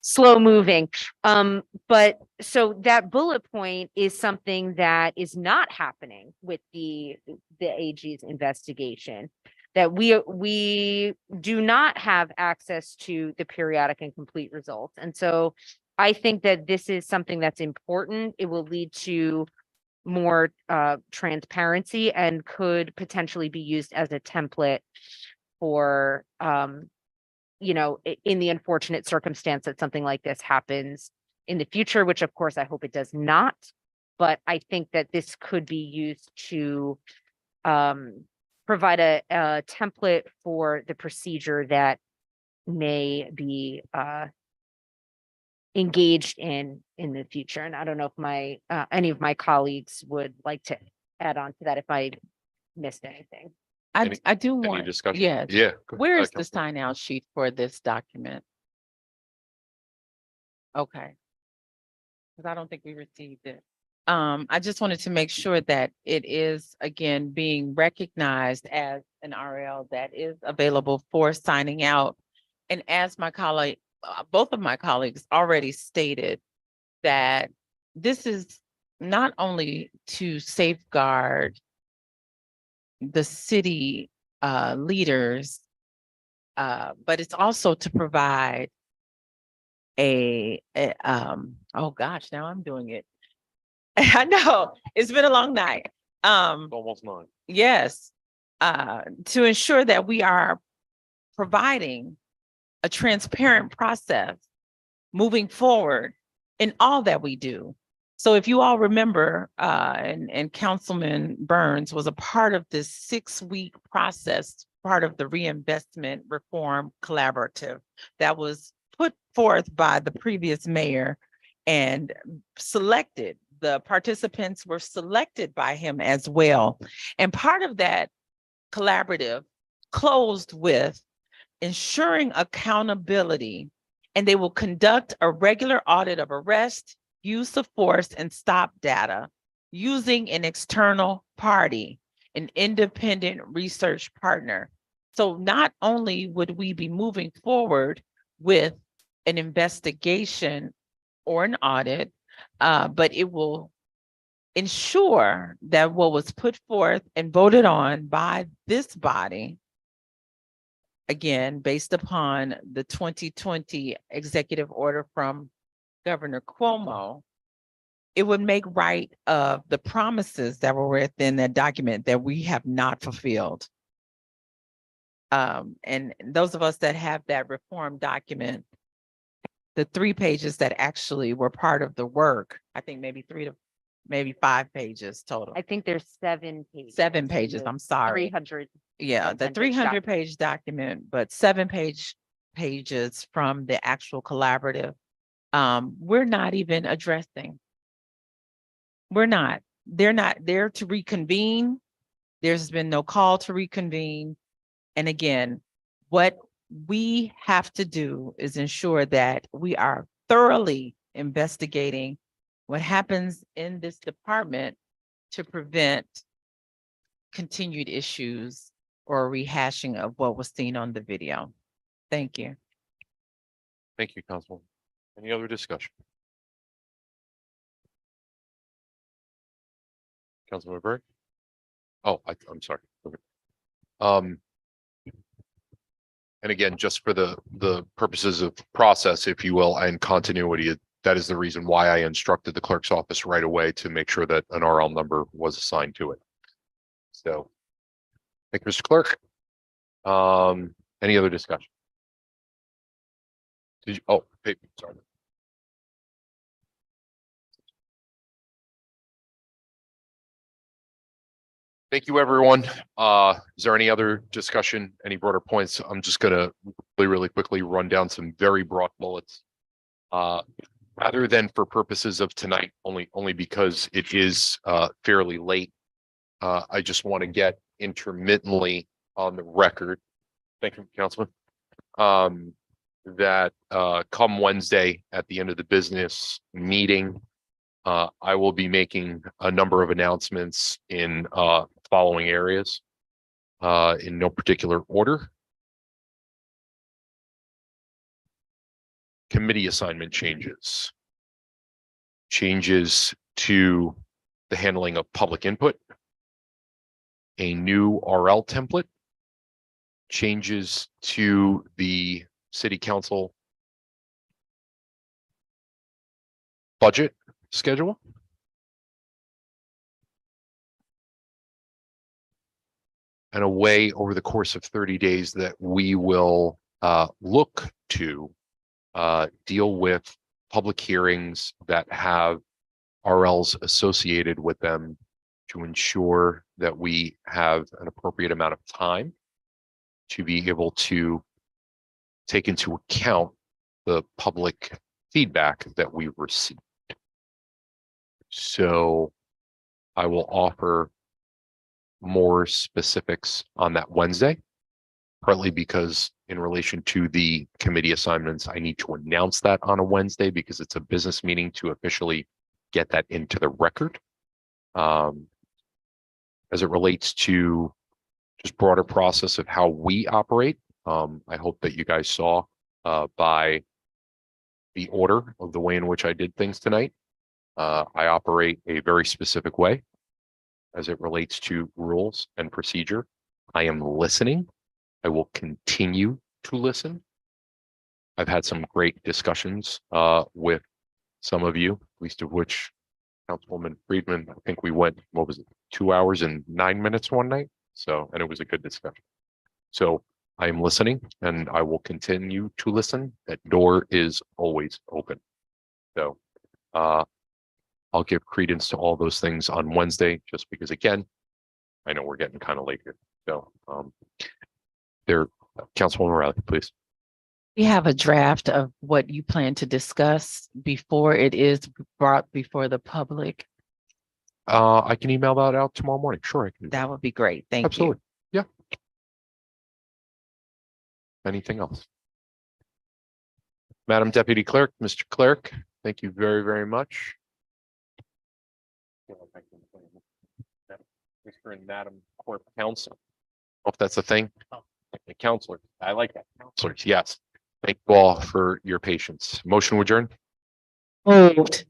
slow moving. But so that bullet point is something that is not happening with the AG's investigation, that we do not have access to the periodic and complete results. And so I think that this is something that's important. It will lead to more transparency and could potentially be used as a template for in the unfortunate circumstance that something like this happens in the future, which of course I hope it does not. But I think that this could be used to provide a template for the procedure that may be engaged in the future. And I don't know if any of my colleagues would like to add on to that if I missed anything. I do Any want, discussion? yes. Yeah. go Where ahead, is the Councilman. sign out sheet for this document? Okay. Because I don't think we received it. I just wanted to make sure that it is, again, being recognized as an RL that is available for signing out. And as my colleague, both of my colleagues already stated, that this is not only to safeguard the city leaders, but it's also to provide oh gosh, now I'm doing it. I know it's been a long night. Almost 9. Yes, to ensure that we are providing a transparent process moving forward in all that we do. So if you all remember, and Councilman Burns was a part of this 6-week process, part of the reinvestment reform collaborative that was put forth by the previous mayor and selected. The participants were selected by him as well. And part of that collaborative closed with ensuring accountability, and they will conduct a regular audit of arrest, use of force, and stop data using an external party, an independent research partner. So not only would we be moving forward with an investigation or an audit, but it will ensure that what was put forth and voted on by this body, again, based upon the 2020 executive order from Governor Cuomo, it would make right of the promises that were within that document that we have not fulfilled. And those of us that have that reform document, the 3 pages that actually were part of the work, I think maybe 3 to maybe 5 pages total. I think there's 7 pages. 7 pages, I'm sorry. 300. Yeah, the 300-page document, but 7 pages from the actual collaborative. We're not even addressing. We're not. They're not there to reconvene. There's been no call to reconvene. And again, what we have to do is ensure that we are thoroughly investigating what happens in this department to prevent continued issues or rehashing of what was seen on the video. Thank you. Thank you, Councilwoman. Any other discussion? Councilman Berg? Oh, I'm sorry. Okay. And again, just for the purposes of process, if you will, and continuity, that is the reason why I instructed the clerk's office right away to make sure that an RL number was assigned to it. So, thank you, Mr. Clerk. Any other discussion? Did you, oh, hey, sorry. Thank you, everyone. Is there any other discussion, any broader points? I'm just gonna really quickly run down some very broad bullets. Rather than for purposes of tonight, only because it is fairly late. I just want to get intermittently on the record. Thank you, Councilman. That come Wednesday at the end of the business meeting, I will be making a number of announcements in following areas in no particular order. Committee assignment changes. Changes to the handling of public input. A new RL template. Changes to the city council budget schedule. And a way over the course of 30 days that we will look to deal with public hearings that have RLs associated with them to ensure that we have an appropriate amount of time to be able to take into account the public feedback that we received. So I will offer more specifics on that Wednesday, partly because in relation to the committee assignments, I need to announce that on a Wednesday because it's a business meeting to officially get that into the record. As it relates to just broader process of how we operate, I hope that you guys saw by the order of the way in which I did things tonight. I operate a very specific way as it relates to rules and procedure. I am listening. I will continue to listen. I've had some great discussions with some of you, least of which Councilwoman Friedman, I think we went, what was it, 2 hours and 9 minutes one night? So, and it was a good discussion. So I am listening and I will continue to listen. That door is always open. So, I'll give credence to all those things on Wednesday, just because again, I know we're getting kind of late here. So, Councilwoman Riley, please. We have a draft of what you plan to discuss before it is brought before the public. I can email that out tomorrow morning. Sure, I can. do that. That would be great. Thank you. Absolutely. Yeah. Anything else? Madam Deputy Clerk, Mr. Clerk, thank you very, very much. Mr. and Madam Court Counsel. If that's a thing. The counselor. I like that. Counselors, yes. Thank you all for your patience. Motion to adjourn. Moved.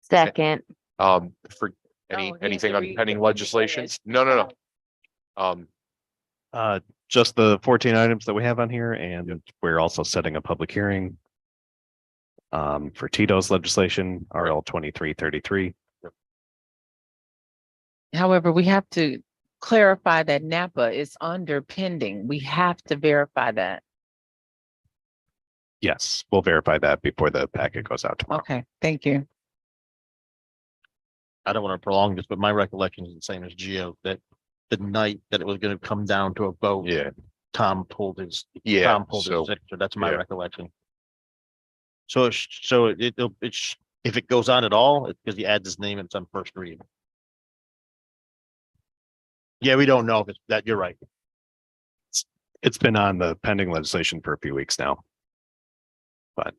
Second. For Oh, he has anything to on read pending what he legislation? said. No. Just the 14 items that we have on here, and we're also setting a public hearing for Tito's legislation, RL 2333. However, we have to clarify that NAPA is under pending. We have to verify that. Yes, we'll verify that before the packet goes out tomorrow. Okay, thank you. I don't want to prolong this, but my recollection is the same as Gio, that the night that it was going to come down to a vote, Yeah, Tom pulled his so, signature. That's my yeah. recollection. So, if it goes on at all, it's because he adds his name and it's on first read. Yeah, we don't know if it's that, you're right. It's been on the pending legislation for a few weeks now. But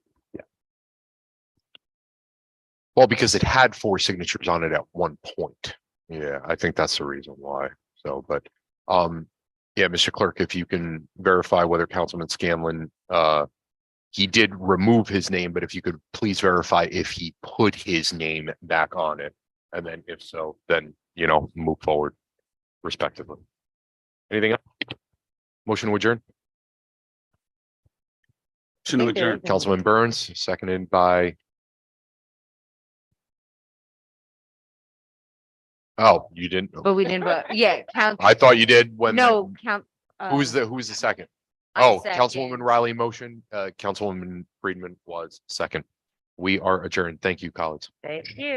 Well, because it had 4 signatures on it at one point. Yeah, I think that's the reason why. So, but, yeah, Mr. Clerk, if you can verify whether Councilman Scanlon, he did remove his name, but if you could please verify if he put his name back on it. And then if so, then, move forward respectively. Anything else? Motion to adjourn. Motion to adjourn. Councilman Burns, seconded by. Oh, you didn't? But we didn't vote. Yeah, count. I thought you did when. No, count. Who's the second? I Oh, second. Councilwoman Riley motion, Councilwoman Friedman was second. We are adjourned. Thank you, colleagues. Thank you.